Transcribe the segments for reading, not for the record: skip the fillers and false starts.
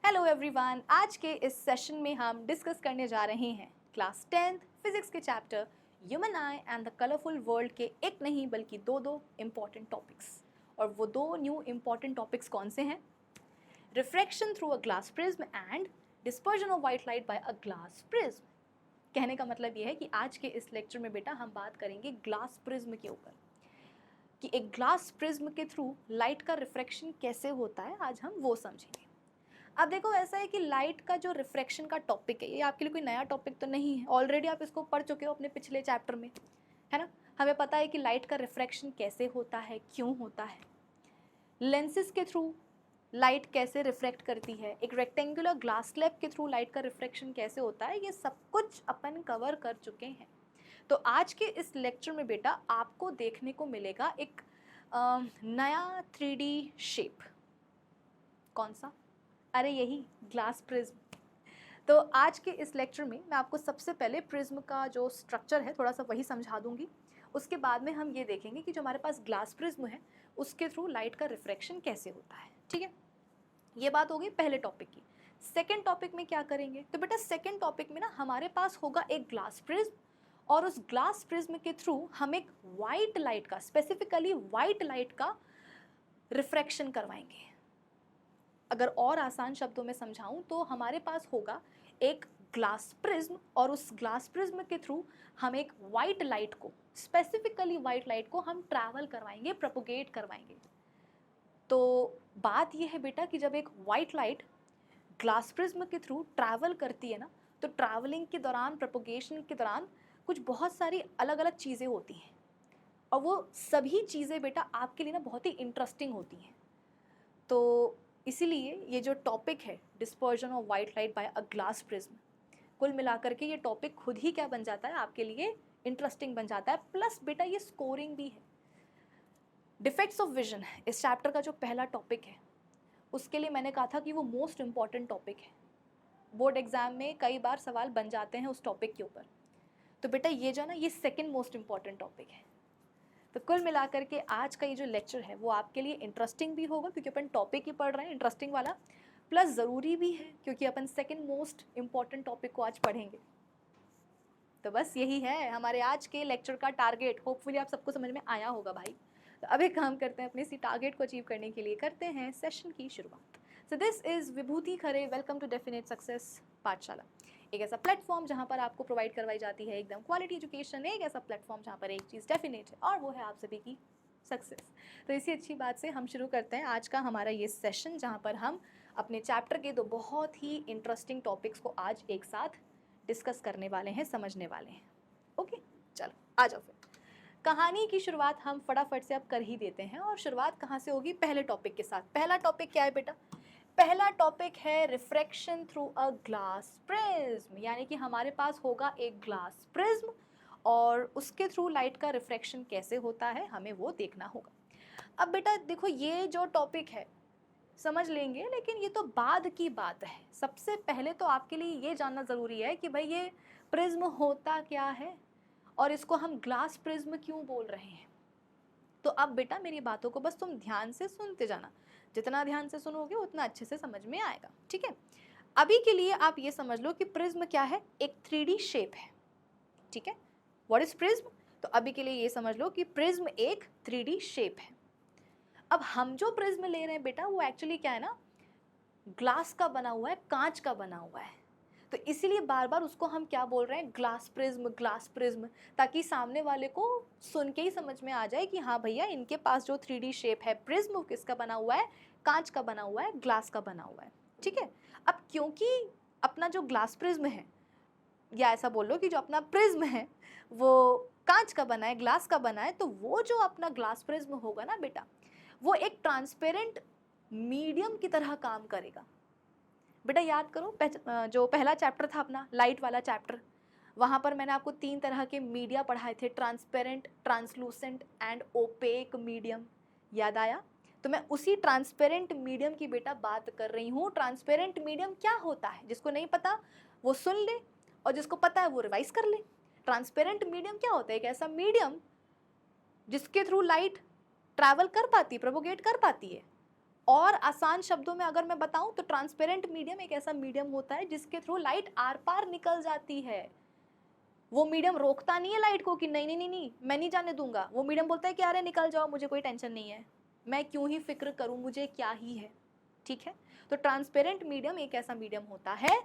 Hello everyone, आज के इस सेशन में हम डिस्कस करने जा रहे हैं क्लास 10th फिजिक्स के chapter human I and the colourful world के एक नहीं बल्कि दो इम्पॉर्टेंट टॉपिक्स। और वो दो न्यू इम्पॉर्टेंट टॉपिक्स कौन से हैं? Refraction through a glass prism and dispersion of white light by a glass prism. कहने का मतलब ये है कि आज के इस लेक्चर में बेटा हम बात करेंगे ग्लास प्रिज्म के ऊपर, कि एक ग्लास प्रिज्म के थ्रू लाइट का रिफ्रैक्शन कैसे होता है, आज हम वो समझेंगे। अब देखो, ऐसा है कि लाइट का जो रिफ्रैक्शन का टॉपिक है ये आपके लिए कोई नया टॉपिक तो नहीं है, ऑलरेडी आप इसको पढ़ चुके हो अपने पिछले चैप्टर में, है ना। हमें पता है कि लाइट का रिफ्रैक्शन कैसे होता है, क्यों होता है, लेंसेज के थ्रू लाइट कैसे रिफ्रैक्ट करती है, एक रेक्टेंगुलर ग्लास स्लैब के थ्रू लाइट का रिफ्रैक्शन कैसे होता है, ये सब कुछ अपन कवर कर चुके हैं। तो आज के इस लेक्चर में बेटा आपको देखने को मिलेगा एक नया 3D शेप। कौन सा? अरे यही ग्लास प्रिज्म। तो आज के इस लेक्चर में मैं आपको सबसे पहले प्रिज्म का जो स्ट्रक्चर है थोड़ा सा वही समझा दूंगी। उसके बाद में हम ये देखेंगे कि जो हमारे पास ग्लास प्रिज्म है उसके थ्रू लाइट का रिफ्रैक्शन कैसे होता है। ठीक है, ये बात होगी पहले टॉपिक की। सेकेंड टॉपिक में क्या करेंगे? तो बेटा सेकेंड टॉपिक में ना हमारे पास होगा एक ग्लास प्रिज्म, और उस ग्लास प्रिज्म के थ्रू हम एक वाइट लाइट का, स्पेसिफिकली वाइट लाइट का रिफ्रैक्शन करवाएंगे। अगर और आसान शब्दों में समझाऊं तो हमारे पास होगा एक ग्लास प्रिज्म, और उस ग्लास प्रिज्म के थ्रू हम एक वाइट लाइट को, स्पेसिफिकली वाइट लाइट को हम ट्रैवल करवाएंगे, प्रोपोगेट करवाएंगे। तो बात यह है बेटा कि जब एक वाइट लाइट ग्लास प्रिज्म के थ्रू ट्रैवल करती है ना, तो ट्रैवलिंग के दौरान, प्रोपोगेशन के दौरान कुछ बहुत सारी अलग अलग चीज़ें होती हैं, और वो सभी चीज़ें बेटा आपके लिए ना बहुत ही इंटरेस्टिंग होती हैं। तो इसीलिए ये जो टॉपिक है dispersion of white light by a glass prism, कुल मिलाकर के ये टॉपिक खुद ही क्या बन जाता है, आपके लिए इंटरेस्टिंग बन जाता है। प्लस बेटा ये स्कोरिंग भी है। डिफेक्ट्स ऑफ विजन इस चैप्टर का जो पहला टॉपिक है, उसके लिए मैंने कहा था कि वो मोस्ट इम्पॉर्टेंट टॉपिक है। बोर्ड एग्जाम में कई बार सवाल बन जाते हैं उस टॉपिक के ऊपर। तो बेटा ये जो है ना, ये सेकेंड मोस्ट इम्पॉर्टेंट टॉपिक है। तो कुल मिलाकर के आज का ये जो लेक्चर है वो आपके लिए इंटरेस्टिंग भी होगा, क्योंकि अपन टॉपिक ही पढ़ रहे हैं इंटरेस्टिंग वाला, प्लस ज़रूरी भी है क्योंकि अपन सेकंड मोस्ट इम्पॉर्टेंट टॉपिक को आज पढ़ेंगे। तो बस यही है हमारे आज के लेक्चर का टारगेट। होपफुली आप सबको समझ में आया होगा भाई। तो अब एक काम करते हैं, अपने इसी टारगेट को अचीव करने के लिए करते हैं सेशन की शुरुआत। So this is Vibhuti Khare, welcome to definite success Pathshala. एक ऐसा प्लेटफॉर्म जहाँ पर आपको प्रोवाइड करवाई जाती है एकदम क्वालिटी एजुकेशन, एक ऐसा प्लेटफॉर्म जहाँ पर एक चीज़ डेफिनेट है और वो है आप सभी की सक्सेस। तो इसी अच्छी बात से हम शुरू करते हैं आज का हमारा ये सेशन, जहाँ पर हम अपने चैप्टर के दो बहुत ही इंटरेस्टिंग टॉपिक्स को आज एक साथ डिस्कस करने वाले हैं, समझने वाले हैं। ओके, चलो आ जाओ फिर। कहानी की शुरुआत हम फटाफट से अब कर ही देते हैं, और शुरुआत कहाँ से होगी? पहले टॉपिक के साथ। पहला टॉपिक क्या है बेटा? पहला टॉपिक है refraction through a glass prism, यानी कि हमारे पास होगा एक ग्लास प्रिज्म और उसके थ्रू लाइट का रिफ्रैक्शन कैसे होता है हमें वो देखना होगा। अब बेटा देखो, ये जो टॉपिक है समझ लेंगे, लेकिन ये तो बाद की बात है। सबसे पहले तो आपके लिए ये जानना ज़रूरी है कि भाई ये प्रिज्म होता क्या है और इसको हम ग्लास प्रिज्म क्यों बोल रहे हैं। तो अब बेटा मेरी बातों को बस तुम ध्यान से सुनते जाना, जितना ध्यान से सुनोगे उतना अच्छे से समझ में आएगा। ठीक है, अभी के लिए आप ये समझ लो कि प्रिज्म क्या है, एक 3D शेप है। ठीक है, व्हाट इज प्रिज्म? तो अभी के लिए ये समझ लो कि प्रिज्म एक 3D शेप है। अब हम जो प्रिज्म ले रहे हैं बेटा वो एक्चुअली क्या है ना, ग्लास का बना हुआ है, कांच का बना हुआ है। तो इसीलिए बार बार उसको हम क्या बोल रहे हैं, ग्लास प्रिज्म, ग्लास प्रिज्म, ताकि सामने वाले को सुन के ही समझ में आ जाए कि हाँ भैया इनके पास जो 3D शेप है प्रिज्म किसका बना हुआ है, कांच का बना हुआ है, ग्लास का बना हुआ है। ठीक है, अब क्योंकि अपना जो ग्लास प्रिज्म है, या ऐसा बोल लो कि जो अपना प्रिज्म है वो कांच का बना है, ग्लास का बना है, तो वो जो अपना ग्लास प्रिज्म होगा ना बेटा, वो एक ट्रांसपेरेंट मीडियम की तरह काम करेगा। बेटा याद करो, जो पहला चैप्टर था अपना लाइट वाला चैप्टर, वहाँ पर मैंने आपको 3 तरह के मीडिया पढ़ाए थे, transparent, translucent and opaque medium. याद आया? तो मैं उसी ट्रांसपेरेंट मीडियम की बेटा बात कर रही हूँ। ट्रांसपेरेंट मीडियम क्या होता है, जिसको नहीं पता वो सुन ले, और जिसको पता है वो रिवाइज कर ले। ट्रांसपेरेंट मीडियम क्या होता है? एक ऐसा मीडियम जिसके थ्रू लाइट ट्रैवल कर पाती है, प्रोपोगेट कर पाती है, और आसान शब्दों में अगर मैं बताऊं तो ट्रांसपेरेंट मीडियम एक ऐसा मीडियम होता है जिसके थ्रू लाइट आर पार निकल जाती है। वो मीडियम रोकता नहीं है लाइट को कि नहीं नहीं नहीं नहीं मैं नहीं जाने दूंगा। वो मीडियम बोलता है कि अरे निकल जाओ, मुझे कोई टेंशन नहीं है, मैं क्यों ही फिक्र करूं, मुझे क्या ही है। ठीक है, तो ट्रांसपेरेंट मीडियम एक ऐसा मीडियम होता है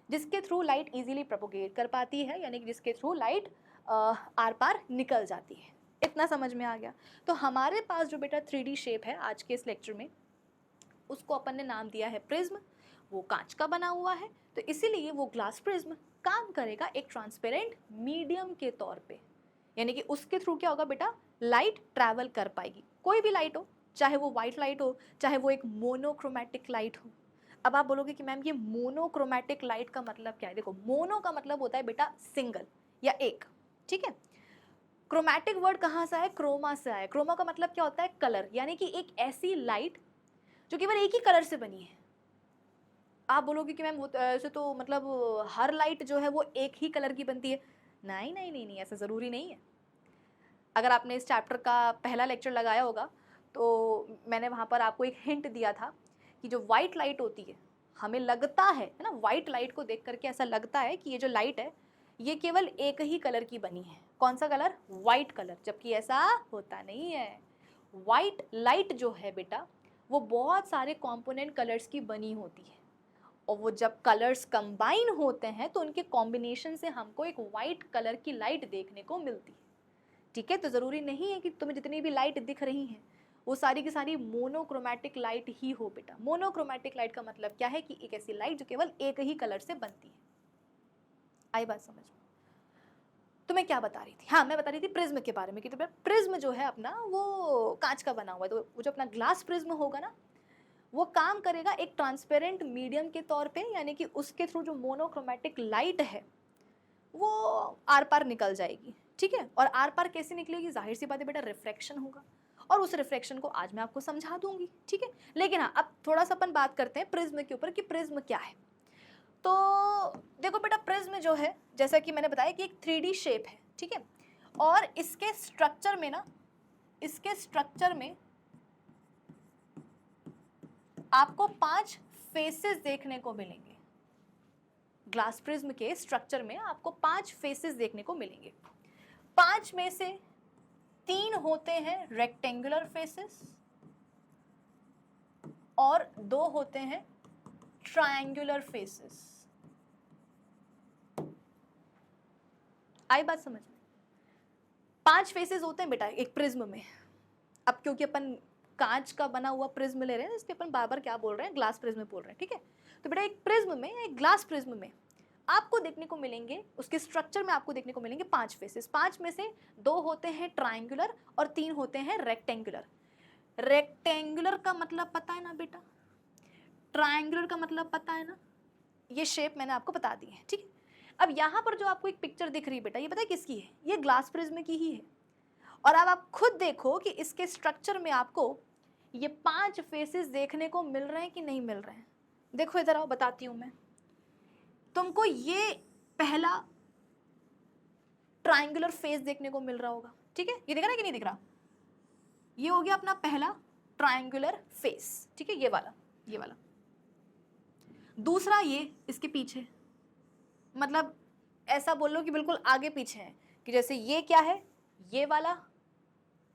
जिसके थ्रू लाइट इजीली प्रोपोगेट कर पाती है, यानी कि जिसके थ्रू लाइट आर पार निकल जाती है। इतना समझ में आ गया। तो हमारे पास जो बेटा 3D शेप है आज के इस लेक्चर में, उसको अपन ने नाम दिया है प्रिज्म। वो कांच का बना हुआ है, तो इसीलिए वो ग्लास प्रिज्म काम करेगा एक ट्रांसपेरेंट मीडियम के तौर पे, यानी कि उसके थ्रू क्या होगा बेटा, लाइट ट्रैवल कर पाएगी। कोई भी लाइट हो, चाहे वो वाइट लाइट हो, चाहे वो एक मोनोक्रोमैटिक लाइट हो। अब आप बोलोगे कि मैम ये मोनोक्रोमैटिक लाइट का मतलब क्या है? देखो, मोनो का मतलब होता है बेटा सिंगल या एक, ठीक है। क्रोमैटिक वर्ड कहाँ से आया? क्रोमा से आया। क्रोमा का मतलब क्या होता है? कलर, यानी कि एक ऐसी लाइट जो केवल एक ही कलर से बनी है। आप बोलोगे कि मैम वो ऐसे तो मतलब हर लाइट जो है वो एक ही कलर की बनती है। नहीं नहीं नहीं नहीं, ऐसा ज़रूरी नहीं है। अगर आपने इस चैप्टर का पहला लेक्चर लगाया होगा तो मैंने वहाँ पर आपको एक हिंट दिया था कि जो वाइट लाइट होती है, हमें लगता है ना, वाइट लाइट को देख करके ऐसा लगता है कि ये जो लाइट है ये केवल एक ही कलर की बनी है। कौन सा कलर? White colour. जबकि ऐसा होता नहीं है। वाइट लाइट जो है बेटा वो बहुत सारे कॉम्पोनेंट कलर्स की बनी होती है, और वो जब कलर्स कंबाइन होते हैं तो उनके कॉम्बिनेशन से हमको एक वाइट कलर की लाइट देखने को मिलती है। ठीक है, तो ज़रूरी नहीं है कि तुम्हें जितनी भी लाइट दिख रही हैं वो सारी की सारी मोनोक्रोमैटिक लाइट ही हो बेटा। मोनोक्रोमैटिक लाइट का मतलब क्या है कि एक ऐसी लाइट जो केवल एक ही कलर से बनती है। आई बात समझ में? तो मैं क्या बता रही थी? हाँ, मैं बता रही थी प्रिज्म के बारे में कि तो प्रिज्म जो है अपना वो कांच का बना हुआ है, तो वो जो अपना ग्लास प्रिज्म होगा ना, वो काम करेगा एक ट्रांसपेरेंट मीडियम के तौर पे, यानी कि उसके थ्रू जो मोनोक्रोमैटिक लाइट है वो आर पार निकल जाएगी। ठीक है, और आर पार कैसे निकलेगी? जाहिर सी बात है बेटा, रिफ्रैक्शन होगा, और उस रिफ्रैक्शन को आज मैं आपको समझा दूंगी। ठीक है, लेकिन हाँ, अब थोड़ा सा अपन बात करते हैं प्रिज्म के ऊपर कि प्रिज्म क्या है। तो देखो बेटा, प्रिज्म जो है जैसा कि मैंने बताया कि एक 3D शेप है, ठीक है, और इसके स्ट्रक्चर में ना, इसके स्ट्रक्चर में आपको 5 फेसेस देखने को मिलेंगे। ग्लास प्रिज्म के स्ट्रक्चर में आपको 5 फेसेस देखने को मिलेंगे। 5 में से 3 होते हैं रेक्टेंगुलर फेसेस और 2 होते हैं ट्रायंगुलर फेसेस। आई बात समझ में? 5 फेसेस होते हैं बेटा एक प्रिज्म में। अब क्योंकि अपन कांच का बना हुआ प्रिज्म ले रहे हैं, इसलिए अपन बार बार क्या बोल रहे हैं? ग्लास प्रिज्म बोल रहे हैं। ठीक है, तो बेटा एक प्रिज्म में, एक ग्लास प्रिज्म में आपको देखने को मिलेंगे, उसके स्ट्रक्चर में आपको देखने को मिलेंगे 5 फेसेस। 5 में से 2 होते हैं ट्रायंगुलर और 3 होते हैं रेक्टेंगुलर। रेक्टेंगुलर का मतलब पता है ना बेटा, ट्रायंगुलर का मतलब पता है ना, ये शेप मैंने आपको बता दी है। ठीक है, अब यहाँ पर जो आपको एक पिक्चर दिख रही है बेटा, ये पता है किसकी है? ये ग्लास प्रिज्म की ही है। और अब आप खुद देखो कि इसके स्ट्रक्चर में आपको ये 5 फेसेस देखने को मिल रहे हैं कि नहीं मिल रहे हैं। देखो इधर आओ, बताती हूं मैं तुमको। ये पहला ट्रायंगुलर फेस देखने को मिल रहा होगा, ठीक है, ये दिख रहा है कि नहीं दिख रहा? ये हो गया अपना पहला ट्रायंगुलर फेस, ठीक है, ये वाला, ये वाला। दूसरा ये इसके पीछे, मतलब ऐसा बोल लो कि बिल्कुल आगे पीछे है, कि जैसे ये क्या है, ये वाला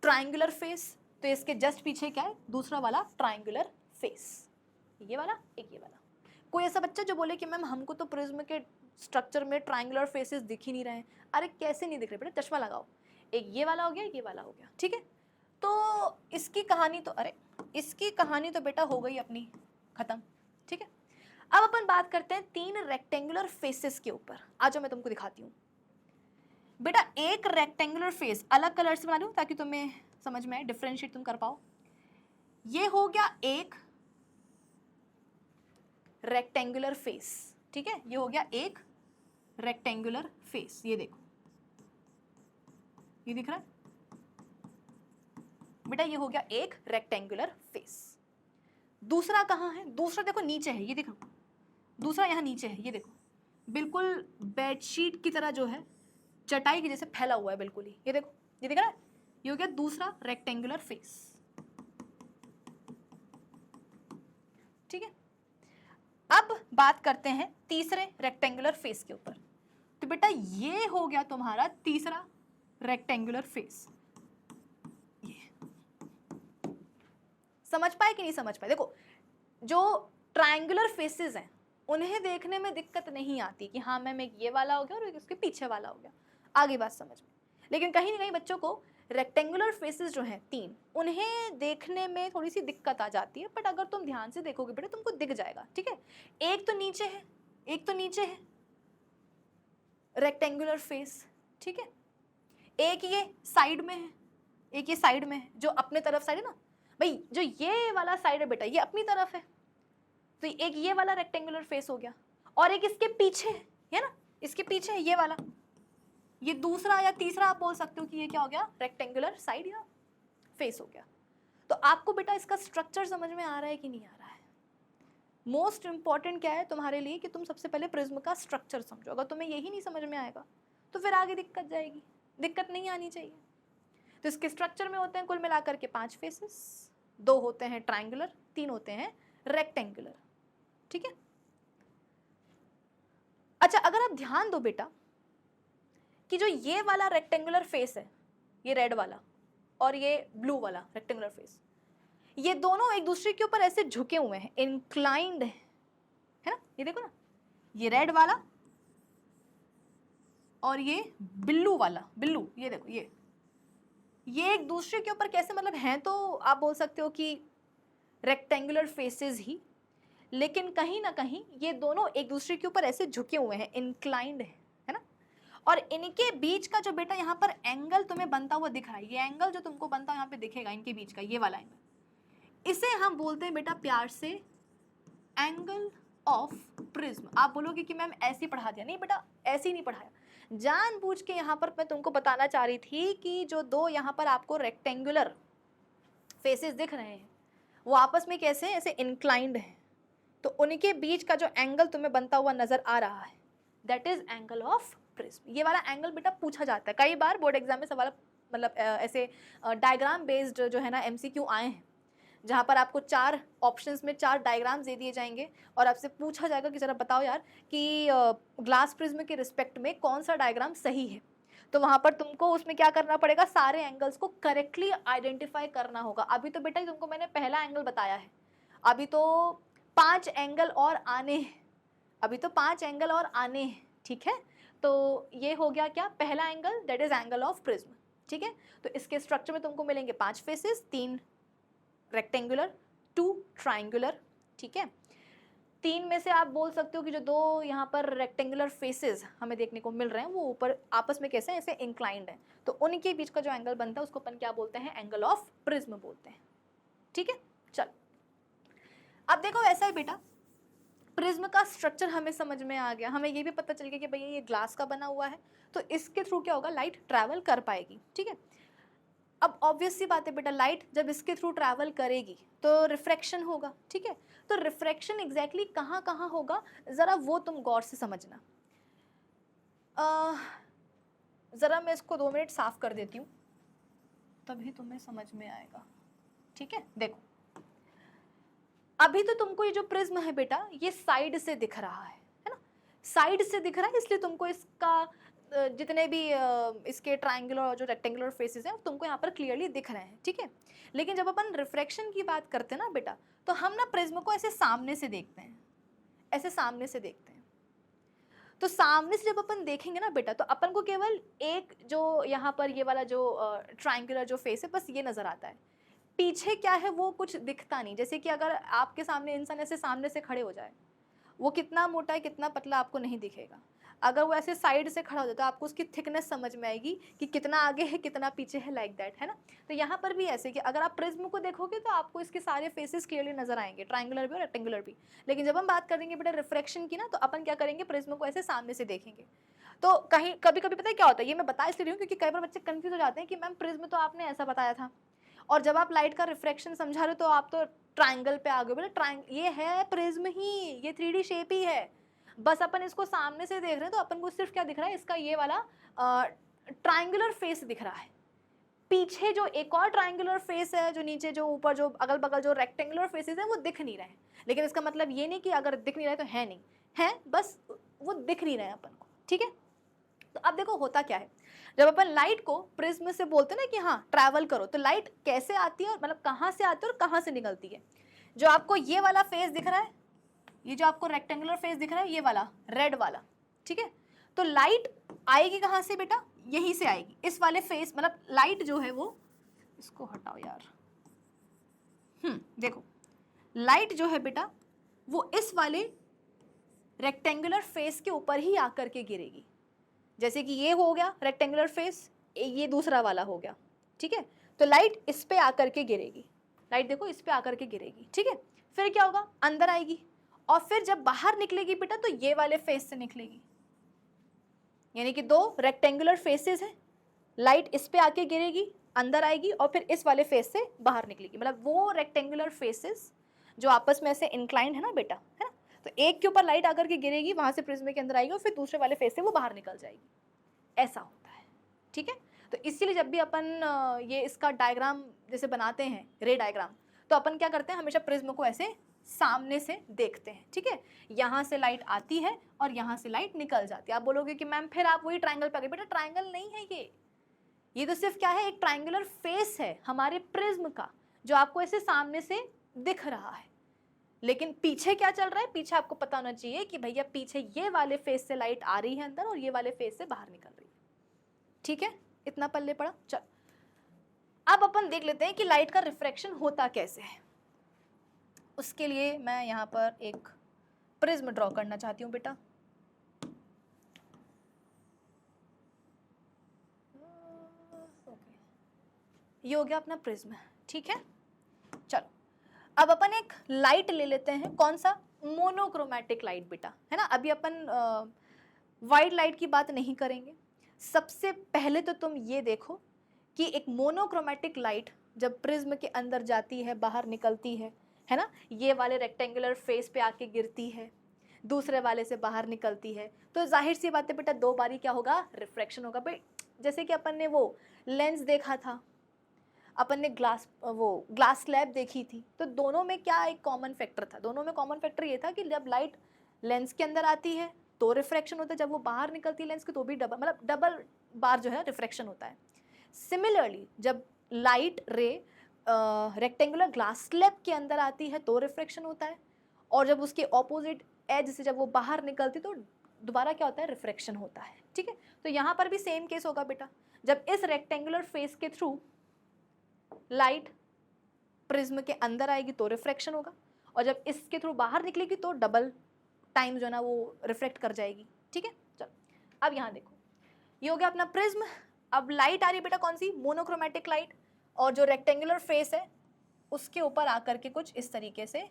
ट्रायंगुलर फेस, तो इसके जस्ट पीछे क्या है? दूसरा वाला ट्रायंगुलर फेस, ये वाला, एक ये वाला। कोई ऐसा बच्चा जो बोले कि मैम हमको तो प्रिज्म के स्ट्रक्चर में ट्रायंगुलर फेसेस दिख ही नहीं रहे हैं। अरे कैसे नहीं दिख रहे बेटा? चश्मा लगाओ। एक ये वाला हो गया, ये वाला हो गया, ठीक है। तो इसकी कहानी तो, अरे इसकी कहानी तो बेटा हो गई अपनी खत्म। ठीक है, अब अपन बात करते हैं 3 रेक्टेंगुलर फेसेस के ऊपर। आ जाओ मैं तुमको दिखाती हूँ बेटा। एक रेक्टेंगुलर फेस अलग कलर से बना दूँ ताकि तुम्हें समझ में आए, डिफ्रेंशिएट तुम कर पाओ। ये हो गया एक रेक्टेंगुलर फेस, ठीक है, ये हो गया एक रेक्टेंगुलर फेस। ये देखो, ये दिख रहा है बेटा, ये हो गया एक रेक्टेंगुलर फेस। दूसरा कहाँ है? दूसरा देखो नीचे है, ये देखो, दूसरा यहाँ नीचे है, ये देखो, बिल्कुल बेडशीट की तरह जो है, चटाई के जैसे फैला हुआ है बिल्कुल ही, ये देखो, ये दिख रहा है, ये हो गया दूसरा रेक्टेंगुलर फेस। अब बात करते हैं तीसरे रेक्टेंगुलर फेस के ऊपर। तो बेटा ये हो गया तुम्हारा तीसरा रेक्टेंगुलर फेस। ये समझ पाए कि नहीं समझ पाए? देखो जो ट्रायंगुलर फेसेस हैं उन्हें देखने में दिक्कत नहीं आती कि हाँ मैम एक ये वाला हो गया और एक उसके पीछे वाला हो गया, आगे बात समझ में। लेकिन कहीं ना कहीं बच्चों को रेक्टेंगुलर फेसेस जो हैं तीन, उन्हें देखने में थोड़ी सी दिक्कत आ जाती है, बट अगर तुम ध्यान से देखोगे बेटा तुमको दिख जाएगा, ठीक है। एक तो नीचे है, एक तो नीचे है रेक्टेंगुलर फेस, ठीक है। एक ये साइड में है, एक ये साइड में है, जो अपने तरफ साइड है ना भाई, जो ये वाला साइड है बेटा ये अपनी तरफ है, तो एक ये वाला रेक्टेंगुलर फेस हो गया। और एक इसके पीछे है ना, इसके पीछे है ये वाला, ये दूसरा या तीसरा आप बोल सकते हो कि ये क्या हो गया, रेक्टेंगुलर साइड या फेस हो गया। तो आपको बेटा इसका स्ट्रक्चर समझ में आ रहा है कि नहीं आ रहा है? मोस्ट इंपॉर्टेंट क्या है तुम्हारे लिए कि तुम सबसे पहले प्रिज्म का स्ट्रक्चर समझो। अगर तुम्हें यही नहीं समझ में आएगा तो फिर आगे दिक्कत जाएगी, दिक्कत नहीं आनी चाहिए। तो इसके स्ट्रक्चर में होते हैं कुल मिलाकर के 5 फेसेस, 2 होते हैं ट्रायंगुलर, 3 होते हैं रेक्टेंगुलर, ठीक है। अच्छा अगर आप ध्यान दो बेटा कि जो ये वाला रेक्टेंगुलर फेस है, ये रेड वाला और ये ब्लू वाला रेक्टेंगुलर फेस, ये दोनों एक दूसरे के ऊपर ऐसे झुके हुए हैं, इंक्लाइंड है ना, ये देखो ना, ये रेड वाला और ये ब्लू वाला, ब्लू ये देखो, ये एक दूसरे के ऊपर कैसे मतलब हैं, तो आप बोल सकते हो कि रेक्टेंगुलर फेसेस ही, लेकिन कहीं ना कहीं ये दोनों एक दूसरे के ऊपर ऐसे झुके हुए हैं, इंक्लाइंड है ना। और इनके बीच का जो बेटा यहाँ पर एंगल तुम्हें बनता हुआ दिख रहा है, ये एंगल जो तुमको बनता हुआ यहाँ पे दिखेगा इनके बीच का, ये वाला एंगल, इसे हम बोलते हैं बेटा प्यार से एंगल ऑफ प्रिज्म। आप बोलोगे कि मैम ऐसे पढ़ा दिया, नहीं बेटा ऐसे ही नहीं पढ़ाया, जानबूझ के यहाँ पर मैं तुमको बताना चाह रही थी कि जो दो यहाँ पर आपको रेक्टेंगुलर फेसेस दिख रहे हैं वो आपस में कैसे ऐसे इंक्लाइंड है, तो उनके बीच का जो एंगल तुम्हें बनता हुआ नजर आ रहा है that is angle of prism. ये वाला एंगल बेटा पूछा जाता है कई बार बोर्ड एग्जाम में, सवाल मतलब ऐसे डायग्राम बेस्ड जो है ना MCQ आए हैं, जहाँ पर आपको 4 ऑप्शंस में 4 डायग्राम्स दे दिए जाएंगे और आपसे पूछा जाएगा कि जरा बताओ यार कि ग्लास प्रिज्म के रिस्पेक्ट में कौन सा डायग्राम सही है। तो वहाँ पर तुमको उसमें क्या करना पड़ेगा, सारे एंगल्स को करेक्टली आइडेंटिफाई करना होगा। अभी तो बेटा तुमको मैंने पहला एंगल बताया है, अभी तो 5 एंगल और आने हैं, अभी तो 5 एंगल और आने हैं, ठीक है। तो ये हो गया क्या, पहला angle that is angle of prism, ठीक है। तो इसके स्ट्रक्चर में तुमको मिलेंगे 5 फेसेस, 3 रेक्टेंगुलर, 2 ट्राइंगुलर, ठीक है। 3 में से आप बोल सकते हो कि जो 2 यहाँ पर रेक्टेंगुलर फेसेस हमें देखने को मिल रहे हैं वो ऊपर आपस में कैसे ऐसे इंक्लाइंड है, तो उनके बीच का जो एंगल बनता है उसको अपन क्या बोलते हैं, एंगल ऑफ प्रिज्म बोलते हैं, ठीक है। चल अब देखो ऐसा है बेटा, प्रिज्म का स्ट्रक्चर हमें समझ में आ गया, हमें ये भी पता चल गया कि भैया ये ग्लास का बना हुआ है, तो इसके थ्रू क्या होगा, लाइट ट्रैवल कर पाएगी, ठीक है। अब ऑब्वियस सी बात है बेटा, लाइट जब इसके थ्रू ट्रैवल करेगी तो रिफ्रैक्शन होगा, ठीक है। तो रिफ्रैक्शन एग्जैक्टली कहाँ कहाँ होगा, ज़रा वो तुम गौर से समझना। ज़रा मैं इसको 2 मिनट साफ कर देती हूँ तभी तुम्हें समझ में आएगा, ठीक है। देखो अभी तो तुमको ये जो प्रिज्म है बेटा ये साइड से दिख रहा है ना, साइड से दिख रहा है, इसलिए तुमको इसका जितने भी इसके ट्रायंगुलर और जो रेक्टेंगुलर फेसेस हैं तुमको यहाँ पर क्लियरली दिख रहे हैं, ठीक है। लेकिन जब अपन रिफ्रैक्शन की बात करते हैं ना बेटा, तो हम ना प्रिज्म को ऐसे सामने से देखते हैं, ऐसे सामने से देखते हैं। तो सामने से जब अपन देखेंगे ना बेटा, तो अपन को केवल एक जो यहाँ पर ये वाला जो ट्रायंगुलर जो फेस है बस ये नज़र आता है, पीछे क्या है वो कुछ दिखता नहीं। जैसे कि अगर आपके सामने इंसान ऐसे सामने से खड़े हो जाए, वो कितना मोटा है कितना पतला आपको नहीं दिखेगा। अगर वो ऐसे साइड से खड़ा हो जाए तो आपको उसकी थिकनेस समझ में आएगी कि कितना आगे है कितना पीछे है, लाइक दैट, है ना। तो यहाँ पर भी ऐसे कि अगर आप प्रिज्म को देखोगे तो आपको इसके सारे फेसेस क्लियरली नजर आएंगे, ट्रायंगुलर भी और रेक्टेंगुलर भी। लेकिन जब हम बात करेंगे बेटा रिफ्रैक्शन की ना, तो अपन क्या करेंगे, प्रिज्म को ऐसे सामने से देखेंगे। तो कहीं कभी कभी पता है क्या होता है, ये मैं बता इसलिए रही हूँ क्योंकि कई बार बच्चे कंफ्यूज हो जाते हैं कि मैम प्रिज्म तो आपने ऐसा बताया था और जब आप लाइट का रिफ्रैक्शन समझा रहे हो तो आप तो ट्रायंगल पे आ गए। बोले ये है प्रिज्म ही, ये 3D शेप ही है, बस अपन इसको सामने से देख रहे हैं तो अपन को सिर्फ क्या दिख रहा है, इसका ये वाला ट्रायंगुलर फेस दिख रहा है। पीछे जो एक और ट्रायंगुलर फेस है, जो नीचे जो ऊपर जो अगल बगल जो रेक्टेंगुलर फेसेस है वो दिख नहीं रहे हैं। लेकिन इसका मतलब ये नहीं कि अगर दिख नहीं रहे तो है नहीं, है बस वो दिख नहीं रहे हैं अपन को, ठीक है। तो अब देखो होता क्या है, जब अपन लाइट को प्रिज्म से बोलते हैं ना कि हाँ ट्रैवल करो, तो लाइट कैसे आती है, मतलब कहाँ से आती है और कहाँ से निकलती है। जो आपको ये वाला फेस दिख रहा है, ये जो आपको रेक्टेंगुलर फेस दिख रहा है, ये वाला रेड वाला, ठीक है। तो लाइट आएगी कहाँ से बेटा, यहीं से आएगी, इस वाले फेस, मतलब लाइट जो है वो, इसको हटाओ यार, देखो लाइट जो है बेटा वो इस वाले रेक्टेंगुलर फेस के ऊपर ही आकर के गिरेगी। जैसे कि ये हो गया रेक्टेंगुलर फेस, ये दूसरा वाला हो गया, ठीक है। तो लाइट इस पे आकर के गिरेगी, लाइट देखो इस पे आकर के गिरेगी, ठीक है। फिर क्या होगा, अंदर आएगी और फिर जब बाहर निकलेगी बेटा तो ये वाले फेस से निकलेगी। यानी कि दो रेक्टेंगुलर फेसेस हैं, लाइट इस पे आके गिरेगी, अंदर आएगी और फिर इस वाले फेस से बाहर निकलेगी। मतलब वो रेक्टेंगुलर फेसेस जो आपस में ऐसे इंक्लाइंड है ना बेटा, है ना, तो एक के ऊपर लाइट आकर के गिरेगी, वहां से प्रिज्म के अंदर आएगी और फिर दूसरे वाले फेस से वो बाहर निकल जाएगी, ऐसा होता है, ठीक है। तो इसीलिए जब भी अपन ये इसका डायग्राम जैसे बनाते हैं, रे डायग्राम, तो अपन क्या करते हैं, हमेशा प्रिज्म को ऐसे सामने से देखते हैं, ठीक है। यहाँ से लाइट आती है और यहाँ से लाइट निकल जाती है। आप बोलोगे कि मैम फिर आप वही ट्रायंगल पे आ गए, बेटा ट्रायंगल नहीं है ये तो सिर्फ क्या है, एक ट्रायंगुलर फेस है हमारे प्रिज्म का, जो आपको ऐसे सामने से दिख रहा है। लेकिन पीछे क्या चल रहा है, पीछे आपको पता होना चाहिए कि भैया पीछे ये वाले फेस से लाइट आ रही है अंदर और ये वाले फेस से बाहर निकल रही है, ठीक है। इतना पल्ले पड़ा। चल अब अपन देख लेते हैं कि लाइट का रिफ्रैक्शन होता कैसे है। उसके लिए मैं यहाँ पर एक प्रिज्म ड्रॉ करना चाहती हूँ बेटा। ये हो गया अपना प्रिज्म, ठीक है। चलो अब अपन एक लाइट ले लेते हैं, कौन सा, मोनोक्रोमैटिक लाइट बेटा, है ना। अभी अपन वाइट लाइट की बात नहीं करेंगे। सबसे पहले तो तुम ये देखो कि एक मोनोक्रोमैटिक लाइट जब प्रिज्म के अंदर जाती है, बाहर निकलती है ना, ये वाले रेक्टेंगुलर फेस पे आके गिरती है, दूसरे वाले से बाहर निकलती है, तो जाहिर सी बात है बेटा दो बारी क्या होगा, रिफ्रैक्शन होगा। भाई जैसे कि अपन ने वो लेंस देखा था, अपन ने ग्लास स्लैब देखी थी, तो दोनों में क्या एक कॉमन फैक्टर था, दोनों में कॉमन फैक्टर ये था कि जब लाइट लेंस के अंदर आती है तो रिफ्रैक्शन होता है, जब वो बाहर निकलती है लेंस के तो भी डबल बार जो है रिफ्रैक्शन होता है। सिमिलरली जब लाइट रे रेक्टेंगुलर ग्लास स्लैब के अंदर आती है तो रिफ्रैक्शन होता है, और जब उसके ऑपोजिट एज से जब वो बाहर निकलती तो दोबारा क्या होता है, रिफ्रैक्शन होता है, ठीक है। तो यहाँ पर भी सेम केस होगा बेटा, जब इस रेक्टेंगुलर फेस के थ्रू लाइट प्रिज्म के अंदर आएगी तो रिफ्रैक्शन होगा, और जब इसके थ्रू बाहर निकलेगी तो डबल टाइम जो है ना वो रिफ्लेक्ट कर जाएगी, ठीक है। चलो अब यहाँ देखो, ये हो गया अपना प्रिज्म। अब लाइट आ रही है बेटा कौन सी, मोनोक्रोमैटिक लाइट, और जो रेक्टेंगुलर फेस है उसके ऊपर आकर के कुछ इस तरीके से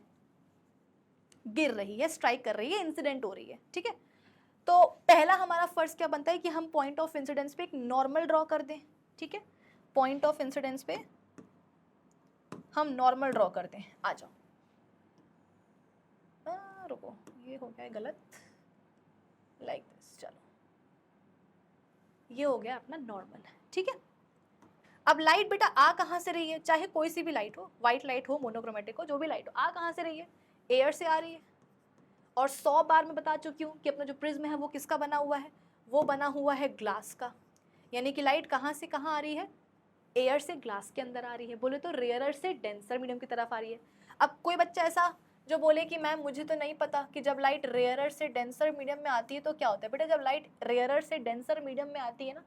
गिर रही है, स्ट्राइक कर रही है, इंसिडेंट हो रही है, ठीक है। तो पहला हमारा फर्ज क्या बनता है कि हम पॉइंट ऑफ इंसिडेंस पे एक नॉर्मल ड्रॉ कर दें, ठीक है। पॉइंट ऑफ इंसिडेंस पे हम नॉर्मल ड्रॉ करते हैं, आ जाओ। रुको ये हो गया गलत, लाइक दिस, चलो ये हो गया अपना नॉर्मल, ठीक है। अब लाइट बेटा आ कहाँ से रही है, चाहे कोई सी भी लाइट हो, व्हाइट लाइट हो, मोनोक्रोमेटिक हो, जो भी लाइट हो, आ कहाँ से रही है, एयर से आ रही है। और 100 बार मैं बता चुकी हूँ कि अपना जो प्रिज्म है वो किसका बना हुआ है, वो बना हुआ है ग्लास का। यानी कि लाइट कहाँ से कहाँ आ रही है, एयर से ग्लास के अंदर आ रही है, बोले तो रेयरर से डेंसर मीडियम की तरफ आ रही है। अब कोई बच्चा ऐसा जो बोले कि मैम मुझे तो नहीं पता कि जब लाइट रेयरर से डेंसर मीडियम में आती है तो क्या होता है। बेटा जब लाइट रेयरर से डेंसर मीडियम में आती है ना,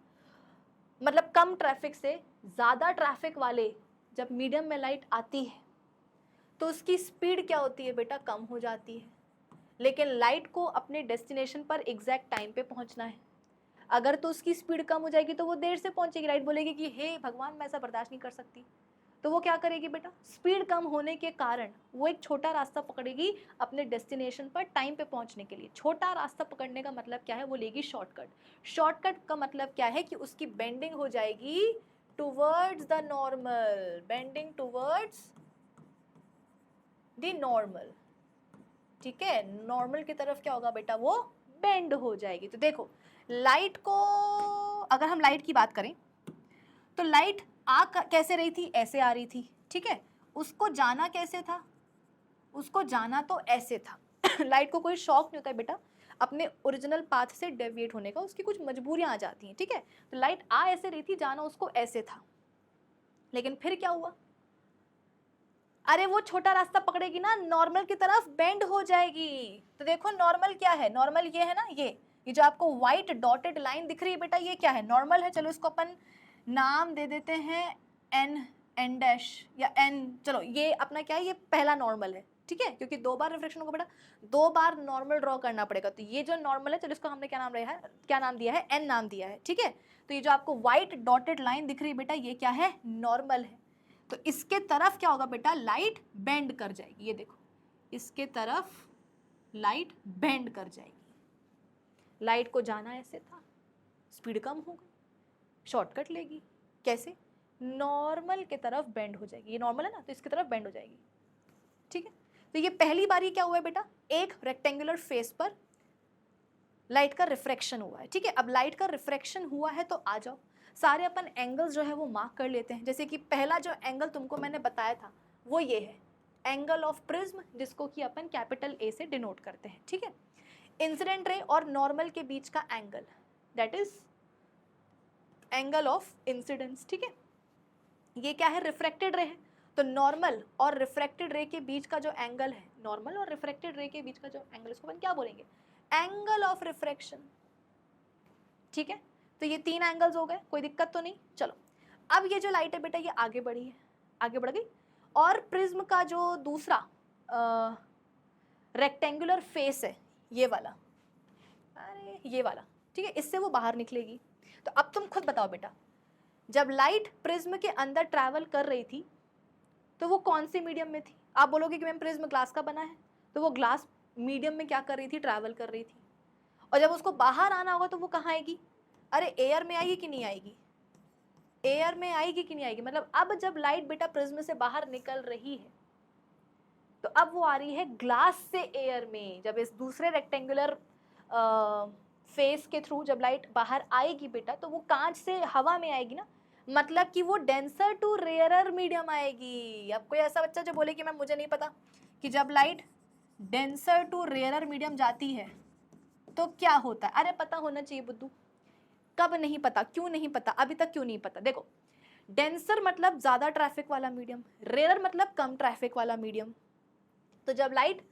मतलब कम ट्रैफिक से ज़्यादा ट्रैफिक वाले जब मीडियम में लाइट आती है तो उसकी स्पीड क्या होती है बेटा, कम हो जाती है। लेकिन लाइट को अपने डेस्टिनेशन पर एग्जैक्ट टाइम पे पहुंचना है, अगर तो उसकी स्पीड कम हो जाएगी तो वो देर से पहुंचेगी। लाइट बोलेगी कि हे भगवान मैं ऐसा बर्दाश्त नहीं कर सकती, तो वो क्या करेगी बेटा, स्पीड कम होने के कारण वो एक छोटा रास्ता पकड़ेगी अपने डेस्टिनेशन पर टाइम पे पहुंचने के लिए। छोटा रास्ता पकड़ने का मतलब क्या है, वो लेगी शॉर्टकट। शॉर्टकट का मतलब क्या है कि उसकी बेंडिंग हो जाएगी towards the normal, bending towards the normal, ठीक है। नॉर्मल की तरफ क्या होगा बेटा, वो बेंड हो जाएगी। तो देखो लाइट को, अगर हम लाइट की बात करें तो लाइट कैसे रही थी, ऐसे आ रही थी, ठीक है। उसको जाना कैसे था, उसको जाना तो ऐसे था। लाइट को कोई शौक नहीं होता है बेटा अपने ओरिजिनल पाथ से डेविएट होने का, उसकी कुछ मजबूरियां आ जाती हैं, ठीक है। तो लाइट आ ऐसे रही थी, जाना उसको ऐसे था, लेकिन फिर क्या हुआ, अरे वो छोटा रास्ता पकड़ेगी ना, नॉर्मल की तरफ बेंड हो जाएगी। तो देखो नॉर्मल क्या है, नॉर्मल ये है ना, ये जो आपको व्हाइट डॉटेड लाइन दिख रही है बेटा, ये क्या है, नॉर्मल है। चलो इसको अपन नाम दे देते हैं एन डैश या एन, चलो ये अपना क्या है, ये पहला नॉर्मल है, ठीक है, क्योंकि 2 बार रिफ्लेक्शन होगा बेटा, 2 बार नॉर्मल ड्रॉ करना पड़ेगा। तो ये जो नॉर्मल है, चलो इसको हमने क्या नाम दिया है, एन नाम दिया है, ठीक है। तो ये जो आपको व्हाइट डॉटेड लाइन दिख रही है बेटा, ये क्या है, नॉर्मल है। तो इसके तरफ क्या होगा बेटा, लाइट बेंड कर जाएगी, ये देखो इसके तरफ लाइट बेंड कर जाएगी। लाइट को जाना ऐसे था, स्पीड कम हो गई, शॉर्टकट लेगी, कैसे, नॉर्मल के तरफ बेंड हो जाएगी, ये नॉर्मल है ना, तो इसकी तरफ बेंड हो जाएगी, ठीक है। तो ये पहली बारी क्या हुआ है बेटा, एक रेक्टेंगुलर फेस पर लाइट का रिफ्रैक्शन हुआ है, ठीक है। अब लाइट का रिफ्रैक्शन हुआ है तो आ जाओ सारे अपन एंगल्स जो है वो मार्क कर लेते हैं। जैसे कि पहला जो एंगल तुमको मैंने बताया था वो ये है, एंगल ऑफ प्रिज्म, जिसको कि अपन कैपिटल ए से डिनोट करते हैं, ठीक है। इंसिडेंट रे और नॉर्मल के बीच का angle, that is angle of incidence, ठीक है। ये क्या है, रिफ्रैक्टेड रे है, तो नॉर्मल और रिफ्रैक्टेड रे के बीच का जो एंगल है, नॉर्मल और रिफ्रैक्टेड रे के बीच का जो एंगल, इसको अपन क्या बोलेंगे, एंगल ऑफ रिफ्रैक्शन, ठीक है। तो ये 3 एंगल्स हो गए, कोई दिक्कत तो नहीं। चलो अब ये जो लाइट है बेटा, ये आगे बढ़ी है, आगे बढ़ गई, और प्रिज्म का जो दूसरा रेक्टेंगुलर फेस है, ये वाला, अरे ये वाला, ठीक है, इससे वो बाहर निकलेगी। तो अब तुम खुद बताओ बेटा, जब लाइट प्रिज्म के अंदर ट्रैवल कर रही थी तो वो कौन सी मीडियम में थी, आप बोलोगे कि मैम प्रिज्म ग्लास का बना है, तो वो ग्लास मीडियम में क्या कर रही थी, ट्रैवल कर रही थी। और जब उसको बाहर आना होगा तो वो कहाँ आएगी, अरे एयर में आएगी कि नहीं आएगी, एयर में आएगी कि नहीं आएगी। मतलब अब जब लाइट बेटा प्रिज्म से बाहर निकल रही है तो अब वो आ रही है ग्लास से एयर में। जब इस दूसरे रेक्टेंगुलर फेस के थ्रू जब लाइट बाहर आएगी बेटा, तो वो कांच से हवा में आएगी ना, मतलब कि वो डेंसर टू रेयरर मीडियम आएगी। अब कोई ऐसा बच्चा जो बोले कि मैम मुझे नहीं पता कि जब light denser to rarer medium जाती है तो क्या होता है, अरे पता होना चाहिए बुद्धू। कब नहीं पता, क्यों नहीं पता, अभी तक क्यों नहीं पता। देखो डेंसर मतलब ज्यादा ट्रैफिक वाला मीडियम, रेयर मतलब कम ट्रैफिक वाला मीडियम। तो जब लाइट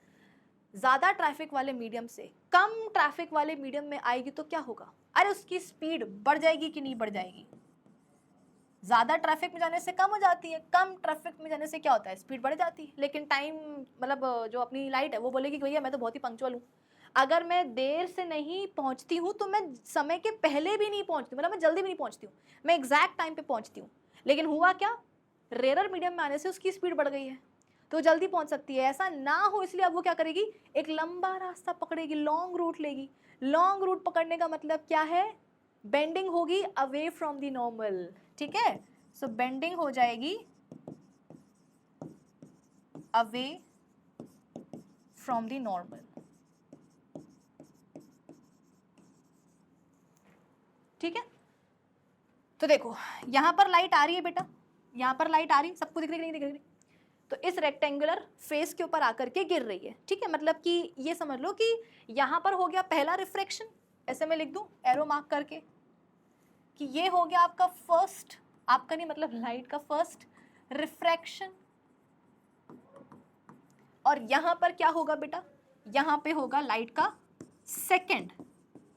ज्यादा ट्रैफिक वाले मीडियम से कम ट्रैफिक वाले मीडियम में आएगी तो क्या होगा, अरे उसकी स्पीड बढ़ जाएगी कि नहीं बढ़ जाएगी। ज्यादा ट्रैफिक में जाने से कम हो जाती है, कम ट्रैफिक में जाने से क्या होता है, स्पीड बढ़ जाती है। लेकिन टाइम मतलब जो अपनी लाइट है वो बोलेगी कि भैया मैं तो बहुत ही पंक्चुअल हूँ, अगर मैं देर से नहीं पहुंचती हूँ तो मैं समय के पहले भी नहीं पहुंचती, मतलब मैं जल्दी भी नहीं पहुंचती हूँ, मैं एग्जैक्ट टाइम पे पहुंचती हूँ। लेकिन हुआ क्या, रेयरर मीडियम में आने से उसकी स्पीड बढ़ गई है तो जल्दी पहुंच सकती है। ऐसा ना हो इसलिए अब वो क्या करेगी, एक लंबा रास्ता पकड़ेगी, लॉन्ग रूट लेगी। लॉन्ग रूट पकड़ने का मतलब क्या है, बेंडिंग होगी अवे फ्रॉम द नॉर्मल, ठीक है। सो बेंडिंग हो जाएगी अवे फ्रॉम द नॉर्मल, ठीक है। तो देखो यहां पर लाइट आ रही है बेटा, यहां पर लाइट आ रही है, सबको दिख रही, नहीं दिख रही, तो इस रेक्टेंगुलर फेस के ऊपर आकर के गिर रही है, ठीक है। मतलब कि ये समझ लो कि यहां पर हो गया पहला रिफ्रैक्शन, ऐसे मैं लिख दूं एरो मार्क करके कि ये हो गया आपका फर्स्ट, आपका नहीं मतलब लाइट का फर्स्ट रिफ्रैक्शन। और यहां पर क्या होगा बेटा, यहां पे होगा लाइट का सेकेंड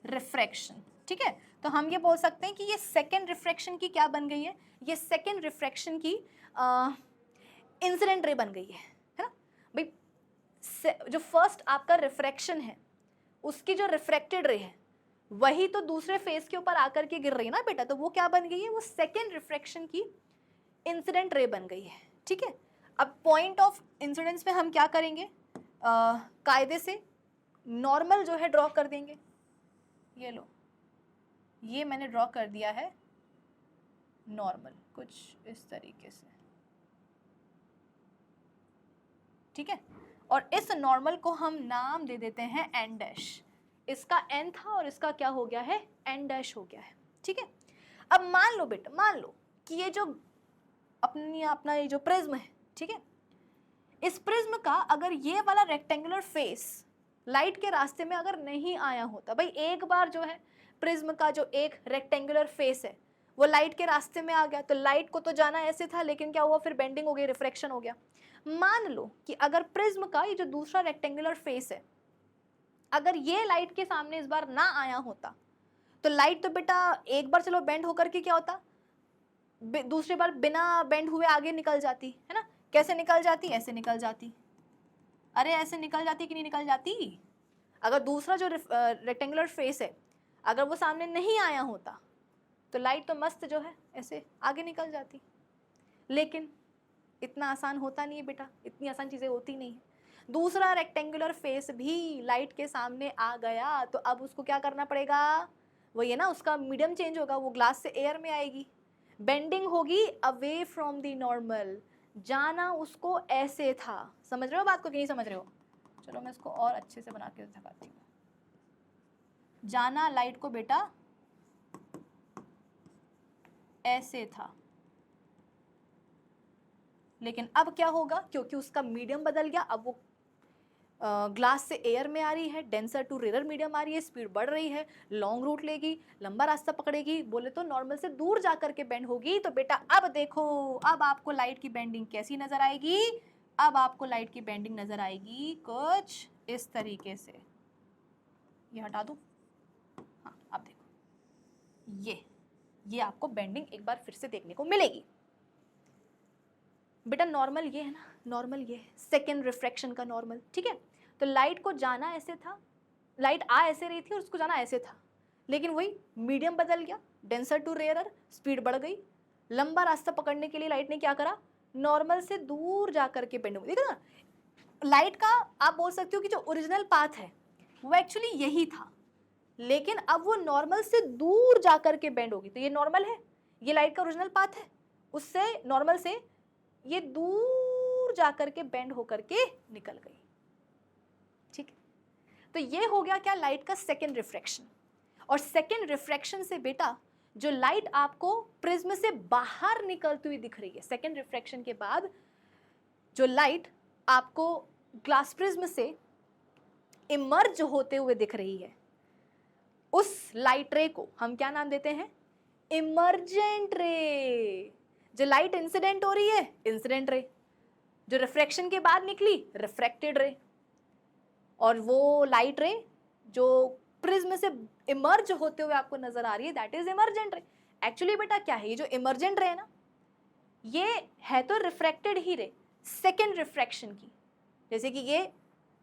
रिफ्रैक्शन, ठीक है। तो हम ये बोल सकते हैं कि ये सेकेंड रिफ्रैक्शन की क्या बन गई है, ये सेकेंड रिफ्रैक्शन की इंसिडेंट रे बन गई है ना भाई। जो फर्स्ट आपका रिफ्रैक्शन है उसकी जो रिफ्रैक्टेड रे है वही तो दूसरे फेस के ऊपर आकर के गिर रही है ना बेटा, तो वो क्या बन गई है, वो सेकेंड रिफ्रैक्शन की इंसिडेंट रे बन गई है, ठीक है। अब पॉइंट ऑफ इंसिडेंस में हम क्या करेंगे, कायदे से नॉर्मल जो है ड्रॉ कर देंगे। ये लो, ये मैंने ड्रॉ कर दिया है नॉर्मल कुछ इस तरीके से, ठीक है। और इस नॉर्मल को हम नाम दे देते हैं एन डैश। इसका एन था और इसका क्या हो गया है, एन डैश हो गया है, ठीक है। अब मान लो बेटा, मान लो कि ये जो अपना ये जो प्रिज्म है, ठीक है, इस प्रिज्म का अगर ये वाला रेक्टेंगुलर फेस लाइट के रास्ते में अगर नहीं आया होता, भाई एक बार जो है प्रिज्म का जो एक रेक्टेंगुलर फेस है वो लाइट के रास्ते में आ गया, तो लाइट को तो जाना ऐसे था, लेकिन क्या हुआ, फिर बेंडिंग हो गई, रिफ्रैक्शन हो गया। मान लो कि अगर प्रिज्म का ये जो दूसरा रेक्टेंगुलर फेस है, अगर ये लाइट के सामने इस बार ना आया होता, तो लाइट तो बेटा एक बार चलो बेंड होकर के क्या होता, दूसरी बार बिना बेंड हुए आगे निकल जाती है ना। कैसे निकल जाती, ऐसे निकल जाती, अरे ऐसे निकल जाती कि नहीं निकल जाती। अगर दूसरा जो रेक्टेंगुलर फेस है अगर वो सामने नहीं आया होता तो लाइट तो मस्त जो है ऐसे आगे निकल जाती, लेकिन इतना आसान होता नहीं है बेटा, इतनी आसान चीज़ें होती नहीं है। दूसरा रेक्टेंगुलर फेस भी लाइट के सामने आ गया तो अब उसको क्या करना पड़ेगा, वही है ना, उसका मीडियम चेंज होगा, वो ग्लास से एयर में आएगी, बेंडिंग होगी अवे फ्रॉम द नॉर्मल, जाना उसको ऐसे था। समझ रहे हो बात को कि नहीं समझ रहे हो? चलो मैं इसको और अच्छे से बना के दिखाती हूँ। जाना लाइट को बेटा ऐसे था, लेकिन अब क्या होगा, क्योंकि उसका मीडियम बदल गया, अब वो ग्लास से एयर में आ रही है, डेंसर टू रेयर मीडियम आ रही है, स्पीड बढ़ रही है, लॉन्ग रूट लेगी, लंबा रास्ता पकड़ेगी, बोले तो नॉर्मल से दूर जा करके बेंड होगी। तो बेटा अब देखो, अब आपको लाइट की बेंडिंग कैसी नजर आएगी, अब आपको लाइट की बेंडिंग नजर आएगी कुछ इस तरीके से। ये हटा दूं, हाँ अब देखो, ये आपको बेंडिंग एक बार फिर से देखने को मिलेगी। बेटा नॉर्मल ये है ना, नॉर्मल ये सेकेंड रिफ्रैक्शन का नॉर्मल, ठीक है। तो लाइट को जाना ऐसे था, लाइट आ ऐसे रही थी और उसको जाना ऐसे था, लेकिन वही मीडियम बदल गया, डेंसर टू रेयरर, स्पीड बढ़ गई, लंबा रास्ता पकड़ने के लिए लाइट ने क्या करा, नॉर्मल से दूर जा करके बेंड हो गई। देखा ना, लाइट का आप बोल सकते हो कि जो ओरिजिनल पाथ है वो एक्चुअली यही था, लेकिन अब वो नॉर्मल से दूर जा करके बेंड होगी। तो ये नॉर्मल है, ये लाइट का ओरिजिनल पाथ है, उससे नॉर्मल से ये दूर जाकर के बेंड होकर के निकल गई, ठीक है। तो ये हो गया क्या, लाइट का सेकेंड रिफ्रैक्शन। और सेकेंड रिफ्रैक्शन से बेटा जो लाइट आपको प्रिज्म से बाहर निकलती हुई दिख रही है, सेकेंड रिफ्रैक्शन के बाद जो लाइट आपको ग्लास प्रिज्म से इमर्ज होते हुए दिख रही है, उस लाइट रे को हम क्या नाम देते हैं, इमर्जेंट रे। जो लाइट इंसिडेंट हो रही है, इंसिडेंट रे, जो रिफ्रैक्शन के बाद निकली, रिफ्रैक्टेड रे, और वो लाइट रे जो प्रिज्म से इमर्ज होते हुए आपको नजर आ रही है, दैट इज इमर्जेंट रे। एक्चुअली बेटा क्या है, ये जो इमर्जेंट रे है ना, ये है तो रिफ्रैक्टेड ही रे सेकेंड रिफ्रैक्शन की, जैसे कि ये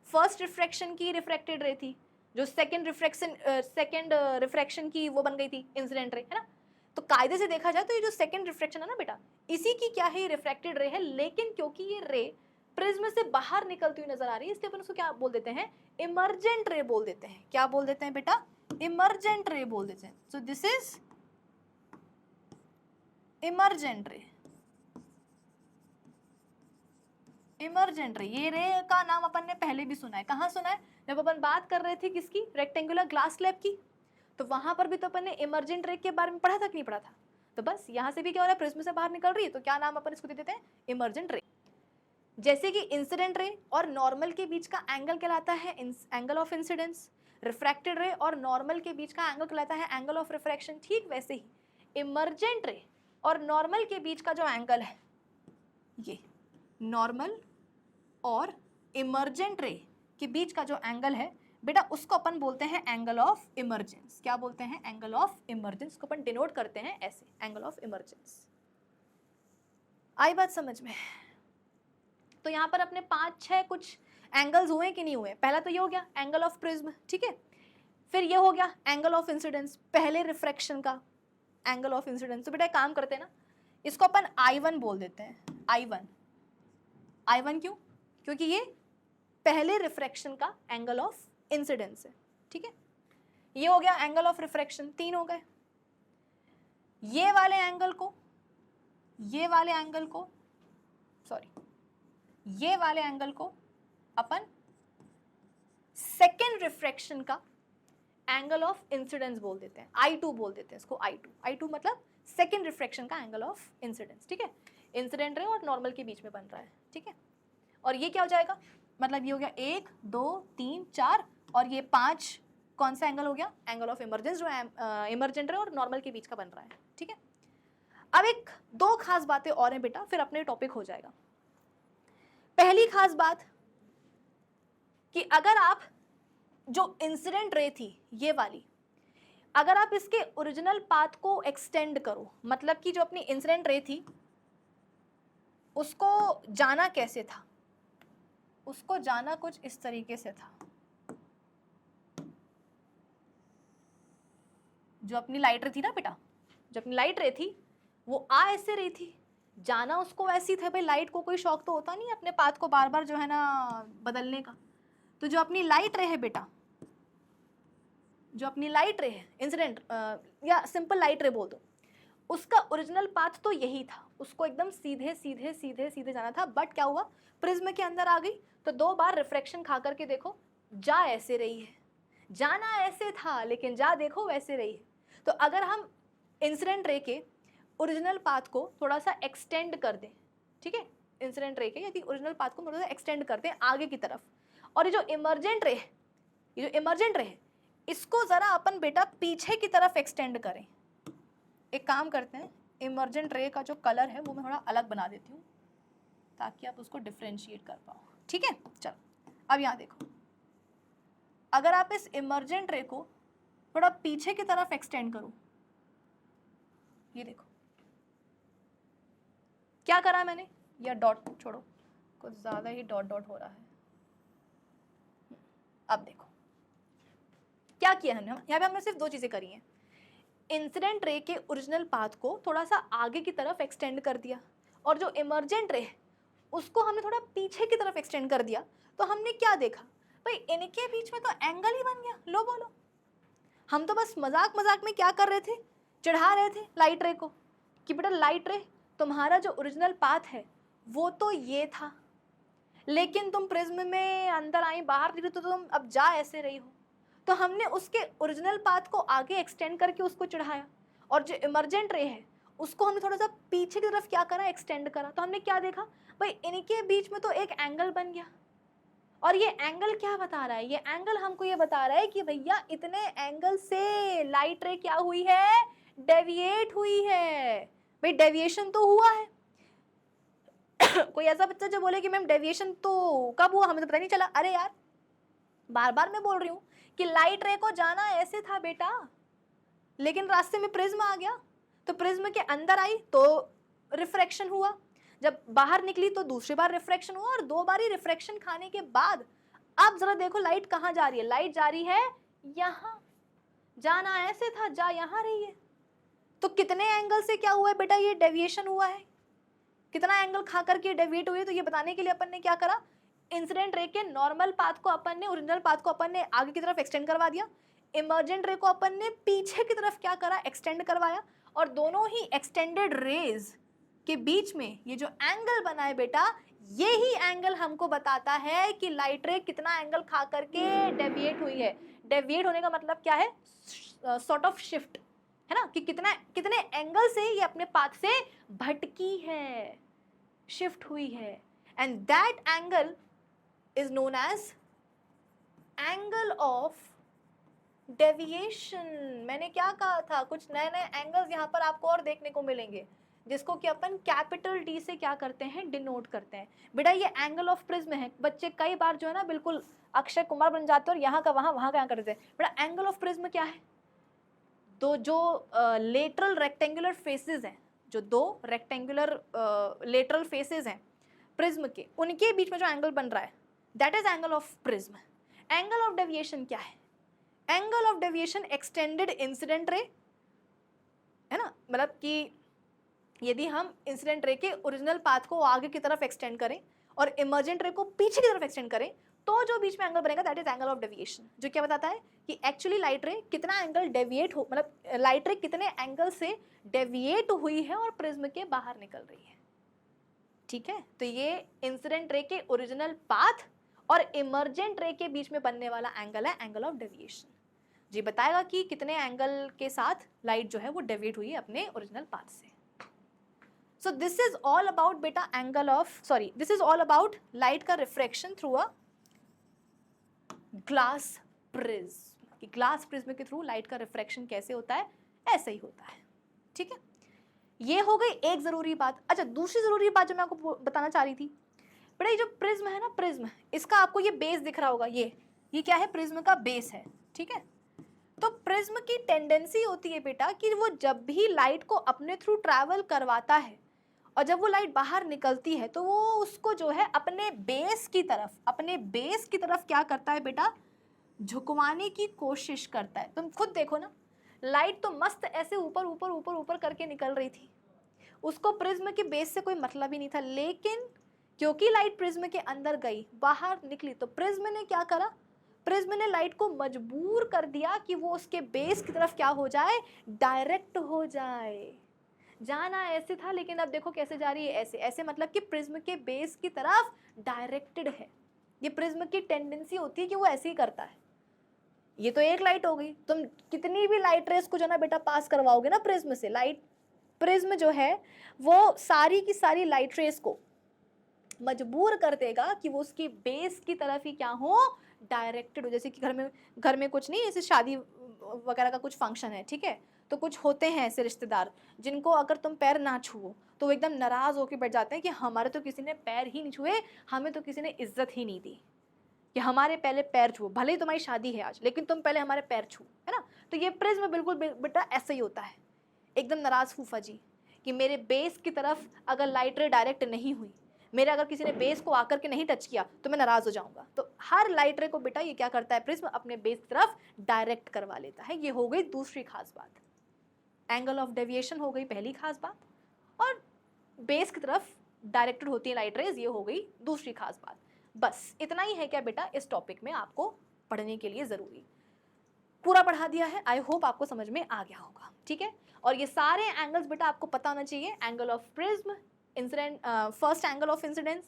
फर्स्ट रिफ्रैक्शन की रिफ्रैक्टेड रे थी, जो सेकेंड रिफ्रैक्शन की वो बन गई थी इंसिडेंट रे, है ना। तो कायदे से देखा जाए तो ये जो सेकेंड रिफ्रैक्शन है ना बेटा, इसी की क्या है, रिफ्रैक्टेड रे है, लेकिन क्योंकि ये रे प्रिज्म से बाहर निकलती हुई नजर आ रही है, इसलिए अपन उसको क्या बोल देते हैं, इमर्जेंट रे बोल देते हैं। क्या बोल देते हैं बेटा, इमर्जेंट रे बोल देते हैं। सो दिस इज इमर्जेंट रे। इमर्जेंट रे, ये रे का नाम अपन ने पहले भी सुना है। कहाँ सुना है, जब अपन बात कर रहे थे किसकी, रेक्टेंगुलर ग्लास स्लैब की, तो वहां पर भी तो अपन ने इमर्जेंट रे के बारे में पढ़ा था कि नहीं पढ़ा था। तो बस यहाँ से भी क्या हो रहा है, प्रिज्म से बाहर निकल रही है, तो क्या नाम अपन इसको दे देते हैं, इमर्जेंट रे। जैसे कि इंसिडेंट रे और नॉर्मल के बीच का एंगल कहलाता है एंगल ऑफ इंसिडेंस, रिफ्रैक्टेड रे और नॉर्मल के बीच का एंगल कहलाता है एंगल ऑफ रिफ्रैक्शन। ठीक वैसे ही इमर्जेंट रे और नॉर्मल के बीच का जो एंगल है, ये नॉर्मल और इमर्जेंट रे के बीच का जो एंगल है बेटा, उसको अपन बोलते हैं एंगल ऑफ इमर्जेंस। क्या बोलते हैं, एंगल ऑफ इमर्जेंस को अपन डिनोट करते हैं ऐसे, एंगल ऑफ इमर्जेंस। आई बात समझ में? तो यहाँ पर अपने 5-6 कुछ एंगल्स हुए कि नहीं हुए। पहला तो ये हो गया एंगल ऑफ प्रिज्म, ठीक है। फिर ये हो गया एंगल ऑफ इंसिडेंस, पहले रिफ्रैक्शन का एंगल ऑफ इंसिडेंस। तो बेटा काम करते हैं ना, इसको अपन I1 बोल देते हैं, I1 क्यों, क्योंकि ये पहले रिफ्रैक्शन का एंगल ऑफ इंसिडेंस है, ठीक है। ये हो गया एंगल ऑफ रिफ्रैक्शन, 3 हो गए। ये वाले एंगल को अपन सेकेंड रिफ्रैक्शन का एंगल ऑफ इंसिडेंस बोल देते हैं, I2 बोल देते हैं इसको, I2 मतलब सेकेंड रिफ्रैक्शन का एंगल ऑफ इंसिडेंस, ठीक है। इंसिडेंट रे और नॉर्मल के बीच में बन रहा है, ठीक है। और ये क्या हो जाएगा, मतलब ये हो गया 1 2 3 4 और ये 5 कौन सा एंगल हो गया, एंगल ऑफ इमरजेंस जो इमरजेंट रे और नॉर्मल के बीच का बन रहा है, ठीक है। अब एक दो खास बातें और हैं बेटा, फिर अपने टॉपिक हो जाएगा। पहली खास बात कि अगर आप जो इंसिडेंट रे थी ये वाली, अगर आप इसके ओरिजिनल पाथ को एक्सटेंड करो, मतलब कि जो अपनी इंसिडेंट रे थी उसको जाना कैसे था, उसको जाना कुछ इस तरीके से था। जो अपनी लाइट रे थी ना बेटा, जो अपनी लाइट रे थी वो आ ऐसे रही थी, जाना उसको वैसी था। भाई लाइट को कोई शौक तो होता नहीं अपने पाथ को बार बार जो है ना बदलने का। तो जो अपनी लाइट रे है बेटा, जो अपनी लाइट रे है इंसिडेंट या सिंपल लाइट रे बोल दो, उसका ओरिजिनल पाथ तो यही था, उसको एकदम सीधे सीधे सीधे सीधे जाना था। बट क्या हुआ, प्रिज्म के अंदर आ गई तो 2 बार रिफ्रैक्शन खा करके देखो, जा ऐसे रही है, जाना ऐसे था लेकिन जा देखो वैसे रही है। तो अगर हम इंसिडेंट रे के ओरिजिनल पाथ को थोड़ा सा एक्सटेंड कर दें, ठीक है, इंसिडेंट रे के यदि ओरिजिनल पाथ को थोड़ा सा एक्सटेंड कर दें आगे की तरफ, और ये जो इमरजेंट रे है, ये जो इमरजेंट रे है इसको जरा अपन बेटा पीछे की तरफ एक्सटेंड करें। एक काम करते हैं, इमरजेंट रे का जो कलर है वो मैं थोड़ा अलग बना देती हूँ ताकि आप उसको डिफ्रेंशिएट कर पाओ, ठीक है। चलो अब यहाँ देखो, अगर आप इस इमरजेंट रे को थोड़ा पीछे की तरफ एक्सटेंड करो, ये देखो क्या करा मैंने, या डॉट छोड़ो, कुछ ज्यादा ही डॉट डॉट हो रहा है। अब देखो क्या किया हमने, यहाँ पे हमने सिर्फ 2 चीजें करी हैं। इंसिडेंट रे के ओरिजिनल पाथ को थोड़ा सा आगे की तरफ एक्सटेंड कर दिया, और जो इमरजेंट रे है उसको हमने थोड़ा पीछे की तरफ एक्सटेंड कर दिया। तो हमने क्या देखा, भाई इनके बीच में तो एंगल ही बन गया। लो बोलो, हम तो बस मजाक मजाक में क्या कर रहे थे, चढ़ा रहे थे लाइट रे को कि बेटा लाइट रे तुम्हारा जो ओरिजिनल पाथ है वो तो ये था, लेकिन तुम प्रिज्म में अंदर आई बाहर निकली तो तुम अब जा ऐसे रही हो। तो हमने उसके ओरिजिनल पाथ को आगे एक्सटेंड करके उसको चढ़ाया, और जो इमरजेंट रे है उसको हमने थोड़ा सा पीछे की तरफ क्या करा, एक्सटेंड करा। तो हमने क्या देखा, भाई इनके बीच में तो एक एंगल बन गया। और ये एंगल क्या बता रहा है, ये एंगल हमको ये बता रहा है कि भैया इतने एंगल से लाइट रे क्या हुई है, डेविएट हुई है। भाई डेविएशन तो हुआ है। कोई ऐसा बच्चा जो बोले कि मैम डेविएशन तो कब हुआ, हमें तो पता नहीं चला। अरे यार बार बार मैं बोल रही हूँ कि लाइट रे को जाना ऐसे था बेटा, लेकिन रास्ते में प्रिज्म आ गया, तो प्रिज्म के अंदर आई तो रिफ्रैक्शन हुआ, जब बाहर निकली तो दूसरी बार रिफ्रैक्शन हुआ, और 2 बार ही रिफ्रैक्शन खाने के बाद अब जरा देखो लाइट कहाँ जा रही है, लाइट जा रही है यहाँ, जाना ऐसे था जा यहाँ रही है। तो कितने एंगल से क्या हुआ है बेटा, ये डेविएशन हुआ है, कितना एंगल खा करके डेविएट हुई है। तो ये बताने के लिए अपन ने क्या करा, इंसिडेंट रे के नॉर्मल पाथ को अपन ने, ओरिजिनल पाथ को अपन ने आगे की तरफ एक्सटेंड करवा दिया, इमरजेंट रे को अपन ने पीछे की तरफ क्या करा, एक्सटेंड करवाया। और दोनों ही एक्सटेंडेड रेज के बीच में ये जो एंगल बना है बेटा, ये ही एंगल हमको बताता है कि लाइट रे कितना एंगल खा करके डेविएट हुई है। डेविएट होने का मतलब क्या है, सॉर्ट ऑफ शिफ्ट है ना, कि कितना कितने एंगल से ये अपने पाथ से भटकी है, शिफ्ट हुई है। And that angle is known as angle of deviation। मैंने क्या कहा था, कुछ नए नए एंगल्स यहाँ पर आपको और देखने को मिलेंगे, जिसको कि अपन कैपिटल डी से क्या करते हैं, डिनोट करते हैं। बेटा ये एंगल ऑफ प्रिज्म है, बच्चे कई बार जो है ना बिल्कुल अक्षय कुमार बन जाते हैं और यहाँ का वहाँ, वहाँ का यहाँ करते हैं। बेटा एंगल ऑफ प्रिज्म क्या है, तो जो लेटरल रेक्टेंगुलर फेसेस हैं, जो 2 रेक्टेंगुलर लेटरल फेसेस हैं प्रिज्म के, उनके बीच में जो एंगल बन रहा है that is angle of prism. Angle of deviation क्या है, angle of deviation extended incident ray है ना, मतलब कि यदि हम इंसिडेंट रे के ओरिजिनल पाथ को आगे की तरफ एक्सटेंड करें और इमरजेंट रे को पीछे की तरफ एक्सटेंड करें, तो जो बीच में एंगल बनेगा that is angle of deviation, जो क्या बताता है कि एक्चुअली लाइट रे कितना एंगल डेविएट हो, मतलब लाइट रे कितने एंगल से डेविएट हुई है और प्रिज्म के बाहर निकल रही है। ठीक है, तो ये इंसिडेंट रे के ओरिजिनल पाथ और इमरजेंट रे के बीच में बनने वाला एंगल है एंगल ऑफ डेविएशन। जी बताएगा कि कितने एंगल के साथ लाइट जो है वो डेविएट हुई है अपने ओरिजिनल पाथ से। So this is all about beta angle of, sorry, this is all about light का refraction through a glass prism, कि ग्लास प्रिज्म के थ्रू लाइट का रिफ्रैक्शन कैसे होता है, ऐसे ही होता है। ठीक है, ये हो गई एक जरूरी बात। अच्छा, दूसरी जरूरी बात जो मैं आपको बताना चाह रही थी, बेटा ये जो प्रिज्म है ना, प्रिज्म, इसका आपको ये बेस दिख रहा होगा, ये क्या है, प्रिज्म का बेस है। ठीक है, तो प्रिज्म की टेंडेंसी होती है बेटा कि वो जब भी लाइट को अपने थ्रू ट्रैवल करवाता है और जब वो लाइट बाहर निकलती है तो वो उसको जो है अपने बेस की तरफ क्या करता है बेटा, झुकवाने की कोशिश करता है। तुम खुद देखो ना, लाइट तो मस्त ऐसे ऊपर ऊपर ऊपर ऊपर करके निकल रही थी, उसको प्रिज्म के बेस से कोई मतलब ही नहीं था, लेकिन क्योंकि लाइट प्रिज्म के अंदर गई, बाहर निकली, तो प्रिज्म ने क्या करा, प्रिज्म ने लाइट को मजबूर कर दिया कि वो उसके बेस की तरफ क्या हो जाए, डायरेक्ट हो जाए। जाना ऐसे था लेकिन अब देखो कैसे जा रही है, ऐसे ऐसे, मतलब कि प्रिज्म के बेस की तरफ डायरेक्टेड है। ये प्रिज्म की टेंडेंसी होती है कि वो ऐसे ही करता है। ये तो एक लाइट हो गई, तुम कितनी भी लाइट रेस को जो ना बेटा पास करवाओगे ना प्रिज्म से, लाइट प्रिज्म जो है वो सारी की सारी लाइट रेस को मजबूर कर देगा कि वो उसकी बेस की तरफ ही क्या हो, डायरेक्टेड हो। जैसे कि घर में कुछ नहीं, जैसे शादी वगैरह का कुछ फंक्शन है, ठीक है, तो कुछ होते हैं ऐसे रिश्तेदार जिनको अगर तुम पैर ना छुओ तो वो एकदम नाराज होकर बैठ जाते हैं कि हमारे तो किसी ने पैर ही नहीं छुए, हमें तो किसी ने इज्जत ही नहीं दी कि हमारे पहले पैर छुओ, भले ही तुम्हारी शादी है आज लेकिन तुम पहले हमारे पैर छुओ, है ना। तो ये प्रिज्म बिल्कुल बेटा ऐसा ही होता है, एकदम नाराज फूफा जी कि मेरे बेस की तरफ अगर लाइट रे डायरेक्ट नहीं हुई, मेरे अगर किसी ने बेस को आकर के नहीं टच किया तो मैं नाराज हो जाऊंगा। तो हर लाइट रे को बेटा ये क्या करता है, प्रिज्म अपने बेस की तरफ डायरेक्ट करवा लेता है। ये हो गई दूसरी खास बात, एंगल ऑफ डेविएशन हो गई पहली खास बात, और बेस की तरफ डायरेक्टेड होती है लाइट रेज, ये हो गई दूसरी खास बात। बस इतना ही है क्या बेटा इस टॉपिक में आपको पढ़ने के लिए जरूरी, पूरा पढ़ा दिया है, आई होप आपको समझ में आ गया होगा। ठीक है, और ये सारे एंगल्स बेटा आपको पता होना चाहिए, angle of prism, incident, first angle of incidence,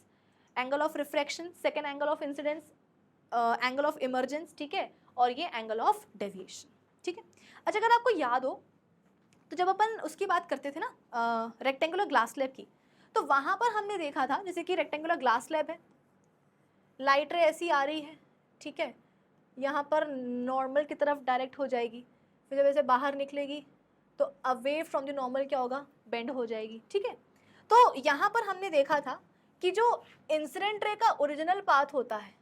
angle of refraction, second angle of incidence, angle of emergence, ठीक है, और ये एंगल ऑफ डेविएशन। ठीक है, अच्छा अगर आपको याद हो तो जब अपन उसकी बात करते थे ना रेक्टेंगुलर ग्लास स्लैब की, तो वहां पर हमने देखा था जैसे कि रेक्टेंगुलर ग्लास स्लैब है, लाइट रे ऐसी आ रही है, ठीक है, यहाँ पर नॉर्मल की तरफ डायरेक्ट हो जाएगी, फिर जब ऐसे बाहर निकलेगी तो अवे फ्रॉम द नॉर्मल क्या होगा, बेंड हो जाएगी। ठीक है, तो यहाँ पर हमने देखा था कि जो इंसिडेंट रे का ओरिजिनल पाथ होता है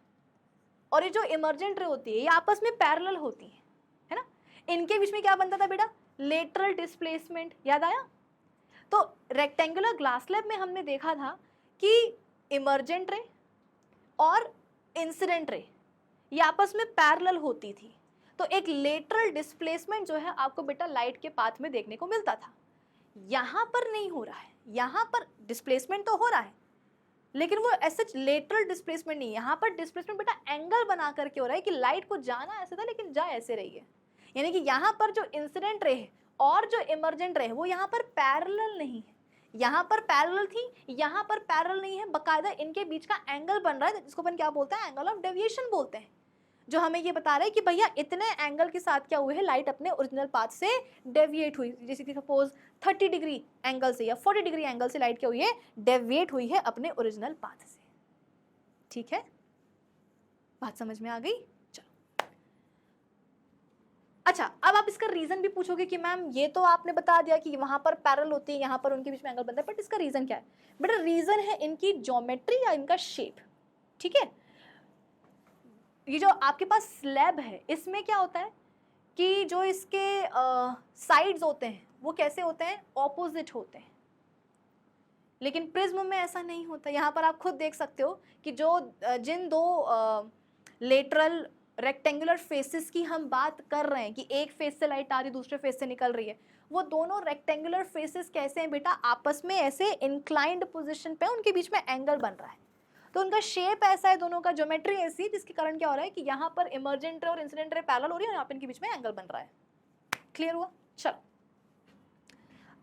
और ये जो इमर्जेंट रे होती है ये आपस में पैरेलल होती है ना, इनके बीच में क्या बनता था बेटा, लेटरल डिस्प्लेसमेंट, याद आया। तो रेक्टेंगुलर ग्लास स्लैब में हमने देखा था कि इमर्जेंट रे और इंसिडेंट रे ये आपस में पैरेलल होती थी, तो एक लेटरल डिस्प्लेसमेंट जो है आपको बेटा लाइट के पाथ में देखने को मिलता था। यहाँ पर नहीं हो रहा है, यहाँ पर डिस्प्लेसमेंट तो हो रहा है लेकिन वो ऐसे लेटरल डिस्प्लेसमेंट नहीं, यहाँ पर डिस्प्लेसमेंट बेटा एंगल बना करके हो रहा है कि लाइट को जाना ऐसे था लेकिन जा ऐसे रही है। यानी कि यहाँ पर जो इंसिडेंट रे है और जो इमर्जेंट रे है वो यहाँ पर पैरेलल नहीं है, यहाँ पर पैरेलल थी, यहाँ पर पैरेलल नहीं है, बकायदा इनके बीच का एंगल बन रहा है जिसको अपन क्या बोलते हैं, एंगल ऑफ डेविएशन बोलते हैं, जो हमें ये बता रहा है कि भैया इतने एंगल के साथ क्या हुए है, लाइट अपने ओरिजिनल पाथ से डेविएट हुई। जैसे कि सपोज 30 डिग्री एंगल से या 40 डिग्री एंगल से लाइट क्या हुई है, डेविएट हुई है अपने ओरिजिनल पाथ से। ठीक है, बात समझ में आ गई। चलो अच्छा, अब आप इसका रीजन भी पूछोगे कि मैम ये तो आपने बता दिया कि वहां पर पैरेलल होती है, यहाँ पर उनके बीच में एंगल बनता है, बट इसका रीजन क्या है बेटा, रीजन है इनकी ज्योमेट्री या इनका शेप। ठीक है, ये जो आपके पास स्लैब है इसमें क्या होता है कि जो इसके साइड्स होते हैं वो कैसे होते हैं, ऑपोजिट होते हैं, लेकिन प्रिज्म में ऐसा नहीं होता। यहाँ पर आप खुद देख सकते हो कि जो जिन दो लेटरल रेक्टेंगुलर फेसेस की हम बात कर रहे हैं कि एक फेस से लाइट आ रही दूसरे फेस से निकल रही है, वो दोनों रेक्टेंगुलर फेसेस कैसे हैं बेटा, आपस में ऐसे इंक्लाइंड पोजीशन पे उनके बीच में एंगल बन रहा है, तो उनका शेप ऐसा है, दोनों का ज्योमेट्री ऐसी है जिसके कारण क्या हो रहा है कि यहाँ पर इमर्जेंट रे और इंसिडेंट रे पैरेलल हो रही है और यहाँ पे इनके बीच में एंगल बन रहा है। क्लियर हुआ। चलो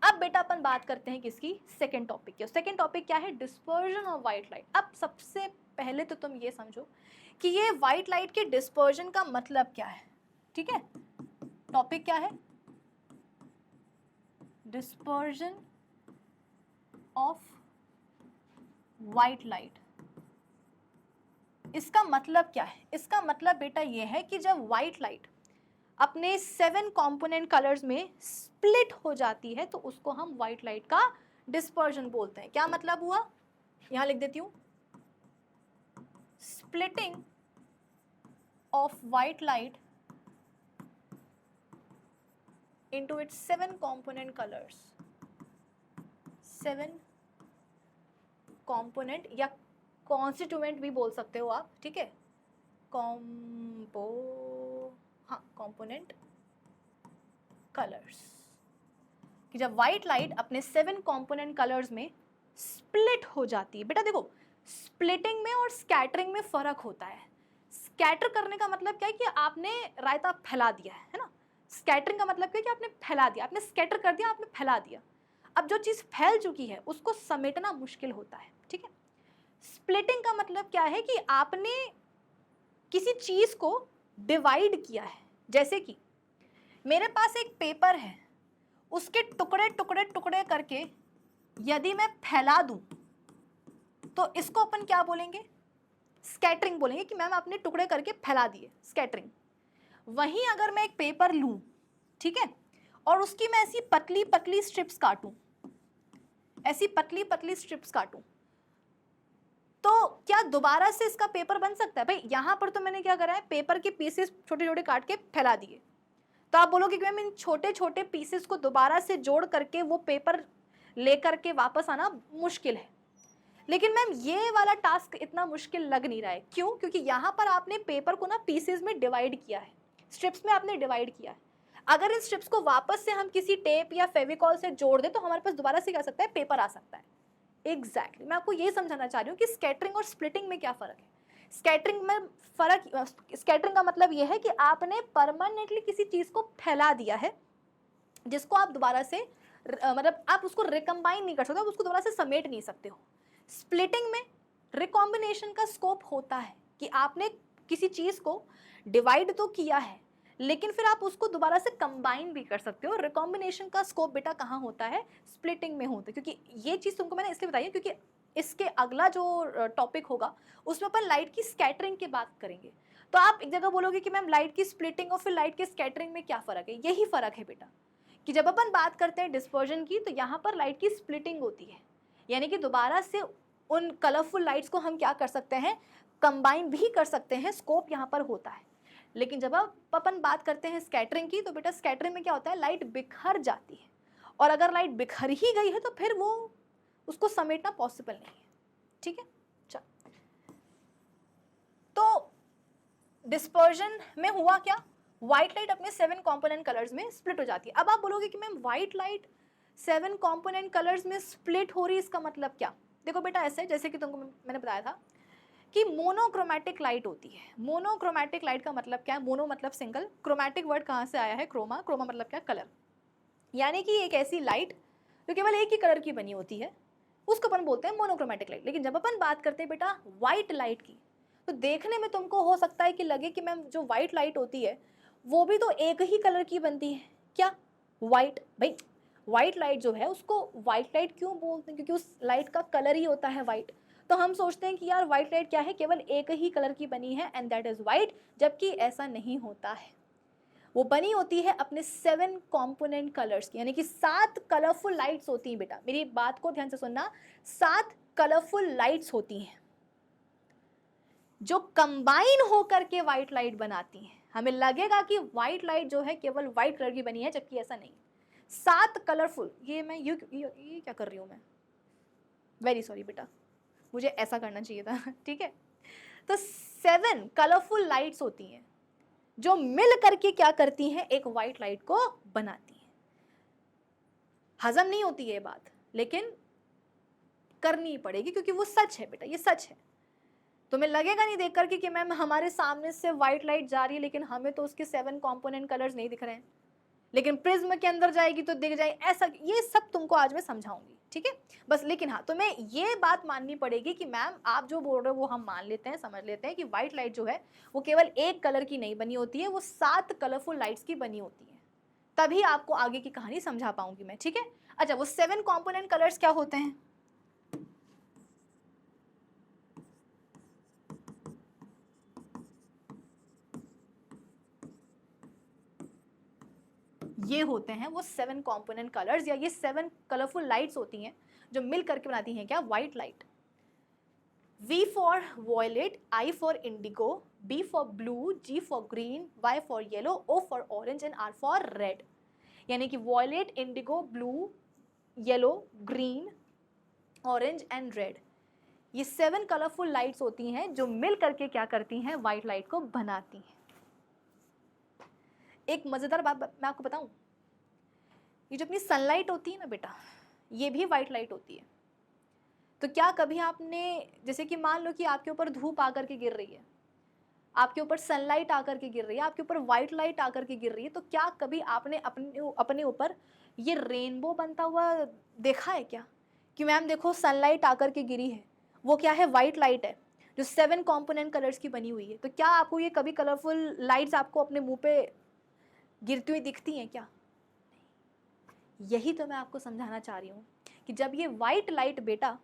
अब बेटा अपन बात करते हैं किसकी, सेकंड टॉपिक की। सेकंड टॉपिक क्या है, डिस्पर्जन ऑफ व्हाइट लाइट। अब सबसे पहले तो तुम ये समझो कि ये व्हाइट लाइट के डिस्पर्जन का मतलब क्या है। ठीक है, टॉपिक क्या है, डिस्पर्जन ऑफ वाइट लाइट। इसका मतलब क्या है? इसका मतलब बेटा ये है कि जब वाइट लाइट अपने 7 कंपोनेंट कलर्स में स्प्लिट हो जाती है तो उसको हम वाइट लाइट का डिस्पर्जन बोलते हैं। क्या मतलब हुआ? यहां लिख देती हूं, splitting of white light into its 7 component colors, 7 component या constituent भी बोल सकते हो आप, ठीक है, component colors, कि जब white light अपने 7 component colors में split हो जाती है। बेटा देखो, splitting में और scattering में फर्क होता है। scatter करने का मतलब क्या है कि आपने रायता फैला दिया है ना। स्कैटरिंग का मतलब क्या है कि आपने फैला दिया, आपने स्कैटर कर दिया, आपने फैला दिया। अब जो चीज़ फैल चुकी है उसको समेटना मुश्किल होता है, ठीक है। स्प्लिटिंग का मतलब क्या है कि आपने किसी चीज़ को डिवाइड किया है। जैसे कि मेरे पास एक पेपर है, उसके टुकड़े टुकड़े टुकड़े करके यदि मैं फैला दूं तो इसको अपन क्या बोलेंगे? स्कैटरिंग बोलेंगे कि मैम आपने टुकड़े करके फैला दिए, स्कैटरिंग। वहीं अगर मैं एक पेपर लूं, ठीक है, और उसकी मैं ऐसी पतली पतली स्ट्रिप्स काटूं, ऐसी पतली पतली स्ट्रिप्स काटूं, तो क्या दोबारा से इसका पेपर बन सकता है? भाई यहां पर तो मैंने क्या करा है, पेपर के पीसेस छोटे छोटे काट के फैला दिए। तो आप बोलोगे कि मैम इन छोटे छोटे पीसेस को दोबारा से जोड़ करके वो पेपर लेकर के वापस आना मुश्किल है। लेकिन मैम ये वाला टास्क इतना मुश्किल लग नहीं रहा है। क्यों? क्योंकि यहाँ पर आपने पेपर को ना पीसेस में डिवाइड किया है, स्ट्रिप्स में आपने डिवाइड किया है। अगर इन स्ट्रिप्स को वापस से हम किसी टेप या फेविकॉल से जोड़ दें तो हमारे पास दोबारा से क्या सकता है, पेपर आ सकता है। एग्जैक्टली मैं आपको ये समझाना चाह रही हूँ कि स्कैटरिंग और स्प्लिटिंग में क्या फ़र्क है। स्कैटरिंग में फ़र्क, स्कैटरिंग का मतलब ये है कि आपने परमानेंटली किसी चीज़ को फैला दिया है जिसको आप दोबारा से मतलब आप उसको रिकम्बाइन नहीं कर सकते, आप उसको दोबारा से समेट नहीं सकते हो। स्प्लिटिंग में रिकॉम्बिनेशन का स्कोप होता है कि आपने किसी चीज़ को डिवाइड तो किया है लेकिन फिर आप उसको दोबारा से कंबाइन भी कर सकते हो। रिकॉम्बिनेशन का स्कोप बेटा कहाँ होता है? स्प्लिटिंग में होता है। क्योंकि ये चीज़ तुमको मैंने इसलिए बताई है क्योंकि इसके अगला जो टॉपिक होगा उसमें अपन लाइट की स्कैटरिंग की बात करेंगे। तो आप एक जगह बोलोगे कि मैम लाइट की स्प्लिटिंग और फिर लाइट की स्कैटरिंग में क्या फ़र्क है? यही फ़र्क है बेटा कि जब अपन बात करते हैं डिस्पर्जन की तो यहाँ पर लाइट की स्प्लिटिंग होती है, यानी कि दोबारा से उन कलरफुल लाइट्स को हम क्या कर सकते हैं, कंबाइन भी कर सकते हैं, स्कोप यहाँ पर होता है। लेकिन जब अपन बात करते हैं स्कैटरिंग की तो बेटा स्कैटरिंग में क्या होता है, लाइट बिखर जाती है, और अगर लाइट बिखर ही गई है तो फिर वो उसको समेटना पॉसिबल नहीं है, ठीक है। चल, तो डिस्पर्जन में हुआ क्या, व्हाइट लाइट अपने 7 कंपोनेंट कलर्स में स्प्लिट हो जाती है। अब आप बोलोगे कि ma'am white light 7 component colours में स्प्लिट हो रही है, इसका मतलब क्या? देखो बेटा ऐसे है जैसे कि तुमको मैंने बताया था कि मोनोक्रोमैटिक लाइट होती है। मोनोक्रोमैटिक लाइट का मतलब क्या है? मोनो मतलब सिंगल, क्रोमैटिक वर्ड कहाँ से आया है? क्रोमा, क्रोमा मतलब क्या? कलर। यानी कि एक ऐसी लाइट जो केवल एक ही कलर की बनी होती है उसको अपन बोलते हैं मोनोक्रोमैटिक लाइट। लेकिन जब अपन बात करते हैं बेटा व्हाइट लाइट की तो देखने में तुमको हो सकता है कि लगे कि मैम जो व्हाइट लाइट होती है वो भी तो एक ही कलर की बनती है। क्या? व्हाइट। भाई व्हाइट लाइट जो है उसको व्हाइट लाइट क्यों बोलते हैं? क्योंकि उस लाइट का कलर ही होता है व्हाइट। तो हम सोचते हैं कि यार व्हाइट लाइट क्या है, केवल एक ही कलर की बनी है एंड दैट इज व्हाइट, जबकि ऐसा नहीं होता है। वो बनी होती है अपने 7 कंपोनेंट कलर्स की, यानी कि 7 कलरफुल लाइट्स होती हैं। बेटा मेरी बात को ध्यान से सुनना, 7 कलरफुल लाइट्स होती हैं जो कंबाइन होकर के व्हाइट लाइट बनाती हैं। हमें लगेगा कि व्हाइट लाइट जो है केवल व्हाइट कलर की बनी है, जबकि ऐसा नहीं। 7 कलरफुल, ये मैं ये क्या कर रही हूँ मैं, वेरी सॉरी बेटा, मुझे ऐसा करना चाहिए था ठीक है। तो 7 कलरफुल लाइट्स होती हैं जो मिल करके क्या करती हैं, एक व्हाइट लाइट को बनाती हैं। हजम नहीं होती है बात, लेकिन करनी पड़ेगी क्योंकि वो सच है बेटा, ये सच है। तुम्हें लगेगा नहीं देख करके कि मैम हमारे सामने से व्हाइट लाइट जा रही है लेकिन हमें तो उसके 7 कंपोनेंट कलर्स नहीं दिख रहे हैं, लेकिन प्रिज्म के अंदर जाएगी तो दिख जाए, ऐसा ये सब तुमको आज मैं समझाऊंगी, ठीक है। बस लेकिन हाँ तुम्हें ये बात माननी पड़ेगी कि मैम आप जो बोल रहे हो वो हम मान लेते हैं, समझ लेते हैं कि व्हाइट लाइट जो है वो केवल एक कलर की नहीं बनी होती है, वो 7 कलरफुल लाइट्स की बनी होती है। तभी आपको आगे की कहानी समझा पाऊंगी मैं, ठीक है। अच्छा वो 7 कंपोनेंट कलर्स क्या होते हैं? ये होते हैं वो 7 कॉम्पोनेंट कलर्स, या ये 7 कलरफुल लाइट्स होती हैं जो मिल करके बनाती हैं क्या, white light. V for violet, I for indigo, B for blue, G for green, Y for yellow, O for orange and R for red। यानी कि violet, indigo, blue, yellow, green, orange and red, ये 7 colourful lights होती हैं जो मिल करके क्या करती हैं, वाइट लाइट को बनाती हैं। एक मज़ेदार बात मैं आपको बताऊं, ये जो अपनी सनलाइट होती है ना बेटा, ये भी वाइट लाइट होती है। तो क्या कभी आपने, जैसे कि मान लो कि आपके ऊपर धूप आकर के गिर रही है, आपके ऊपर सनलाइट आकर के गिर रही है, आपके ऊपर वाइट लाइट आकर के गिर रही है, तो क्या कभी आपने अपने ऊपर ये रेनबो बनता हुआ देखा है क्या, कि मैम देखो सनलाइट आकर के गिरी है, वो क्या है, वाइट लाइट है जो 7 कॉम्पोनेंट कलर्स की बनी हुई है। तो क्या आपको ये कभी कलरफुल लाइट्स आपको अपने मुंह पे गिरती हुई दिखती हैं क्या? यही तो मैं आपको समझाना चाह रही हूँ कि जब ये वाइट लाइट बेटा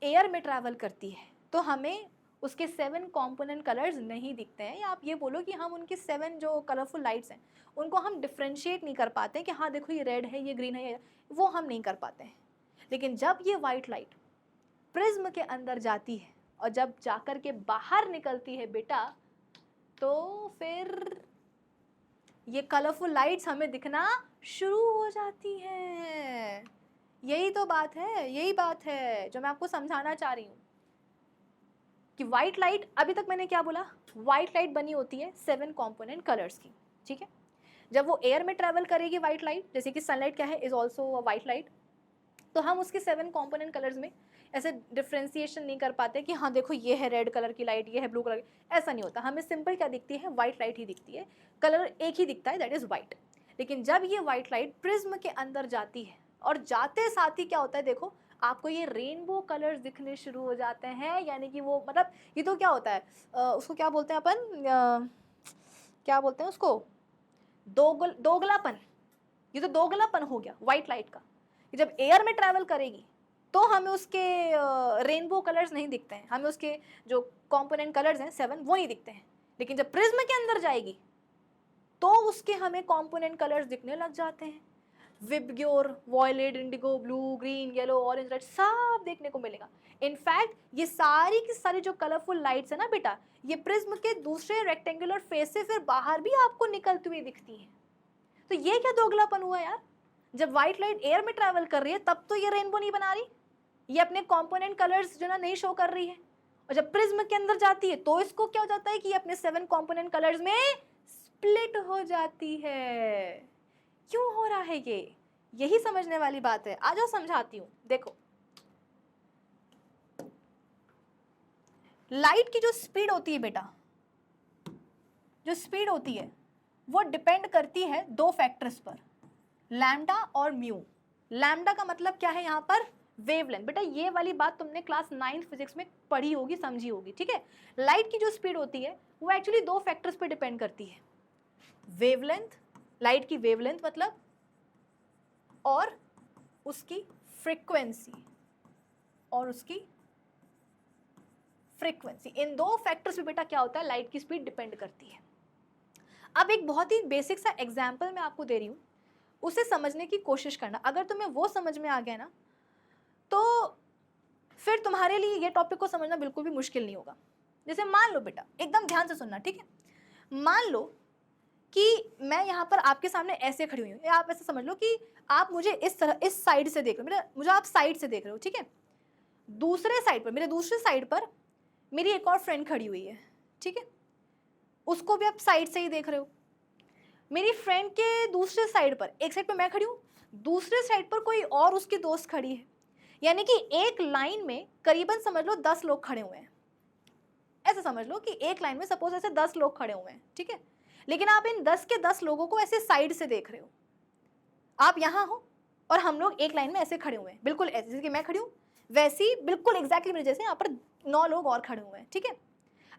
एयर में ट्रैवल करती है तो हमें उसके 7 कॉम्पोनेंट कलर्स नहीं दिखते हैं, या आप ये बोलो कि हम उनके 7 जो कलरफुल लाइट्स हैं उनको हम डिफ्रेंशिएट नहीं कर पाते कि हाँ देखो ये रेड है, ये ग्रीन है, वो हम नहीं कर पाते हैं। लेकिन जब ये वाइट लाइट प्रिज्म के अंदर जाती है और जब जाकर के बाहर निकलती है बेटा, तो फिर ये कलरफुल लाइट्स हमें दिखना शुरू हो जाती हैं। यही तो बात है, यही बात है जो मैं आपको समझाना चाह रही हूँ कि वाइट लाइट, अभी तक मैंने क्या बोला, वाइट लाइट बनी होती है 7 कॉम्पोनेंट कलर्स की, ठीक है। जब वो एयर में ट्रैवल करेगी वाइट लाइट, जैसे कि सनलाइट क्या है, is also a white light, तो हम उसके 7 कॉम्पोनेंट कलर्स में ऐसे डिफ्रेंसिएशन नहीं कर पाते कि हाँ देखो ये है रेड कलर की लाइट, ये है ब्लू कलर, ऐसा नहीं होता। हमें सिंपल क्या दिखती है, वाइट लाइट ही दिखती है, कलर एक ही दिखता है, दैट इज वाइट। लेकिन जब ये वाइट लाइट प्रिज्म के अंदर जाती है और जाते साथ ही क्या होता है, देखो आपको ये रेनबो कलर्स दिखने शुरू हो जाते हैं। यानी कि वो मतलब ये तो क्या होता है, उसको क्या बोलते हैं अपन, क्या बोलते हैं उसको, दोगलापन। ये तो दोगलापन हो गया वाइट लाइट का। जब एयर में ट्रैवल करेगी तो हमें उसके रेनबो कलर्स नहीं दिखते हैं, हमें उसके जो कॉम्पोनेंट कलर्स हैं 7 वो नहीं दिखते हैं। लेकिन जब प्रिज्म के अंदर जाएगी तो उसके हमें कॉम्पोनेंट कलर्स दिखने लग जाते हैं। VIBGYOR, violet, indigo, blue, green, yellow, orange, red सब देखने को मिलेगा। इनफैक्ट ये सारी की सारी जो कलरफुल लाइट्स है ना बेटा, ये प्रिज्म के दूसरे रेक्टेंगुलर फेस से फिर बाहर भी आपको निकलती हुई दिखती हैं। तो ये क्या दोगलापन हुआ यार, जब व्हाइट लाइट एयर में ट्रैवल कर रही है तब तो ये रेनबो नहीं बना रही, ये अपने कॉम्पोनेंट कलर्स जो ना नहीं शो कर रही है, और जब प्रिज्म के अंदर जाती है तो इसको क्या हो जाता है कि अपने 7 कॉम्पोनेंट कलर्स में स्प्लिट हो जाती है। क्यों हो रहा है ये, यही समझने वाली बात है। आ जाओ समझाती हूं। देखो लाइट की जो स्पीड होती है बेटा, जो स्पीड होती है वो डिपेंड करती है 2 फैक्टर्स पर, लैम्डा और म्यू। लैम्डा का मतलब क्या है यहाँ पर, वेवलेंथ। बेटा ये वाली बात तुमने क्लास 9th फिजिक्स में पढ़ी होगी, समझी होगी, ठीक है। लाइट की जो स्पीड होती है वो एक्चुअली 2 फैक्टर्स पे डिपेंड करती है, वेवलेंथ, लाइट की वेवलेंथ मतलब, और उसकी फ्रीक्वेंसी, और उसकी फ्रीक्वेंसी। इन 2 फैक्टर्स पे बेटा क्या होता है, लाइट की स्पीड डिपेंड करती है। अब एक बहुत ही बेसिक सा एग्जाम्पल मैं आपको दे रही हूँ, उसे समझने की कोशिश करना। अगर तुम्हें वो समझ में आ गया ना तो फिर तुम्हारे लिए ये टॉपिक को समझना बिल्कुल भी मुश्किल नहीं होगा। जैसे मान लो बेटा, एकदम ध्यान से सुनना, ठीक है। मान लो कि मैं यहाँ पर आपके सामने ऐसे खड़ी हुई हूँ, या आप ऐसे समझ लो कि आप मुझे इस तरह इस साइड से देख रहे हो, मेरा मुझे आप साइड से देख रहे हो, ठीक है। दूसरे साइड पर, मेरे दूसरे साइड पर मेरी एक और फ्रेंड खड़ी हुई है, ठीक है, उसको भी आप साइड से ही देख रहे हो। मेरी फ्रेंड के दूसरे साइड पर, एक साइड पर मैं खड़ी हूँ, दूसरे साइड पर कोई और उसकी दोस्त खड़ी है। यानी कि एक लाइन में करीबन समझ लो 10 लोग खड़े हुए हैं। ऐसे समझ लो कि एक लाइन में सपोज ऐसे 10 लोग खड़े हुए हैं, ठीक है। लेकिन आप इन 10 के 10 लोगों को ऐसे साइड से देख रहे हो। आप यहाँ हो और हम लोग एक लाइन में ऐसे खड़े हुए हैं, बिल्कुल ऐसे जैसे कि मैं खड़ी हूँ वैसे ही, बिल्कुल एग्जैक्टली मेरे जैसे यहाँ पर 9 लोग और खड़े हुए हैं, ठीक है।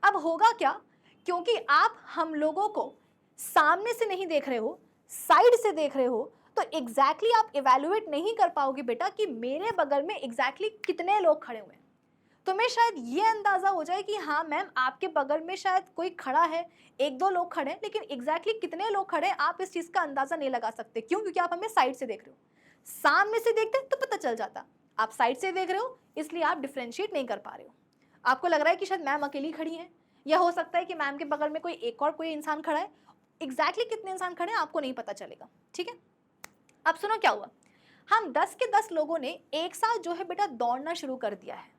अब होगा क्या, क्योंकि आप हम लोगों को सामने से नहीं देख रहे हो, साइड से देख रहे हो, तो एग्जैक्टली आप इवैल्यूएट नहीं कर पाओगे बेटा कि मेरे बगल में एग्जैक्टली कितने लोग खड़े हुए हैं। तुम्हें शायद ये अंदाजा हो जाए कि हाँ मैम आपके बगल में शायद कोई खड़ा है, एक दो लोग खड़े हैं, लेकिन एग्जैक्टली कितने लोग खड़े हैं आप इस चीज का अंदाजा नहीं लगा सकते। क्यों? क्योंकि आप हमें साइड से देख रहे हो। सामने से देखते तो पता चल जाता, आप साइड से देख रहे हो इसलिए आप डिफ्रेंशिएट नहीं कर पा रहे हो। आपको लग रहा है कि शायद मैम अकेली खड़ी हैं, या हो सकता है कि मैम के बगल में कोई एक और कोई इंसान खड़ा है। एग्जैक्टली कितने इंसान खड़े हैं आपको नहीं पता चलेगा, ठीक है। अब सुनो क्या हुआ, हम 10 के 10 लोगों ने एक साथ जो है बेटा दौड़ना शुरू कर दिया है।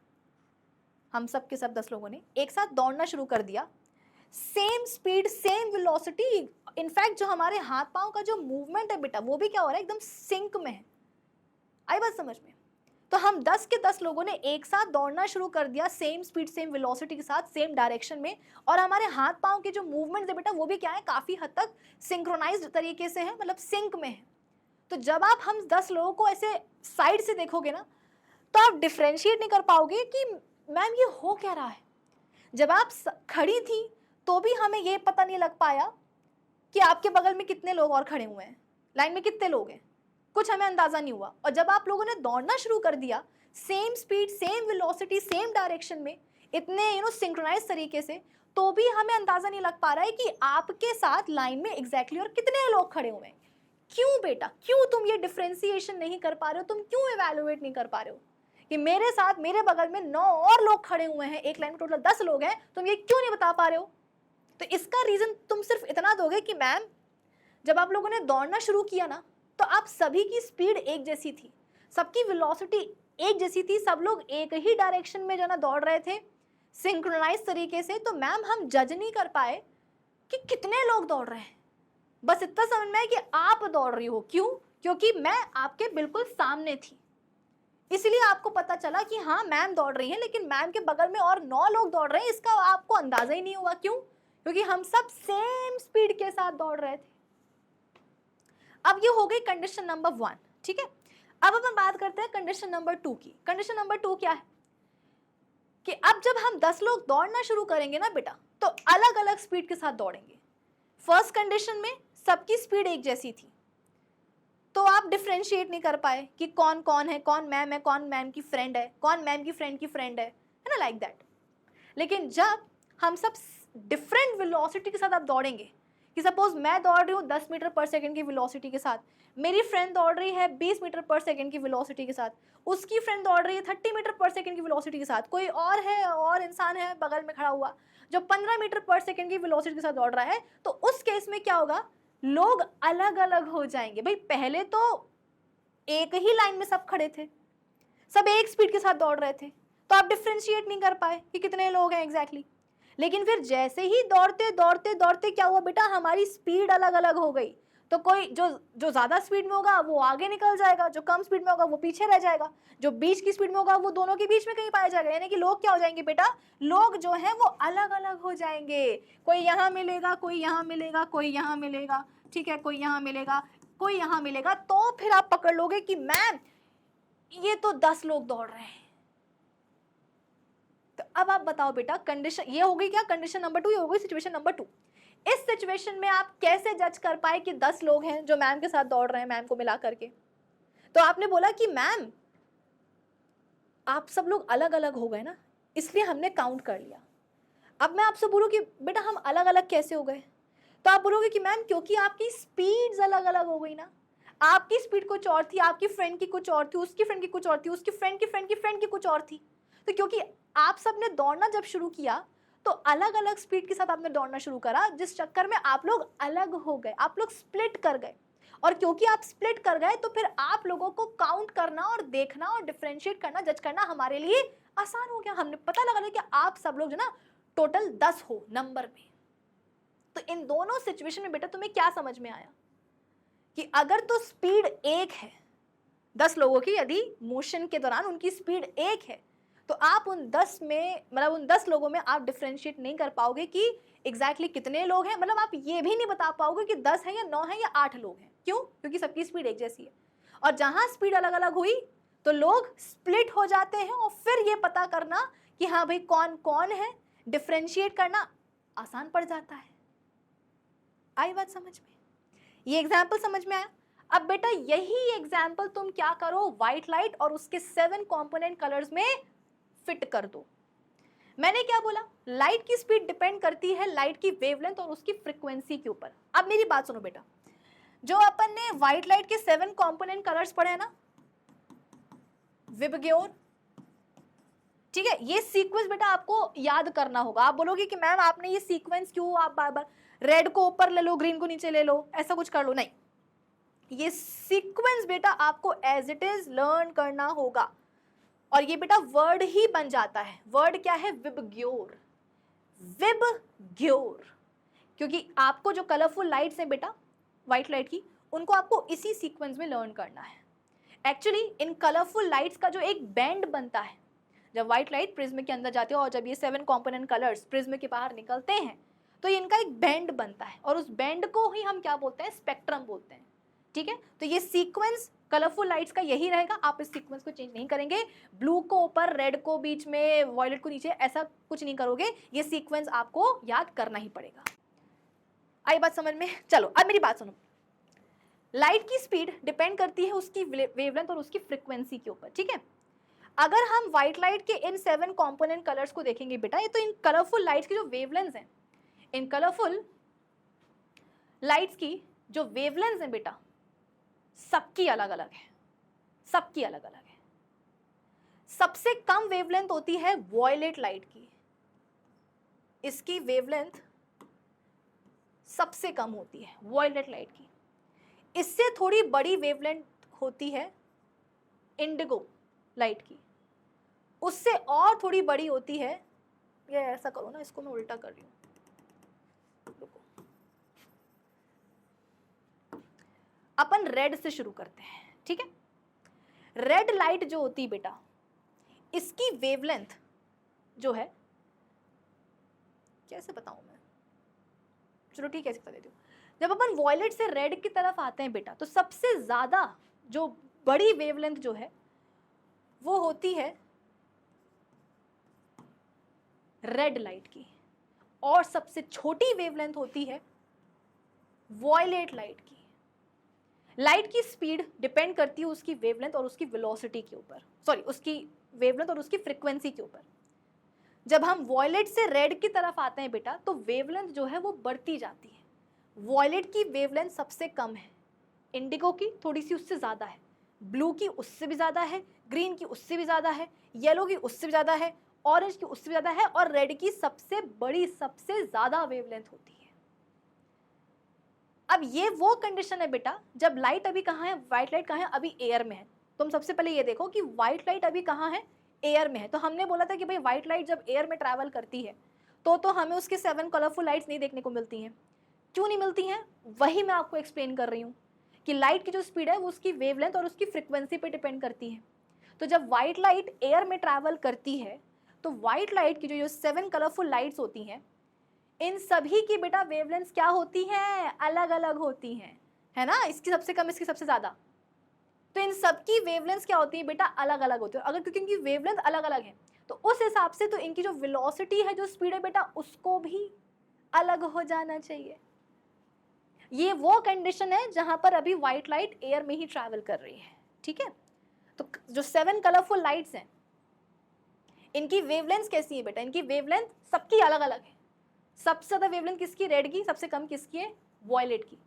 हम सब के सब 10 लोगों ने एक साथ दौड़ना शुरू कर दिया, same speed same velocity. In fact जो हमारे हाथ पांव का जो मूवमेंट है बेटा वो भी क्या हो रहा है, एकदम सिंक में है। आई बात समझ में? तो हम 10 के 10 लोगों ने एक साथ दौड़ना शुरू कर दिया सेम स्पीड सेम वेलोसिटी के साथ सेम डायरेक्शन में, और हमारे हाथ पांव के जो मूवमेंट है बेटा वो भी क्या है, काफी हद तक सिंक्रोनाइज्ड तरीके से है, मतलब सिंक में है। तो जब आप हम 10 लोगों को ऐसे साइड से देखोगे ना तो आप डिफ्रेंशिएट नहीं कर पाओगे कि मैम ये हो क्या रहा है। जब आप खड़ी थी तो भी हमें ये पता नहीं लग पाया कि आपके बगल में कितने लोग और खड़े हुए हैं, लाइन में कितने लोग हैं, कुछ हमें अंदाजा नहीं हुआ। और जब आप लोगों ने दौड़ना शुरू कर दिया same speed same velocity same direction में, इतने सिंक्रोनाइज तरीके से, तो भी हमें अंदाजा नहीं लग पा रहा है कि आपके साथ लाइन में एग्जैक्टली और कितने लोग खड़े हुए हैं। क्यों बेटा, क्यों तुम ये डिफ्रेंसिएशन नहीं कर पा रहे हो, तुम क्यों इवैल्यूएट नहीं कर पा रहे हो कि मेरे साथ मेरे बगल में 9 और लोग खड़े हुए हैं, एक लाइन में टोटल 10 लोग हैं, तुम ये क्यों नहीं बता पा रहे हो? तो इसका रीजन तुम सिर्फ इतना दोगे कि मैम जब आप लोगों ने दौड़ना शुरू किया ना तो आप सभी की स्पीड एक जैसी थी, सबकी वेलोसिटी एक जैसी थी, सब लोग एक ही डायरेक्शन में जो ना दौड़ रहे थे सिंक्रोनाइज तरीके से। तो मैम हम जज नहीं कर पाए कि कितने लोग दौड़ रहे हैं, बस इतना समझ में है कि आप दौड़ रही हो। क्यों? क्योंकि मैं आपके बिल्कुल सामने थी, इसलिए आपको पता चला कि हाँ मैम दौड़ रही है, लेकिन मैम के बगल में और 9 लोग दौड़ रहे हैं, इसका आपको अंदाजा ही नहीं हुआ। क्यों? क्योंकि हम सब सेम स्पीड के साथ दौड़ रहे थे। अब ये हो गई कंडीशन नंबर 1, ठीक है। अब हम बात करते हैं कंडीशन नंबर 2 की। कंडीशन नंबर 2 क्या है कि अब जब हम 10 लोग दौड़ना शुरू करेंगे ना बेटा तो अलग अलग स्पीड के साथ दौड़ेंगे। फर्स्ट कंडीशन में सबकी स्पीड एक जैसी थी, तो आप डिफ्रेंशिएट नहीं कर पाए कि कौन कौन है, कौन मैम है, कौन मैम की फ्रेंड है, कौन मैम की फ्रेंड है ना, लाइक दैट। लेकिन जब हम सब डिफरेंट वेलोसिटी के साथ आप दौड़ेंगे कि सपोज मैं दौड़ रही हूँ 10 मीटर पर सेकंड की वेलोसिटी के साथ, मेरी फ्रेंड दौड़ रही है 20 मीटर पर सेकंड की वेलोसिटी के साथ, उसकी फ्रेंड दौड़ रही है 30 मीटर पर सेकंड की वेलोसिटी के साथ, कोई और है और इंसान है बगल में खड़ा हुआ जो 15 मीटर पर सेकंड की वेलोसिटी के साथ दौड़ रहा है, तो उस केस में क्या होगा, लोग अलग अलग हो जाएंगे। भाई पहले तो एक ही लाइन में सब खड़े थे, सब एक स्पीड के साथ दौड़ रहे थे, तो आप डिफ्रेंशिएट नहीं कर पाए कि कितने लोग हैं एग्जैक्टली। लेकिन फिर जैसे ही दौड़ते दौड़ते दौड़ते क्या हुआ बेटा, हमारी स्पीड अलग अलग हो गई। तो कोई जो ज्यादा स्पीड में होगा वो आगे निकल जाएगा, जो कम स्पीड में होगा वो पीछे रह जाएगा, जो बीच की स्पीड में होगा वो दोनों के बीच में कहीं पाया जाएगा। यानी कि लोग क्या हो जाएंगे बेटा, लोग जो है वो अलग अलग हो जाएंगे। कोई यहाँ मिलेगा, कोई यहाँ मिलेगा, कोई यहाँ मिलेगा, ठीक है, कोई यहाँ मिलेगा, कोई यहाँ मिलेगा। तो फिर आप पकड़ लोगे कि मैम ये तो 10 लोग दौड़ रहे हैं। तो अब आप बताओ बेटा, कंडीशन ये हो गई क्या, कंडीशन नंबर 2 ये हो गई सिचुएशन नंबर 2। इस सिचुएशन में आप कैसे जज कर पाए कि 10 लोग हैं जो मैम के साथ दौड़ रहे हैं, मैम को मिला करके? तो आपने बोला कि मैम आप सब लोग अलग अलग हो गए ना, इसलिए हमने काउंट कर लिया। अब मैं आपसे बोलूं कि बेटा हम अलग अलग कैसे हो गए, तो आप बोलोगे कि मैम क्योंकि आपकी स्पीड्स अलग अलग हो गई ना, आपकी स्पीड कुछ और थी, आपकी फ्रेंड की कुछ और थी, उसकी फ्रेंड की कुछ और थी, उसकी फ्रेंड की फ्रेंड की फ्रेंड की कुछ और थी। तो क्योंकि आप सबने दौड़ना जब शुरू किया तो अलग अलग स्पीड के साथ आपने दौड़ना शुरू करा, जिस चक्कर में आप लोग अलग हो गए, आप लोग स्प्लिट कर गए। और क्योंकि आप स्प्लिट कर गए तो फिर आप लोगों को काउंट करना और देखना और डिफरेंशिएट करना, जज करना हमारे लिए आसान हो गया। हमने पता लगा कि आप सब लोग जो ना टोटल 10 हो नंबर में। तो इन दोनों सिचुएशन में बेटा तुम्हें क्या समझ में आया कि अगर तो स्पीड एक है 10 लोगों की, यदि मोशन के दौरान उनकी स्पीड एक है, तो आप उन 10 में, मतलब उन 10 लोगों में आप डिफरेंशिएट नहीं कर पाओगे कि एग्जैक्टली कितने लोग हैं। मतलब आप ये भी नहीं बता पाओगे कि 10 है या 9 है या 8 लोग हैं। क्यों? क्योंकि सबकी स्पीड एक जैसी है। और जहां स्पीड अलग अलग हुई तो लोग स्प्लिट हो जाते हैं, और फिर ये पता करना कि हाँ भाई कौन कौन है, डिफरेंशिएट करना आसान पड़ जाता है। आई बात समझ में? ये एग्जाम्पल समझ में आया? अब बेटा यही एग्जाम्पल तुम क्या करो, व्हाइट लाइट और उसके 7 कॉम्पोनेंट कलर्स में फिट कर दो। मैंने क्या बोला, लाइट की स्पीड डिपेंड करती है लाइट की वेवलेंथ और उसकी फ्रीक्वेंसी के ऊपर। अब मेरी बात सुनो बेटा, जो अपन ने व्हाइट लाइट के 7 कंपोनेंट कलर्स पढ़े हैं ना, विबग्योर, ठीक है, ये सीक्वेंस बेटा आपको याद करना होगा। आप बोलोगे कि मैम आपने ये सीक्वेंस क्यों, आप बार बार रेड को ऊपर ले लो, ग्रीन को नीचे ले लो, ऐसा कुछ कर लो, नहीं, ये सीक्वेंस बेटा आपको एज इट इज लर्न करना होगा। और ये बेटा वर्ड ही बन जाता है। वर्ड क्या है, विबग्योर, विबग्योर, क्योंकि आपको जो कलरफुल लाइट्स हैं बेटा व्हाइट लाइट की, उनको आपको इसी सीक्वेंस में लर्न करना है। एक्चुअली इन कलरफुल लाइट्स का जो एक बैंड बनता है, जब व्हाइट लाइट प्रिज्म के अंदर जाती है और जब ये 7 कंपोनेंट कलर्स प्रिज्म के बाहर निकलते हैं, तो इनका एक बैंड बनता है और उस बैंड को ही हम क्या बोलते हैं, स्पेक्ट्रम बोलते हैं। ठीक है, तो ये सीक्वेंस कलरफुल लाइट्स का यही रहेगा, आप इस सीक्वेंस को चेंज नहीं करेंगे, ब्लू को ऊपर, रेड को बीच में, वॉयलेट को नीचे, ऐसा कुछ नहीं करोगे, ये सीक्वेंस आपको याद करना ही पड़ेगा। आई बात समझ में? चलो अब मेरी बात सुनो, लाइट की स्पीड डिपेंड करती है उसकी वेवलेंथ और उसकी फ्रीक्वेंसी के ऊपर। ठीक है, अगर हम व्हाइट लाइट के इन 7 कंपोनेंट कलर्स को देखेंगे बेटा, ये तो इन कलरफुल लाइट्स की जो वेवलेंथ्स हैं, इन कलरफुल लाइट्स की जो वेवलेंथ्स हैं बेटा, सबकी अलग अलग है, सबकी अलग अलग है। सबसे कम वेवलेंथ होती है वॉयलेट लाइट की, इसकी वेवलेंथ सबसे कम होती है वॉयलेट लाइट की। इससे थोड़ी बड़ी वेवलेंथ होती है इंडिगो लाइट की, उससे और थोड़ी बड़ी होती है, ये ऐसा करो ना, इसको मैं उल्टा कर रही हूं, रुको, अपन रेड से शुरू करते हैं। ठीक है, रेड लाइट जो होती है बेटा, इसकी वेवलेंथ जो है, कैसे बताऊं मैं, चलो ठीक है, बता देती हूँ। जब अपन वॉयलेट से रेड की तरफ आते हैं बेटा, तो सबसे ज्यादा जो बड़ी वेवलेंथ जो है वो होती है रेड लाइट की, और सबसे छोटी वेवलेंथ होती है वॉयलेट लाइट की। लाइट की स्पीड डिपेंड करती है उसकी वेवलेंथ और उसकी वेलोसिटी के ऊपर, सॉरी, उसकी वेवलेंथ और उसकी फ्रीक्वेंसी के ऊपर। जब हम वॉयलेट से रेड की तरफ आते हैं बेटा, तो वेवलेंथ जो है वो बढ़ती जाती है। वॉयलेट की वेवलेंथ सबसे कम है, इंडिगो की थोड़ी सी उससे ज़्यादा है, ब्लू की उससे भी ज़्यादा है, ग्रीन की उससे भी ज़्यादा है, येलो की उससे भी ज़्यादा है, ऑरेंज की उससे भी ज़्यादा है, और रेड की सबसे बड़ी, सबसे ज़्यादा वेवलेंथ होती है। अब ये वो कंडीशन है बेटा, जब लाइट अभी कहाँ है, व्हाइट लाइट कहाँ है, अभी एयर में है। तुम सबसे पहले ये देखो कि व्हाइट लाइट अभी कहाँ है, एयर में है। तो हमने बोला था कि भाई व्हाइट लाइट जब एयर में ट्रैवल करती है तो हमें उसके 7 कलरफुल लाइट्स नहीं देखने को मिलती हैं। क्यों नहीं मिलती हैं, वही मैं आपको एक्सप्लेन कर रही हूँ कि लाइट की जो स्पीड है वो उसकी वेवलेंथ और उसकी फ्रीक्वेंसी पे डिपेंड करती है। तो जब व्हाइट लाइट एयर में ट्रैवल करती है, तो व्हाइट लाइट की जो 7 कलरफुल लाइट्स होती हैं, इन सभी की बेटा वेवलेंथ क्या होती है, अलग अलग होती हैं, है ना, इसकी सबसे कम, इसकी सबसे ज्यादा। तो इन सबकी वेवलेंथ क्या होती है बेटा, अलग अलग होती है। अगर क्योंकि इनकी वेवलेंथ अलग अलग है, तो उस हिसाब से तो इनकी जो वेलोसिटी है, जो स्पीड है बेटा, उसको भी अलग हो जाना चाहिए। ये वो कंडीशन है जहां पर अभी व्हाइट लाइट एयर में ही ट्रैवल कर रही है। ठीक है, तो जो 7 कलरफुल लाइट्स हैं, इनकी वेवलेंथ कैसी है बेटा, इनकी वेवलेंथ सबकी अलग अलग है। सबसे ज्यादा वेवलेंथ किसकी, रेड की, सबसे कम किसकी है, वॉयलेट की।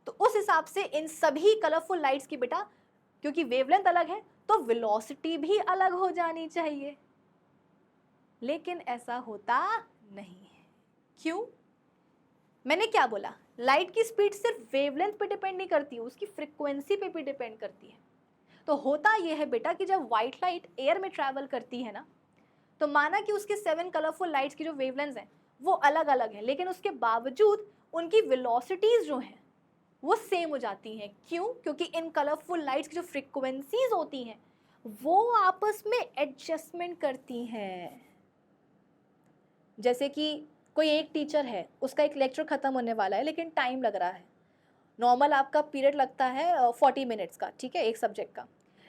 तो उस हिसाब से इन सभी कलरफुल लाइट्स की बेटा, क्योंकि वेवलेंथ अलग है, तो वेलोसिटी भी अलग हो जानी चाहिए। लेकिन ऐसा होता नहीं है। क्यों? मैंने क्या बोला, लाइट की स्पीड सिर्फ वेवलेंथ पे डिपेंड नहीं करती है, उसकी फ्रीक्वेंसी पे भी डिपेंड करती है। तो होता यह है बेटा कि जब व्हाइट लाइट एयर में ट्रैवल करती है ना, तो माना कि उसके 7 कलरफुल लाइट्स की जो वेवलेंथ हैं वो अलग अलग है, लेकिन उसके बावजूद उनकी वेलोसिटीज जो हैं वो सेम हो जाती हैं। क्यों? क्योंकि इन कलरफुल लाइट्स की जो फ्रीक्वेंसीज होती हैं वो आपस में एडजस्टमेंट करती हैं। जैसे कि कोई एक टीचर है, उसका एक लेक्चर खत्म होने वाला है, लेकिन टाइम लग रहा है। नॉर्मल आपका पीरियड लगता है 40 मिनट्स का, ठीक है, एक सब्जेक्ट का,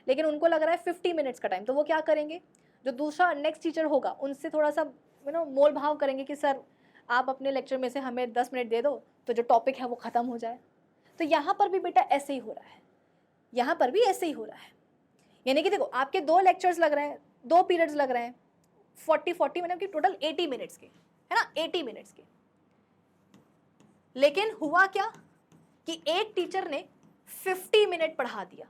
लेकिन उनको लग रहा है 50 मिनट्स का टाइम। तो वो क्या करेंगे, जो दूसरा नेक्स्ट टीचर होगा उनसे थोड़ा सा मोल भाव करेंगे कि सर आप अपने लेक्चर में से हमें 10 मिनट दे दो, तो जो टॉपिक है वो ख़त्म हो जाए। तो यहाँ पर भी बेटा ऐसे ही हो रहा है, यहाँ पर भी ऐसे ही हो रहा है। यानी कि देखो, आपके 2 लेक्चर्स लग रहे हैं, 2 पीरियड्स लग रहे हैं, 40 मतलब कि टोटल 80 मिनट्स के, है ना, 80 मिनट्स के। लेकिन हुआ क्या कि एक टीचर ने 50 मिनट पढ़ा दिया,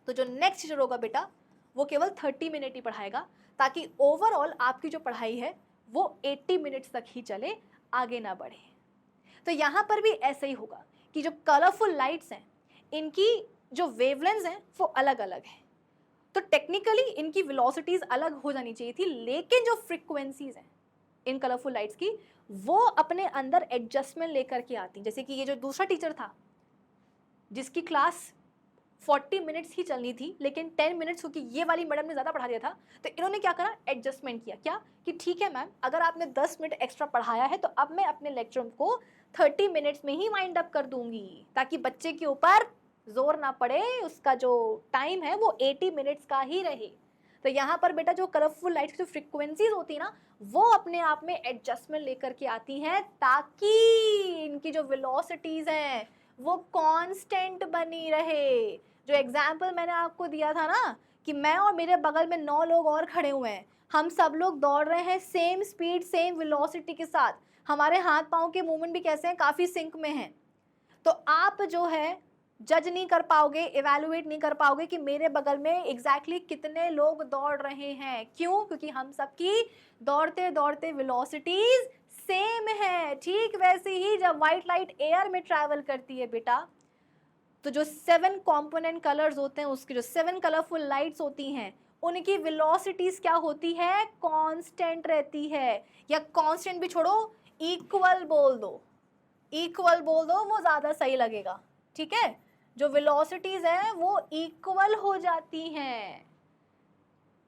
तो जो नेक्स्ट टीचर होगा बेटा वो केवल 30 मिनट ही पढ़ाएगा, ताकि ओवरऑल आपकी जो पढ़ाई है वो 80 मिनट्स तक ही चले, आगे ना बढ़े। तो यहाँ पर भी ऐसे ही होगा कि जो कलरफुल लाइट्स हैं इनकी जो वेवलेंथ्स हैं वो अलग अलग हैं, तो टेक्निकली इनकी वेलोसिटीज अलग हो जानी चाहिए थी, लेकिन जो फ्रीक्वेंसीज हैं इन कलरफुल लाइट्स की वो अपने अंदर एडजस्टमेंट लेकर के आती। जैसे कि ये जो दूसरा टीचर था जिसकी क्लास 40 मिनट्स ही चलनी थी, लेकिन 10 मिनट्स क्योंकि ये वाली मैडम ने ज़्यादा पढ़ा दिया था, तो इन्होंने क्या करा, एडजस्टमेंट किया। क्या कि ठीक है मैम, अगर आपने 10 मिनट एक्स्ट्रा पढ़ाया है तो अब मैं अपने लेक्चर को 30 मिनट्स में ही वाइंड अप कर दूंगी, ताकि बच्चे के ऊपर जोर ना पड़े, उसका जो टाइम है वो 80 मिनट्स का ही रहे। तो यहाँ पर बेटा जो कलरफुल लाइट्स की जो फ्रिक्वेंसीज होती है ना, वो अपने आप में एडजस्टमेंट लेकर के आती हैं, ताकि इनकी जो वेलोसिटीज हैं वो कांस्टेंट बनी रहे। जो एग्जाम्पल मैंने आपको दिया था ना कि मैं और मेरे बगल में 9 लोग और खड़े हुए हैं, हम सब लोग दौड़ रहे हैं सेम स्पीड सेम वेलोसिटी के साथ, हमारे हाथ पाँव के मूवमेंट भी कैसे हैं, काफ़ी सिंक में हैं। तो आप जो है जज नहीं कर पाओगे, इवेलुएट नहीं कर पाओगे कि मेरे बगल में एग्जैक्टली कितने लोग दौड़ रहे हैं। क्यों? क्योंकि हम सबकी दौड़ते दौड़ते वेलोसिटीज सेम है। ठीक वैसे ही जब व्हाइट लाइट एयर में ट्रैवल करती है बेटा, तो जो 7 कॉम्पोनेंट कलर्स होते हैं, उसकी जो 7 कलरफुल लाइट्स होती हैं, उनकी वेलोसिटीज क्या होती है, कांस्टेंट रहती है। या कांस्टेंट भी छोड़ो, इक्वल बोल दो, इक्वल बोल दो, वो ज़्यादा सही लगेगा। ठीक है, जो वेलोसिटीज हैं वो इक्वल हो जाती हैं।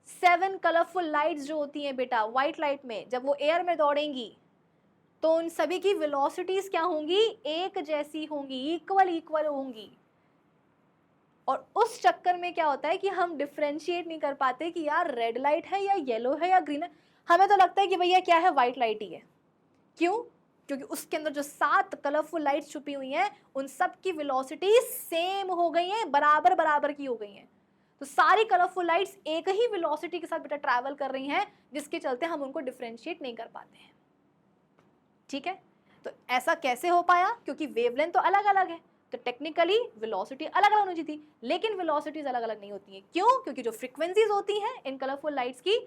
7 कलरफुल लाइट्स जो होती हैं बेटा व्हाइट लाइट में, जब वो एयर में दौड़ेंगी तो उन सभी की वेलोसिटीज क्या होंगी, एक जैसी होंगी, इक्वल इक्वल होंगी। और उस चक्कर में क्या होता है कि हम डिफ्रेंशिएट नहीं कर पाते कि यार रेड लाइट है या येलो है या ग्रीन है, हमें तो लगता है कि भैया क्या है, व्हाइट लाइट ही है। क्यों? क्योंकि उसके अंदर जो 7 कलरफुल लाइट्स छुपी हुई हैं उन सब की वेलोसिटी सेम हो गई हैं, बराबर बराबर की हो गई हैं। तो सारी कलरफुल लाइट्स एक ही वेलोसिटी के साथ बेटा ट्रैवल कर रही हैं, जिसके चलते हम उनको डिफ्रेंशिएट नहीं कर पाते हैं। ठीक है, तो ऐसा कैसे हो पाया? क्योंकि वेवलेंथ तो अलग अलग है, तो टेक्निकली वेलोसिटी अलग अलग होनी थी, लेकिन वेलोसिटीज अलग अलग नहीं होती हैं। क्यों? क्योंकि जो फ्रीक्वेंसीज होती हैं इन कलरफुल लाइट्स की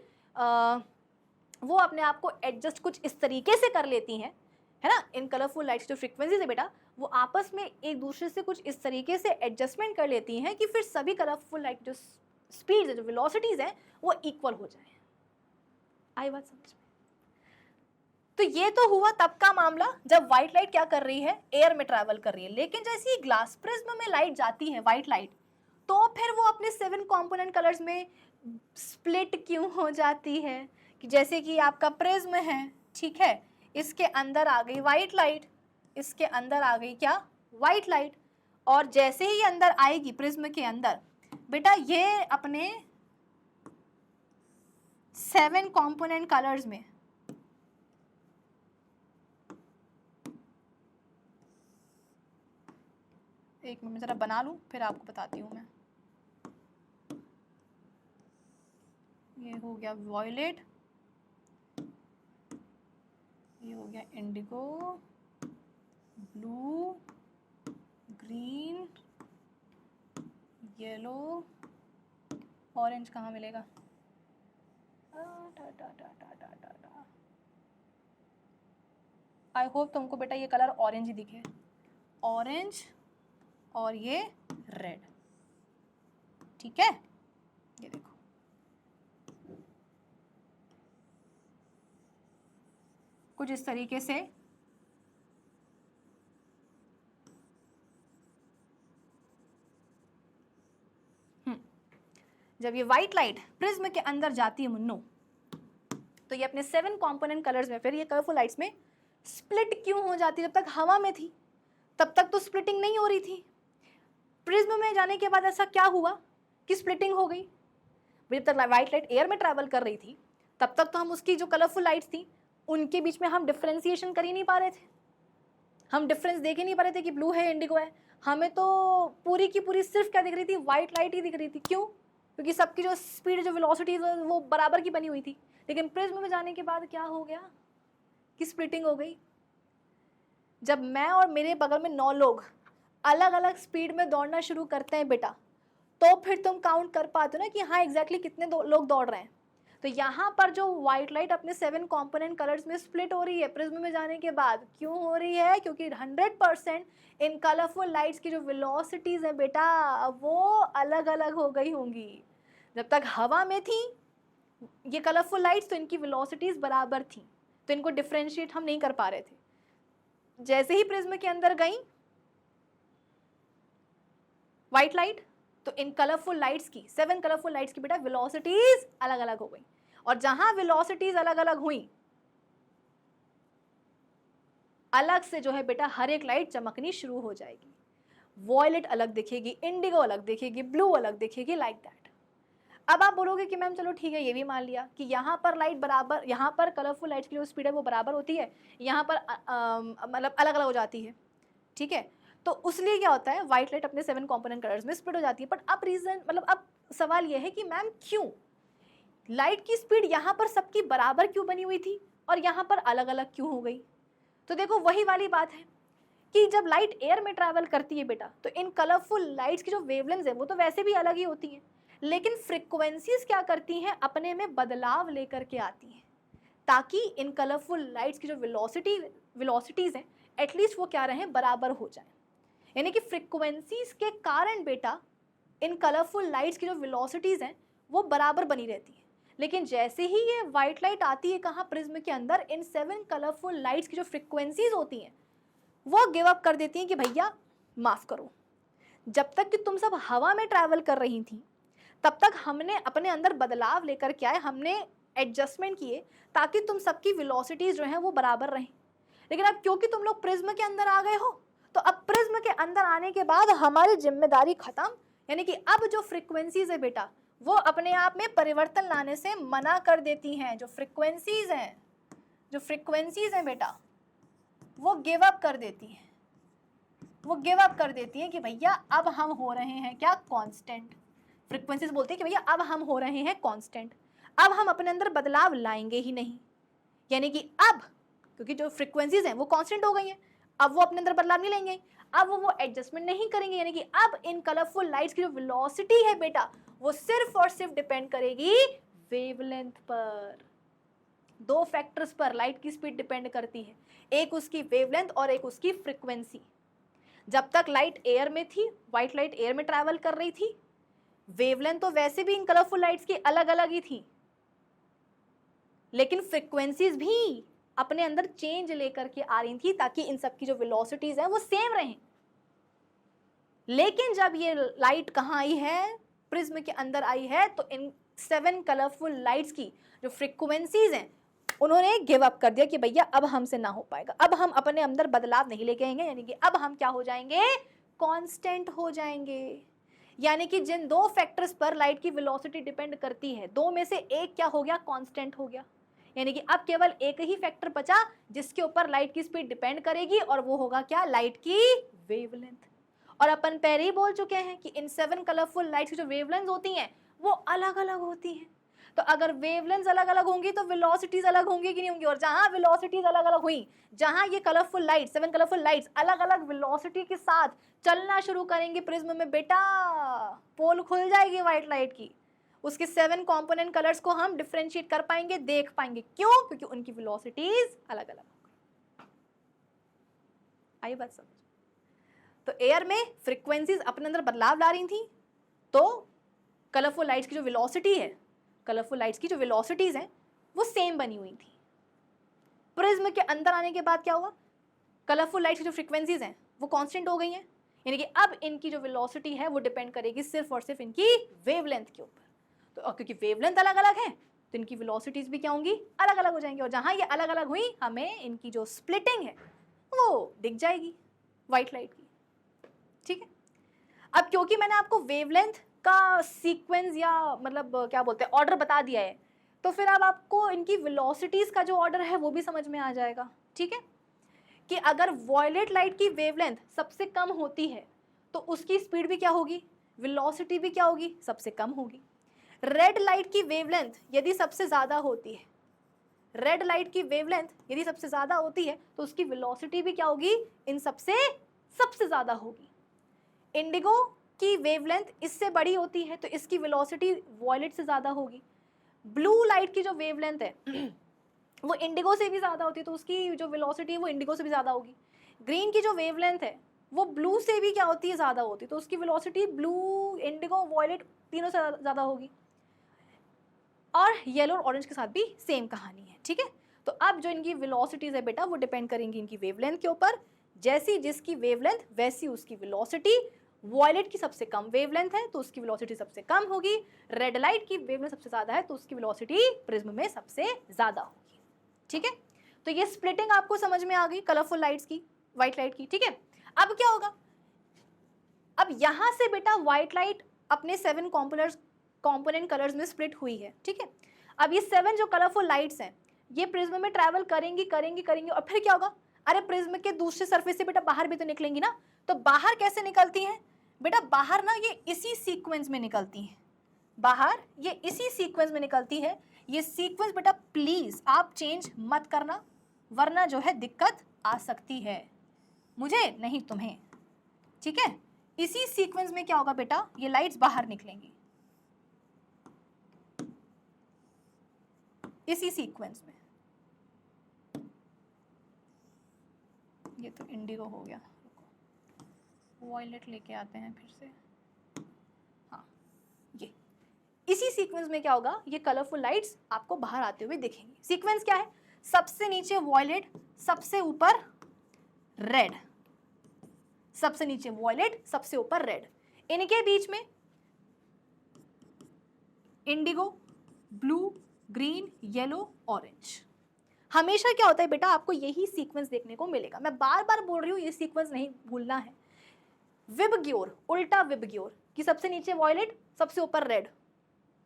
वो अपने आप को एडजस्ट कुछ इस तरीके से कर लेती हैं, है ना। इन कलरफुल लाइट्स जो फ्रीक्वेंसीज है बेटा वो आपस में एक दूसरे से कुछ इस तरीके से एडजस्टमेंट कर लेती हैं कि फिर सभी कलरफुल लाइट जो स्पीड है, जो वेलोसिटीज हैं, वो इक्वल हो जाए। आई बात समझ में? तो ये तो हुआ तब का मामला जब व्हाइट लाइट क्या कर रही है, एयर में ट्रैवल कर रही है। लेकिन जैसे ही ग्लास प्रिज्म में लाइट जाती है, व्हाइट लाइट, तो फिर वो अपने 7 कॉम्पोनेंट कलर्स में स्प्लिट क्यों हो जाती है? कि जैसे कि आपका प्रिज्म है, ठीक है, इसके अंदर आ गई व्हाइट लाइट, इसके अंदर आ गई क्या, व्हाइट लाइट, और जैसे ही अंदर आएगी प्रिज्म के अंदर बेटा ये अपने 7 कॉम्पोनेंट कलर्स में एक मिनट जरा बना लूं फिर आपको बताती हूँ मैं। ये हो गया वॉयलेट, ये हो गया Indigo, blue, green, yellow, orange कहाँ मिलेगा, आई होप तुमको बेटा ये कलर ऑरेंज ही दिखे, ऑरेंज और ये रेड। ठीक है, ये देखो कुछ इस तरीके से जब ये व्हाइट लाइट प्रिज्म के अंदर जाती है मुन्नो, तो ये अपने 7 कंपोनेंट कलर्स में, फिर ये कलरफुल लाइट्स में स्प्लिट क्यों हो जाती है? जब तक हवा में थी तब तक तो स्प्लिटिंग नहीं हो रही थी, प्रिज्म में जाने के बाद ऐसा क्या हुआ कि स्प्लिटिंग हो गई? जब तक व्हाइट लाइट एयर में ट्रैवल कर रही थी तब तक तो हम उसकी जो कलरफुल लाइट्स थी उनके बीच में हम डिफ्रेंसिएशन कर ही नहीं पा रहे थे, हम डिफरेंस देख ही नहीं पा रहे थे कि ब्लू है इंडिगो है, हमें तो पूरी की पूरी सिर्फ क्या दिख रही थी, व्हाइट लाइट ही दिख रही थी। क्यों? क्योंकि सबकी जो स्पीड, जो वेलोसिटी वो बराबर की बनी हुई थी। लेकिन प्रिज्म में जाने के बाद क्या हो गया कि स्प्लिटिंग हो गई। जब मैं और मेरे बगल में 9 लोग अलग अलग स्पीड में दौड़ना शुरू करते हैं बेटा, तो फिर तुम काउंट कर पाते हो ना कि हाँ एग्जैक्टली कितने लोग दौड़ रहे हैं। तो यहाँ पर जो व्हाइट लाइट अपने 7 कंपोनेंट कलर्स में स्प्लिट हो रही है प्रिज्म में जाने के बाद, क्यों हो रही है? क्योंकि 100% इन कलरफुल लाइट्स की जो वेलोसिटीज है बेटा वो अलग अलग हो गई होंगी। जब तक हवा में थी ये कलरफुल लाइट्स तो इनकी वेलोसिटीज बराबर थी, तो इनको डिफरेंशिएट हम नहीं कर पा रहे थे। जैसे ही प्रिज्म के अंदर गई व्हाइट लाइट, तो इन कलरफुल लाइट्स की 7 कलरफुल लाइट्स की बेटा वेलोसिटीज अलग अलग हो गई। और जहां वेलोसिटीज अलग अलग हुई, अलग से जो है बेटा हर एक लाइट चमकनी शुरू हो जाएगी। वॉयलेट अलग दिखेगी, इंडिगो अलग दिखेगी, ब्लू अलग दिखेगी, लाइक दैट। अब आप बोलोगे कि मैम चलो ठीक है, ये भी मान लिया कि यहाँ पर लाइट बराबर, यहाँ पर कलरफुल लाइट्स की जो स्पीड है वो बराबर होती है, यहाँ पर मतलब अलग अलग हो जाती है, ठीक है। तो उसलिए क्या होता है, व्हाइट लाइट अपने 7 कंपोनेंट कलर्स में स्प्लिट हो जाती है। बट अब रीजन, मतलब अब सवाल ये है कि मैम क्यों लाइट की स्पीड यहाँ पर सबकी बराबर क्यों बनी हुई थी और यहाँ पर अलग अलग क्यों हो गई? तो देखो वही वाली बात है कि जब लाइट एयर में ट्रैवल करती है बेटा, तो इन कलरफुल लाइट्स की जो वेवलेंथ है वो तो वैसे भी अलग ही होती हैं, लेकिन फ्रीक्वेंसीज क्या करती हैं, अपने में बदलाव लेकर के आती हैं, ताकि इन कलरफुल लाइट्स की जो वेलोसिटीज हैं एटलीस्ट वो क्या रहें, बराबर हो जाए। यानी कि फ्रीक्वेंसीज के कारण बेटा इन कलरफुल लाइट्स की जो वेलोसिटीज हैं वो बराबर बनी रहती है। लेकिन जैसे ही ये व्हाइट लाइट आती है कहाँ, प्रिज्म के अंदर, इन 7 कलरफुल लाइट्स की जो फ्रीक्वेंसीज होती हैं वो गिव अप कर देती हैं कि भैया माफ करो, जब तक कि तुम सब हवा में ट्रैवल कर रही थी तब तक हमने अपने अंदर बदलाव लेकर के आए, हमने एडजस्टमेंट किए ताकि तुम सबकी वेलोसिटीज जो हैं वो बराबर रहें। लेकिन अब क्योंकि तुम लोग प्रिज्म के अंदर आ गए हो, तो अब प्रिज्म के अंदर आने के बाद हमारी जिम्मेदारी खत्म। यानी कि अब जो फ्रीक्वेंसीज है बेटा वो अपने आप में परिवर्तन लाने से मना कर देती हैं। जो फ्रीक्वेंसीज हैं बेटा वो गिव अप कर देती हैं, वो गिव अप कर देती हैं कि भैया अब हम हो रहे हैं क्या, कांस्टेंट। फ्रीक्वेंसीज बोलती है कि भैया अब हम हो रहे हैं कांस्टेंट, अब हम अपने अंदर बदलाव लाएंगे ही नहीं। यानी कि अब क्योंकि जो फ्रीक्वेंसीज हैं वो कांस्टेंट हो गई हैं, अब वो अपने अंदर बदलाव नहीं लेंगे, अब वो एडजस्टमेंट नहीं करेंगे। यानी कि अब इन कलरफुल लाइट्स की जो वेलोसिटी है बेटा वो सिर्फ और सिर्फ डिपेंड करेगी वेवलेंथ पर। 2 फैक्टर्स पर लाइट की स्पीड डिपेंड करती है, एक उसकी वेवलेंथ और एक उसकी फ्रीक्वेंसी। जब तक लाइट एयर में थी, व्हाइट लाइट एयर में ट्रैवल कर रही थी, वेवलेंथ तो वैसे भी इन कलरफुल लाइट्स की अलग अलग ही थी, लेकिन फ्रीक्वेंसीज भी अपने अंदर चेंज लेकर के आ रही थी ताकि इन सब की जो वेलोसिटीज हैं वो सेम रहें। लेकिन जब ये लाइट कहाँ आई है, प्रिज्म के अंदर आई है, तो इन 7 कलरफुल लाइट्स की जो फ्रीक्वेंसीज हैं उन्होंने गिव अप कर दिया कि भैया अब हमसे ना हो पाएगा, अब हम अपने अंदर बदलाव नहीं लेके आएंगे। यानी कि अब हम क्या हो जाएंगे, कांस्टेंट हो जाएंगे। यानी कि जिन 2 फैक्टर्स पर लाइट की वेलोसिटी डिपेंड करती है, 2 में से एक क्या हो गया, कांस्टेंट हो गया। यानी कि अब केवल एक ही फैक्टर बचा जिसके ऊपर लाइट की स्पीड डिपेंड करेगी, और वो होगा क्या, लाइट की वेवलेंथ। और अपन पहले ही बोल चुके हैं कि इन 7 कलरफुल लाइट्स की जो वेवलेंथ होती हैं वो अलग अलग होती हैं। तो अगर वेवलेंथ अलग अलग होंगी तो वेलोसिटीज अलग होंगी कि नहीं होंगी? और जहां वेलोसिटीज अलग अलग हुई, जहां ये कलरफुल लाइट 7 कलरफुल लाइट्स अलग अलग वेलोसिटी के साथ चलना शुरू करेंगे प्रिज्म में बेटा, पोल खुल जाएगी व्हाइट लाइट की। उसके 7 कंपोनेंट कलर्स को हम डिफरेंशिएट कर पाएंगे, देख पाएंगे। क्यों? क्योंकि उनकी वेलोसिटीज अलग अलग हो गई। आई बात समझ? तो एयर में फ्रीक्वेंसीज अपने अंदर बदलाव ला रही थी, तो कलरफुल लाइट्स की जो वेलोसिटी है, कलरफुल लाइट्स की जो वेलोसिटीज हैं वो सेम बनी हुई थी। प्रिज्म के अंदर आने के बाद क्या हुआ, कलरफुल लाइट्स की जो फ्रीक्वेंसीज हैं वो कांस्टेंट हो गई हैं। यानी कि अब इनकी जो वेलोसिटी है वो डिपेंड करेगी सिर्फ और सिर्फ इनकी वेवलेंथ के ऊपर। तो क्योंकि वेवलेंथ अलग अलग है तो इनकी वेलोसिटीज भी क्या होंगी, अलग अलग हो जाएंगी। और जहां ये अलग अलग हुई, हमें इनकी जो स्प्लिटिंग है वो दिख जाएगी व्हाइट लाइट की। ठीक है, अब क्योंकि मैंने आपको वेवलेंथ का सीक्वेंस या मतलब क्या बोलते हैं ऑर्डर बता दिया है, तो फिर अब आपको इनकी वेलोसिटीज का जो ऑर्डर है वो भी समझ में आ जाएगा। ठीक है, कि अगर वॉयलेट लाइट की वेवलेंथ सबसे कम होती है तो उसकी स्पीड भी क्या होगी, वेलोसिटी भी क्या होगी, सबसे कम होगी। रेड लाइट की वेवलेंथ यदि सबसे ज़्यादा होती है, रेड लाइट की वेवलेंथ यदि सबसे ज़्यादा होती है तो उसकी वेलोसिटी भी क्या होगी, इन सबसे सबसे ज़्यादा होगी। इंडिगो की वेवलेंथ इससे बड़ी होती है तो इसकी वेलोसिटी वॉयलेट से ज़्यादा होगी। ब्लू लाइट की जो वेवलेंथ है वो इंडिगो से भी ज़्यादा होती है तो उसकी जो वेलोसिटी है वो इंडिगो से भी ज़्यादा होगी। ग्रीन की जो वेवलेंथ है वो ब्लू से भी क्या होती है, ज़्यादा होती है, तो उसकी वेलोसिटी ब्लू, इंडिगो, वॉयलेट तीनों से ज़्यादा होगी। और येलो और ऑरेंज के साथ भी सेम कहानी है, ठीक है। तो अब जो इनकी वेलोसिटीज है बेटा वो डिपेंड करेंगी इनकी वेवलेंथ के ऊपर। जैसी जिसकी वेवलेंथ वैसी उसकी वेलोसिटी। वॉयलेट की सबसे कम वेवलेंथ है तो उसकी वेलोसिटी सबसे कम होगी। रेड लाइट की वेवलेंथ सबसे ज़्यादा है तो उसकी वेलोसिटी प्रिज्म में सबसे ज़्यादा होगी, ठीक है। तो ये स्प्लिटिंग आपको समझ में आ गई कलरफुल लाइट्स की, व्हाइट लाइट की, ठीक है। अब क्या होगा, अब यहां से बेटा व्हाइट लाइट अपने 7 कॉम्पोनेंट कलर्स में स्प्लिट हुई है, ठीक है। अब ये 7 जो कलरफुल लाइट्स हैं ये प्रिज्म में ट्रैवल करेंगी करेंगी करेंगी और फिर क्या होगा, अरे प्रिज्म के दूसरे सरफेस से बेटा बाहर भी तो निकलेंगी ना। तो बाहर कैसे निकलती हैं बेटा, बाहर ना ये इसी सीक्वेंस में निकलती हैं, बाहर ये इसी सीक्वेंस में निकलती है। ये सीक्वेंस बेटा प्लीज आप चेंज मत करना वरना जो है दिक्कत आ सकती है, मुझे नहीं तुम्हें, ठीक है। इसी सीक्वेंस में क्या होगा बेटा, ये लाइट्स बाहर निकलेंगी इसी सीक्वेंस में। ये तो इंडिगो हो गया, वॉयलेट लेके आते हैं फिर से। हाँ, ये इसी सीक्वेंस में क्या होगा, ये कलरफुल लाइट्स आपको बाहर आते हुए दिखेंगी। सीक्वेंस क्या है, सबसे नीचे वॉयलेट, सबसे ऊपर रेड, सबसे नीचे वॉयलेट, सबसे ऊपर रेड, इनके बीच में Indigo, blue, green, yellow, orange. हमेशा क्या होता है बेटा, आपको यही सीक्वेंस देखने को मिलेगा। मैं बार बार बोल रही हूँ ये सीक्वेंस नहीं भूलना है। विबग्योर, उल्टा विबग्योर कि सबसे नीचे वॉयलेट, सबसे ऊपर रेड,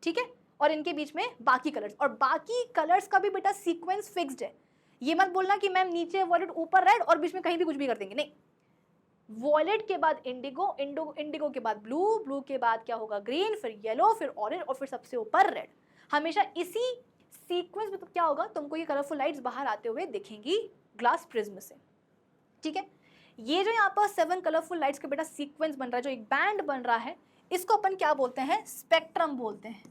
ठीक है, और इनके बीच में बाकी कलर्स, और बाकी कलर्स का भी बेटा सीक्वेंस फिक्स्ड है। ये मत बोलना कि मैम नीचे वॉयलेट ऊपर रेड और बीच में कहीं भी कुछ भी कर देंगे, नहीं। वॉयलेट के बाद इंडिगो, इंडिगो के बाद ब्लू, ब्लू के बाद क्या होगा ग्रीन, फिर येलो, फिर ऑरेंज और फिर सबसे ऊपर रेड। हमेशा इसी सीक्वेंस में तो क्या होगा, तुमको ये कलरफुल लाइट्स बाहर आते हुए दिखेंगी ग्लास प्रिज्म से, ठीक है। ये जो यहाँ पर 7 कलरफुल लाइट्स का बेटा सीक्वेंस बन रहा है, जो एक बैंड बन रहा है, इसको अपन क्या बोलते हैं, स्पेक्ट्रम बोलते हैं।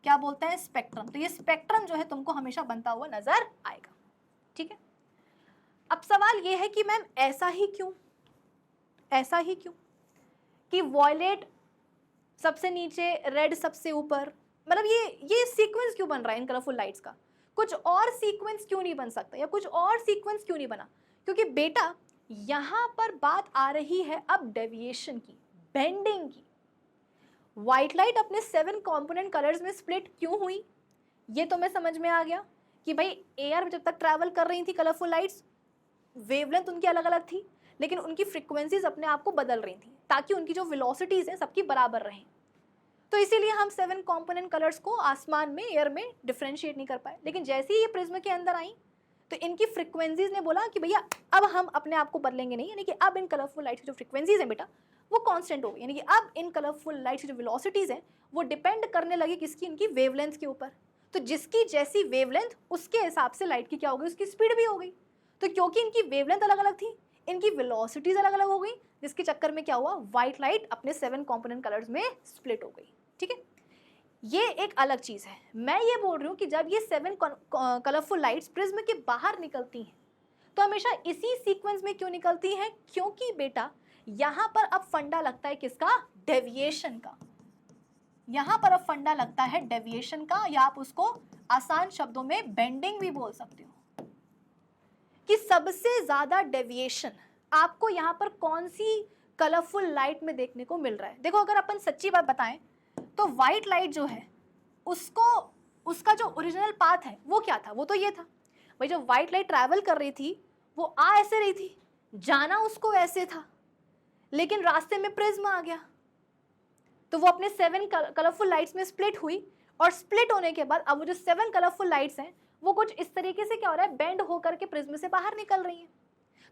क्या बोलते हैं, स्पेक्ट्रम। तो ये स्पेक्ट्रम जो है तुमको हमेशा बनता हुआ नजर आएगा, ठीक है। अब सवाल ये है कि मैम ऐसा ही क्यों, ऐसा ही क्यों कि वॉयलेट सबसे नीचे, रेड सबसे ऊपर, मतलब ये सीक्वेंस क्यों बन रहा है इन कलरफुल लाइट्स का, कुछ और सीक्वेंस क्यों नहीं बन सकता, या कुछ और सीक्वेंस क्यों नहीं बना। क्योंकि बेटा यहां पर बात आ रही है अब डेविएशन की, बेंडिंग की। व्हाइट लाइट अपने 7 कंपोनेंट कलर्स में स्प्लिट क्यों हुई, ये तो मैं समझ में आ गया कि भाई एयर में जब तक ट्रैवल कर रही थी कलरफुल लाइट्स, वेवलेंथ उनकी अलग अलग थी लेकिन उनकी फ्रीक्वेंसीज अपने आप को बदल रही थी ताकि उनकी जो वेलोसिटीज हैं सबकी बराबर रहें। तो इसीलिए हम 7 कंपोनेंट कलर्स को आसमान में, एयर में डिफरेंशिएट नहीं कर पाए। लेकिन जैसे ही ये प्रिज्म के अंदर आई तो इनकी फ्रीक्वेंसीज ने बोला कि भैया अब हम अपने आप को बदलेंगे नहीं, यानी कि अब इन कलरफुल लाइट्स की जो फ्रीक्वेंसीज हैं बेटा वो कांस्टेंट हो गई, यानी कि अब इन कलरफुल लाइट्स की जो वेलोसिटीज हैं वो डिपेंड करने लगी किसकी, इनकी वेवलेंथ के ऊपर। तो जिसकी जैसी वेवलेंथ उसके हिसाब से लाइट की क्या हो गई, उसकी स्पीड भी हो गई। तो क्योंकि इनकी वेवलेंथ अलग अलग थी, इनकी वेलोसिटीज अलग अलग हो गई, जिसके चक्कर में क्या हुआ, व्हाइट लाइट अपने 7 कंपोनेंट कलर्स में स्प्लिट हो गई, ठीक है। ये एक अलग चीज है। मैं ये बोल रही हूँ कि जब ये 7 कलरफुल लाइट्स प्रिज्म के बाहर निकलती हैं तो हमेशा इसी सीक्वेंस में क्यों निकलती हैं, क्योंकि बेटा यहां पर अब फंडा लगता है किसका, डेविएशन का। यहां पर अब फंडा लगता है डेविएशन का, या आप उसको आसान शब्दों में बेंडिंग भी बोल सकते हो, कि सबसे ज्यादा डेविएशन आपको यहां पर कौन सी कलरफुल लाइट में देखने को मिल रहा है। देखो अगर अपन सच्ची बात बताएं तो व्हाइट लाइट जो है उसको, उसका जो ओरिजिनल पाथ है वो क्या था, वो तो ये था भाई, जो व्हाइट लाइट ट्रैवल कर रही थी वो आ ऐसे रही थी, जाना उसको वैसे था, लेकिन रास्ते में प्रिज्म आ गया तो वो अपने 7 कलरफुल लाइट्स में स्प्लिट हुई, और स्प्लिट होने के बाद अब वो जो 7 कलरफुल लाइट्स हैं वो कुछ इस तरीके से क्या हो रहा है, बेंड होकर के प्रिज्म से बाहर निकल रही हैं।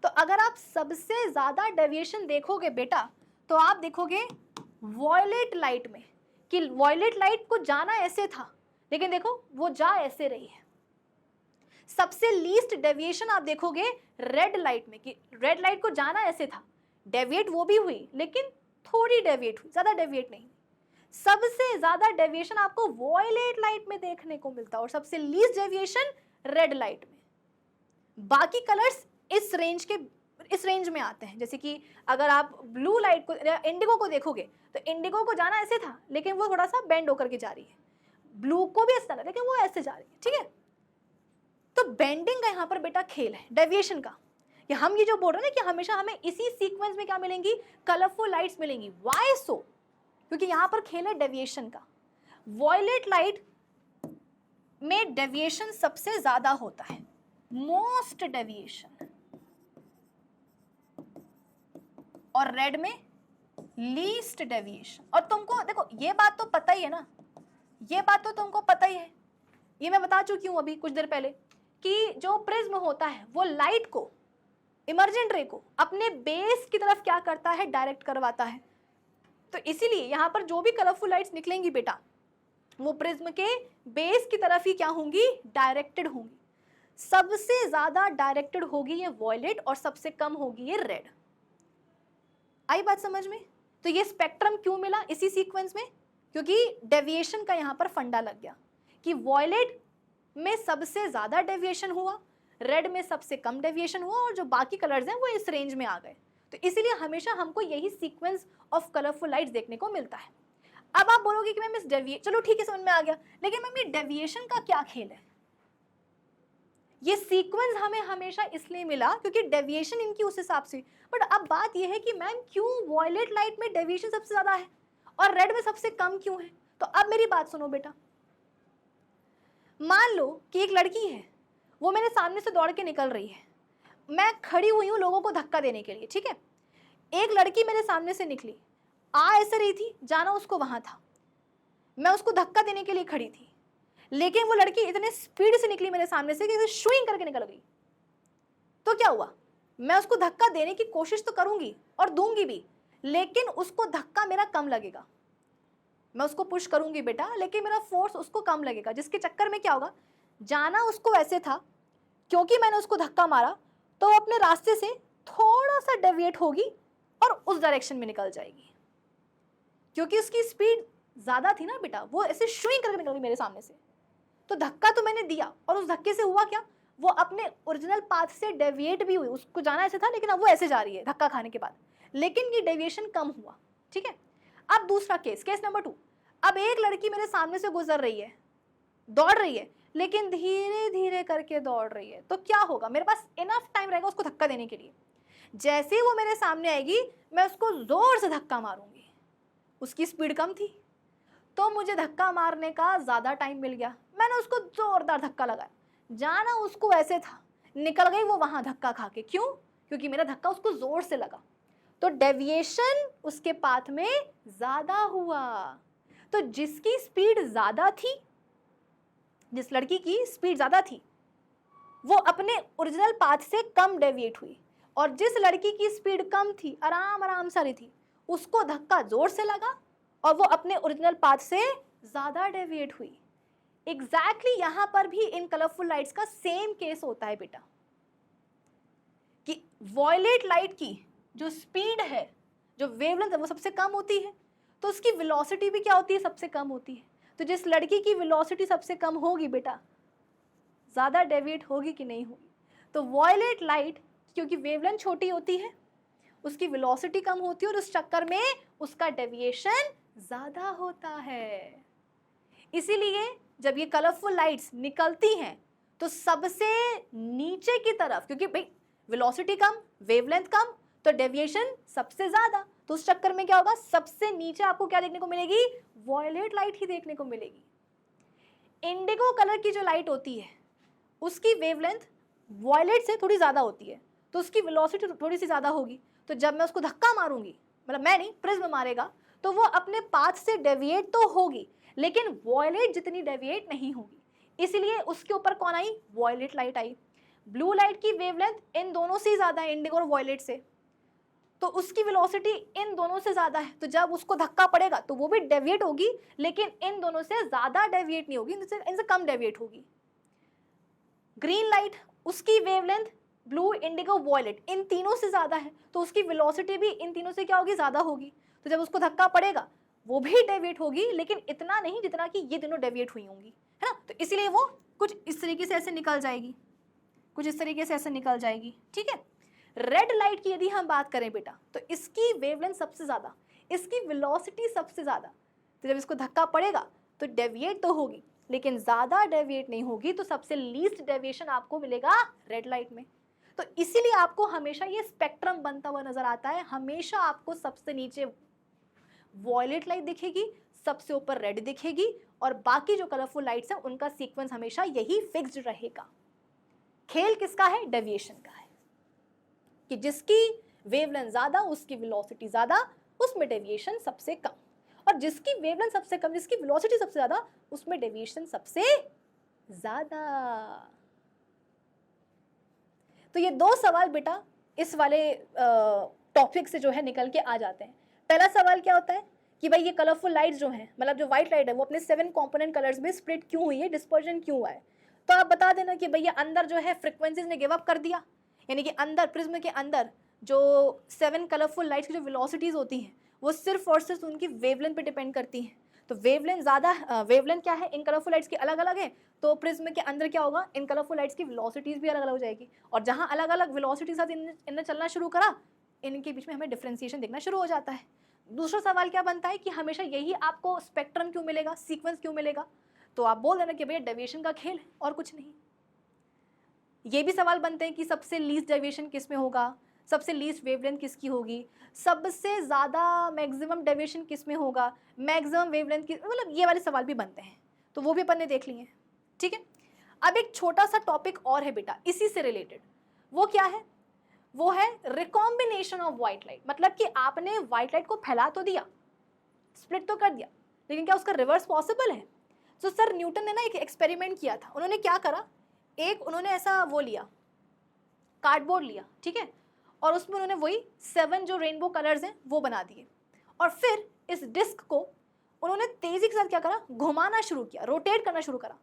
तो अगर आप सबसे ज्यादा डेविएशन देखोगे बेटा तो आप देखोगे वॉयलेट लाइट में, कि वॉयलेट लाइट को जाना ऐसे था, लेकिन देखो वो जा ऐसे रही है। सबसे लीस्ट डेविएशन आप देखोगे रेड लाइट में, कि रेड लाइट को जाना ऐसे था, डेविएट वो भी हुई लेकिन थोड़ी डेविएट हुई, ज्यादा डेविएट नहीं। सबसे ज्यादा डेविएशन आपको वॉयलेट लाइट में देखने को मिलता है और सबसे लीस्ट डेविएशन रेड लाइट में। बाकी कलर्स इस रेंज में आते हैं। जैसे कि अगर आप ब्लू लाइट को या इंडिगो को देखोगे तो इंडिगो को जाना ऐसे था लेकिन वो थोड़ा सा बेंड होकर के जा रही है, ब्लू को भी ऐसे जाना लेकिन वो ऐसे जा रही है, ठीक है। तो बेंडिंग का यहाँ पर बेटा खेल है, डेविएशन का। या हम ये जो बोल रहे हैं ना कि हमेशा हमें इसी सीक्वेंस में क्या मिलेंगी, कलरफुल लाइट्स मिलेंगी। वाई सो? क्योंकि यहाँ पर खेल है डेविएशन का। वॉयलेट लाइट में डेविएशन सबसे ज्यादा होता है, मोस्ट डेविएशन, और रेड में लीस्ट डेविएशन। और तुमको देखो ये बात तो पता ही है ना, ये बात तो तुमको पता ही है, ये मैं बता चुकी हूं अभी कुछ देर पहले, कि जो प्रिज्म होता है वो लाइट को, इमर्जेंट रे को अपने बेस की तरफ क्या करता है, डायरेक्ट करवाता है। तो इसीलिए यहाँ पर जो भी कलरफुल लाइट्स निकलेंगी बेटा वो प्रिज्म के बेस की तरफ ही क्या होंगी, डायरेक्टेड होंगी। सबसे ज्यादा डायरेक्टेड होगी ये वॉयलेट और सबसे कम होगी ये रेड। आई बात समझ में? तो ये स्पेक्ट्रम क्यों मिला इसी सीक्वेंस में, क्योंकि डेविएशन का यहाँ पर फंडा लग गया कि वॉयलेट में सबसे ज्यादा डेविएशन हुआ, रेड में सबसे कम डेविएशन हुआ, और जो बाकी कलर्स हैं वो इस रेंज में आ गए। तो इसीलिए हमेशा हमको यही सीक्वेंस ऑफ कलरफुल लाइट्स देखने को मिलता है। अब आप बोलोगे कि मैम इस चलो ठीक है समझ में आ गया, लेकिन मैम ये डेविएशन का क्या खेल है? ये सीक्वेंस हमें हमेशा इसलिए मिला क्योंकि डेविएशन इनकी उस हिसाब से। बट अब बात ये है कि मैम क्यों वॉयलेट लाइट में डेविएशन सबसे ज्यादा है और रेड में सबसे कम क्यों है? तो अब मेरी बात सुनो बेटा, मान लो कि एक लड़की है, वो मेरे सामने से दौड़ के निकल रही है, मैं खड़ी हुई हूँ लोगों को धक्का देने के लिए, ठीक है। एक लड़की मेरे सामने से निकली, आ ऐसे रही थी, जाना उसको वहां था, मैं उसको धक्का देने के लिए खड़ी थी, लेकिन वो लड़की इतने स्पीड से निकली मेरे सामने से कि शूइंग करके निकल गई। तो क्या हुआ, मैं उसको धक्का देने की कोशिश तो करूंगी और दूंगी भी, लेकिन उसको धक्का मेरा कम लगेगा। मैं उसको पुश करूंगी बेटा, लेकिन मेरा फोर्स उसको कम लगेगा, जिसके चक्कर में क्या होगा, जाना उसको वैसे था, क्योंकि मैंने उसको धक्का मारा तो वो अपने रास्ते से थोड़ा सा डेविएट होगी और उस डायरेक्शन में निकल जाएगी, क्योंकि उसकी स्पीड ज्यादा थी ना बेटा, वो ऐसे शूइंग करके निकल गई मेरे सामने से। तो धक्का तो मैंने दिया, और उस धक्के से हुआ क्या, वो अपने ओरिजिनल पाथ से डेविएट भी हुई, उसको जाना ऐसे था लेकिन अब वो ऐसे जा रही है धक्का खाने के बाद, लेकिन ये डेविएशन कम हुआ, ठीक है। अब दूसरा केस नंबर 2, अब एक लड़की मेरे सामने से गुजर रही है, दौड़ रही है, लेकिन धीरे धीरे करके दौड़ रही है। तो क्या होगा, मेरे पास इनफ टाइम रहेगा उसको धक्का देने के लिए। जैसे ही वो मेरे सामने आएगी मैं उसको जोर से धक्का मारूंगी, उसकी स्पीड कम थी तो मुझे धक्का मारने का ज्यादा टाइम मिल गया, मैंने उसको जोरदार धक्का लगाया, जाना उसको ऐसे था, निकल गई वो वहां धक्का खा के। क्यों? क्योंकि मेरा धक्का उसको जोर से लगा, तो डेविएशन उसके पाथ में ज्यादा हुआ। तो जिसकी स्पीड ज्यादा थी, जिस लड़की की स्पीड ज्यादा थी, वो अपने ओरिजिनल पाथ से कम डेविएट हुई, और जिस लड़की की स्पीड कम थी, आराम से रही थी, उसको धक्का जोर से लगा और वो अपने ओरिजिनल पाथ से ज्यादा डेविएट हुई। एग्जैक्टली यहां पर भी इन कलरफुल लाइट्स का सेम केस होता है बेटा, कि वॉयलेट लाइट की जो स्पीड है, जो वेवलेंथ है, वो सबसे कम होती है, तो उसकी वेलोसिटी भी क्या होती है, सबसे कम होती है। तो जिस लड़की की वेलोसिटी सबसे कम होगी बेटा, ज्यादा डेविएट होगी कि नहीं होगी? तो वॉयलेट लाइट क्योंकि वेवलेंथ छोटी होती है, उसकी वेलोसिटी कम होती है, और उस चक्कर में उसका डेविएशन ज्यादा होता है। इसीलिए जब ये कलरफुल लाइट्स निकलती हैं तो सबसे नीचे की तरफ, क्योंकि भाई वेलोसिटी कम, वेवलेंथ कम, तो डेविएशन सबसे ज्यादा, तो उस चक्कर में क्या होगा, सबसे नीचे आपको क्या देखने को मिलेगी, वॉयलेट लाइट ही देखने को मिलेगी। इंडिगो कलर की जो लाइट होती है उसकी वेवलेंथ वॉयलेट से थोड़ी ज्यादा होती है, तो उसकी वेलोसिटी थोड़ी सी ज्यादा होगी। तो जब मैं उसको धक्का मारूंगी, मतलब मैं नहीं, प्रिज्म मारेगा, तो वो अपने पाथ से डेविएट तो होगी, लेकिन वॉयलेट जितनी डेविएट नहीं होगी। इसलिए उसके ऊपर कौन आई, वॉयलेट लाइट आई। ब्लू लाइट की वेवलेंथ इन दोनों से ज्यादा है, इंडिगो और वॉयलेट से, तो उसकी वेलोसिटी इन दोनों से ज्यादा है, तो जब उसको धक्का पड़ेगा तो वो भी डेविएट होगी, लेकिन इन दोनों से ज्यादा डेविएट नहीं होगी, इनसे कम डेविएट होगी। ग्रीन लाइट, उसकी वेवलेंथ ब्लू, इंडिगो, वॉयलेट, इन तीनों से ज्यादा है, तो उसकी वेलोसिटी भी इन तीनों से क्या होगी, ज्यादा होगी। तो जब उसको धक्का पड़ेगा वो भी डेविएट होगी, लेकिन इतना नहीं जितना कि ये दोनों डेविएट हुई होंगी, है ना। तो इसीलिए वो कुछ इस तरीके से ऐसे निकल जाएगी, कुछ इस तरीके से ऐसे निकल जाएगी, ठीक है। रेड लाइट की यदि हम बात करें बेटा, तो इसकी वेवलेंथ सबसे ज्यादा, इसकी वेलोसिटी सबसे ज्यादा, तो जब इसको धक्का पड़ेगा तो डेविएट तो होगी, लेकिन ज्यादा डेविएट नहीं होगी, तो सबसे लीस्ट डेविएशन आपको मिलेगा रेड लाइट में। तो इसीलिए आपको हमेशा ये स्पेक्ट्रम बनता हुआ नजर आता है, हमेशा आपको सबसे नीचे वॉयलेट लाइट दिखेगी, सबसे ऊपर रेड दिखेगी, और बाकी जो कलरफुल लाइट्स हैं उनका सीक्वेंस हमेशा यही फिक्स्ड रहेगा। खेल किसका है, डेविएशन का है, कि जिसकी वेवलेंथ ज्यादा उसकी वेलोसिटी ज्यादा, उसमें डेविएशन सबसे कम, और जिसकी वेवलेंथ सबसे कम जिसकी वेलोसिटी सबसे ज्यादा उसमें डेविएशन सबसे ज्यादा। तो ये दो सवाल बेटा इस वाले टॉपिक से जो है निकल के आ जाते हैं। पहला सवाल क्या होता है कि भाई ये कलरफुल लाइट्स जो हैं, मतलब जो व्हाइट लाइट है वो अपने 7 कंपोनेंट कलर्स में स्प्लिट क्यों हुई है, डिस्पर्जन क्यों हुआ है। तो आप बता देना कि भैया अंदर जो है फ्रीक्वेंसीज ने गिव अप कर दिया, यानी कि अंदर प्रिज्म के अंदर जो 7 कलरफुल लाइट्स की जो वेलोसिटीज होती हैं वो सिर्फ और सिर्फ उनकी वेवलेंथ पे डिपेंड करती हैं। तो वेवलेंथ ज़्यादा, वेवलेंथ क्या है इन कलरफुल लाइट्स की अलग अलग है, तो प्रिज्म के अंदर क्या होगा, इन कलरफुल लाइट्स की वेलोसिटीज भी अलग अलग हो जाएगी, और जहाँ अलग अलग वेलोसिटी के साथ इनने चलना शुरू करा, इनके बीच में हमें डिफ्रेंसिएशन देखना शुरू हो जाता है। दूसरा सवाल क्या बनता है कि हमेशा यही आपको स्पेक्ट्रम क्यों मिलेगा, सीक्वेंस क्यों मिलेगा, तो आप बोल देना कि भैया डेविएशन का खेल है और कुछ नहीं। ये भी सवाल बनते हैं कि सबसे लीस्ट डेविएशन किस में होगा, सबसे लीस्ट वेवलेंथ किसकी होगी, सबसे ज़्यादा मैक्सिमम डेविएशन किस में होगा, मैक्सिमम वेवलेंथ की, मतलब ये वाले सवाल भी बनते हैं, तो वो भी अपन ने देख लिए हैं, ठीक है। अब एक छोटा सा टॉपिक और है बेटा इसी से रिलेटेड, वो क्या है, वो है रिकॉम्बिनेशन ऑफ व्हाइट लाइट। मतलब कि आपने व्हाइट लाइट को फैला तो दिया, स्प्लिट तो कर दिया, लेकिन क्या उसका रिवर्स पॉसिबल है। तो सर न्यूटन ने ना एक एक्सपेरिमेंट किया था, उन्होंने क्या करा, एक उन्होंने ऐसा वो लिया, कार्डबोर्ड लिया, ठीक है, और उसमें उन्होंने वही 7 जो रेनबो कलर्स हैं वो बना दिए, और फिर इस डिस्क को उन्होंने तेजी के साथ क्या करा, घुमाना शुरू किया, रोटेट करना शुरू करा।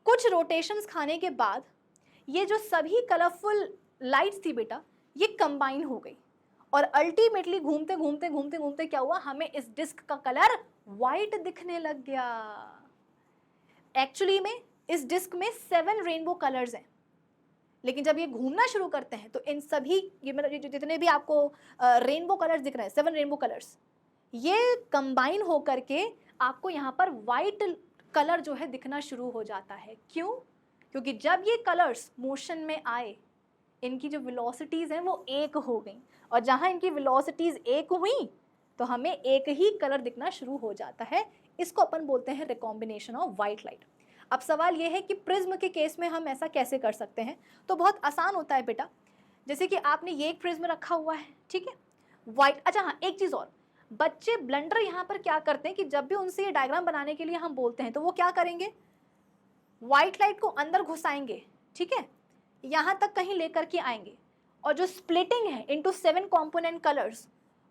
कुछ रोटेशंस खाने के बाद ये जो सभी कलरफुल लाइट्स थी बेटा ये कंबाइन हो गई, और अल्टीमेटली घूमते घूमते घूमते घूमते क्या हुआ, हमें इस डिस्क का कलर व्हाइट दिखने लग गया। एक्चुअली में इस डिस्क में 7 रेनबो कलर्स हैं, लेकिन जब ये घूमना शुरू करते हैं तो इन सभी ये मतलब ये जितने भी आपको रेनबो कलर्स दिख रहे हैं, 7 रेनबो कलर्स, ये कंबाइन हो करके आपको यहाँ पर वाइट कलर जो है दिखना शुरू हो जाता है। क्यों? क्योंकि जब ये कलर्स मोशन में आए इनकी जो वेलोसिटीज़ हैं वो एक हो गई, और जहाँ इनकी वेलोसिटीज़ एक हुई तो हमें एक ही कलर दिखना शुरू हो जाता है। इसको अपन बोलते हैं रिकॉम्बिनेशन ऑफ वाइट लाइट। अब सवाल ये है कि प्रिज्म के केस में हम ऐसा कैसे कर सकते हैं, तो बहुत आसान होता है बेटा। जैसे कि आपने ये एक प्रिज्म रखा हुआ है, ठीक है, वाइट। अच्छा हाँ, एक चीज़ और, बच्चे ब्लंडर यहाँ पर क्या करते हैं कि जब भी उनसे ये डायग्राम बनाने के लिए हम बोलते हैं तो वो क्या करेंगे, वाइट लाइट को अंदर घुसाएंगे, ठीक है, यहाँ तक कहीं लेकर के आएंगे, और जो स्प्लिटिंग है इनटू 7 कंपोनेंट कलर्स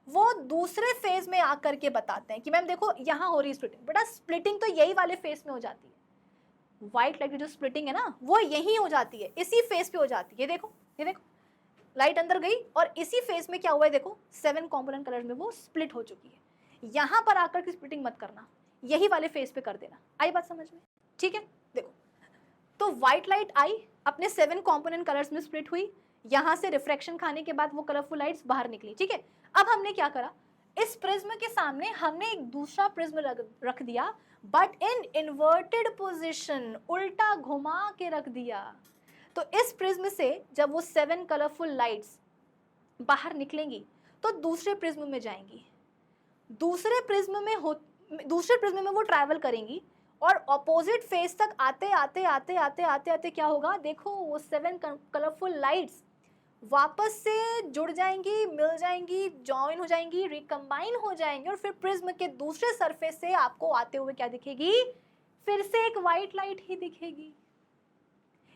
वो दूसरे फेज में आकर के बताते हैं कि मैम देखो यहाँ हो रही स्प्लिटिंग। बेटा स्प्लिटिंग तो यही वाले फेज में हो जाती है, व्हाइट लाइट की जो स्प्लिटिंग है ना वो यही हो जाती है, इसी फेज पे हो जाती है। ये देखो लाइट अंदर गई और इसी फेज में क्या हुआ है, देखो 7 कंपोनेंट कलर में वो स्प्लिट हो चुकी है। यहाँ पर आकर के स्प्लिटिंग मत करना, यही वाले फेज पे कर देना। आई बात समझ में? ठीक है, देखो तो व्हाइट लाइट आई, अपने 7 कंपोनेंट कलर्स में स्प्लिट हुई, यहाँ से रिफ्रैक्शन खाने के बाद वो कलरफुल लाइट्स बाहर निकली, ठीक है। अब हमने क्या करा, इस प्रिज्म के सामने हमने एक दूसरा प्रिज्म रख दिया, बट इन इन्वर्टेड पोजीशन, उल्टा घुमा के रख दिया। तो इस प्रिज्म से जब वो 7 कलरफुल लाइट्स बाहर निकलेंगी तो दूसरे प्रिज्म में जाएंगी, दूसरे प्रिज्म में वो ट्रैवल करेंगी, और ऑपोजिट फेस तक आते आते आते आते आते आते क्या होगा, देखो वो 7 कलरफुल लाइट्स वापस से जुड़ जाएंगी, मिल जाएंगी, जॉइन हो जाएंगी, रिकम्बाइन हो जाएंगी, और फिर प्रिज्म के दूसरे सरफेस से आपको आते हुए क्या दिखेगी, फिर से एक वाइट लाइट ही दिखेगी।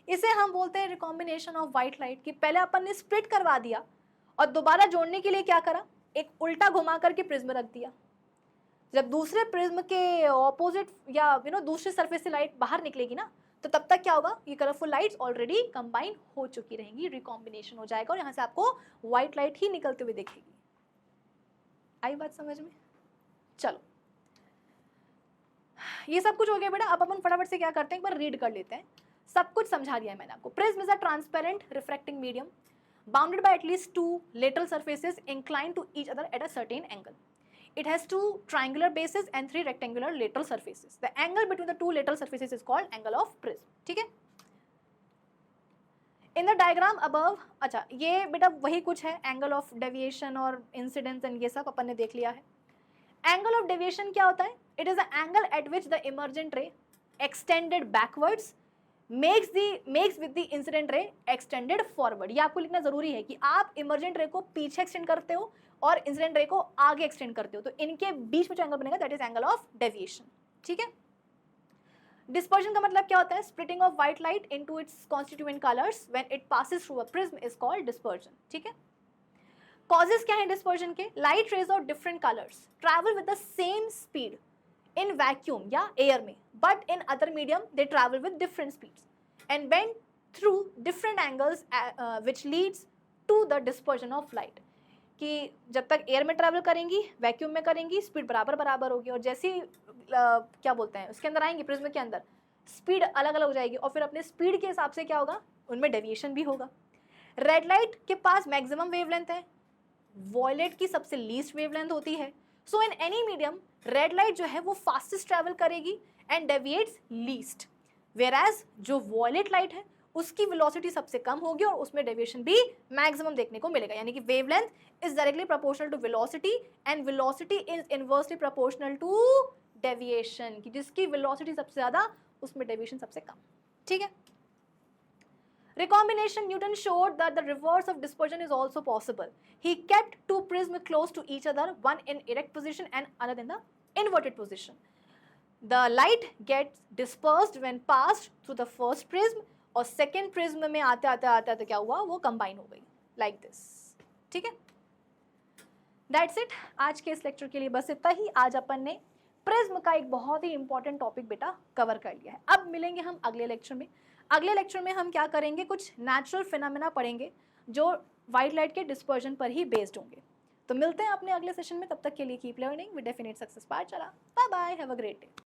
इसे हम बोलते हैं रिकॉम्बिनेशन ऑफ वाइट लाइट, कि पहले अपन ने स्प्लिट करवा दिया और दोबारा जोड़ने के लिए क्या करा, एक उल्टा घुमा करके प्रिज्म रख दिया। जब दूसरे प्रिज्म के ऑपोजिट या दूसरे सरफेस से लाइट बाहर निकलेगी ना, तो तब तक क्या होगा, ये कलरफुल लाइट्स ऑलरेडी कंबाइन हो चुकी रहेंगी, रिकॉम्बिनेशन हो जाएगा और यहाँ से आपको व्हाइट लाइट ही निकलते हुए दिखेगी। आई बात समझ में? चलो, ये सब कुछ हो गया बेटा। अब अपन फटाफट से क्या करते हैं, एक बार रीड कर लेते हैं। सब कुछ समझा दिया है मैंने आपको। Prism is a transparent refracting medium bounded by at least two lateral surfaces inclined to each other at a certain angle. It has two triangular bases and three rectangular lateral surfaces. The angle between the two lateral surfaces is called angle of prism. ठीक है? In the diagram above, अच्छा ये बेटा वही कुछ है, angle of deviation और incidence and ये सब अपन ने देख लिया है। Angle of deviation क्या होता है? It is the angle at which the emergent ray extended backwards makes with the incident ray extended forward. ये आपको लिखना जरूरी है कि आप emergent ray को पीछे extend करते हो और incident ray को आगे extend करते हो, तो इनके बीच में जो एंगल बनेगा that is angle of deviation. ठीक है? Dispersion का मतलब क्या होता है? Splitting of white light into its constituent colors when it passes through a prism is called dispersion. ठीक है? Causes क्या है dispersion के? Light rays of different colors travel with the same speed in vacuum या air में, but in other medium they travel with different speeds and bend through different angles which leads to the dispersion of light. कि जब तक air में travel करेंगी, vacuum में करेंगी, speed बराबर होगी, और जैसे ही क्या बोलते हैं उसके अंदर आएंगी, प्रिज्म के अंदर, स्पीड अलग अलग हो जाएगी और फिर अपने स्पीड के हिसाब से क्या होगा, उनमें डेविएशन भी होगा। रेड लाइट के पास मैक्सिमम वेवलेंथ है, वॉयलेट की सबसे लीस्ट वेवलेंथ होती है। So in any medium red light जो है वो फास्टेस्ट ट्रैवल करेगी एंड डेविएट्स लीस्ट, वेयरएज जो वॉयलेट लाइट है उसकी वेलोसिटी सबसे कम होगी और उसमें डेविएशन भी मैक्सिमम देखने को मिलेगा। यानी कि wavelength is directly proportional to velocity and velocity is inversely proportional to deviation, कि जिसकी वेलोसिटी सबसे ज्यादा उसमें डेविएशन सबसे कम। ठीक है? Recombination, Newton showed that the reverse of dispersion is also possible. He kept two prisms close to each other, one in erect position and another in the inverted position. The light gets dispersed when passed through the first prism और second prism में आते आते क्या हुआ, वो combine हो गई like this. ठीक है? That's it. आज के इस लेक्चर के लिए बस इतना ही। आज अपन ने प्रिज्म का एक बहुत ही इंपॉर्टेंट टॉपिक बेटा कवर कर लिया है। अब मिलेंगे हम अगले लेक्चर में। अगले लेक्चर में हम क्या करेंगे, कुछ नेचुरल फिनोमेना पढ़ेंगे जो वाइट लाइट के डिस्पर्जन पर ही बेस्ड होंगे। तो मिलते हैं अपने अगले सेशन में, तब तक के लिए keep learning with definite success part. चला, bye bye, have a great day.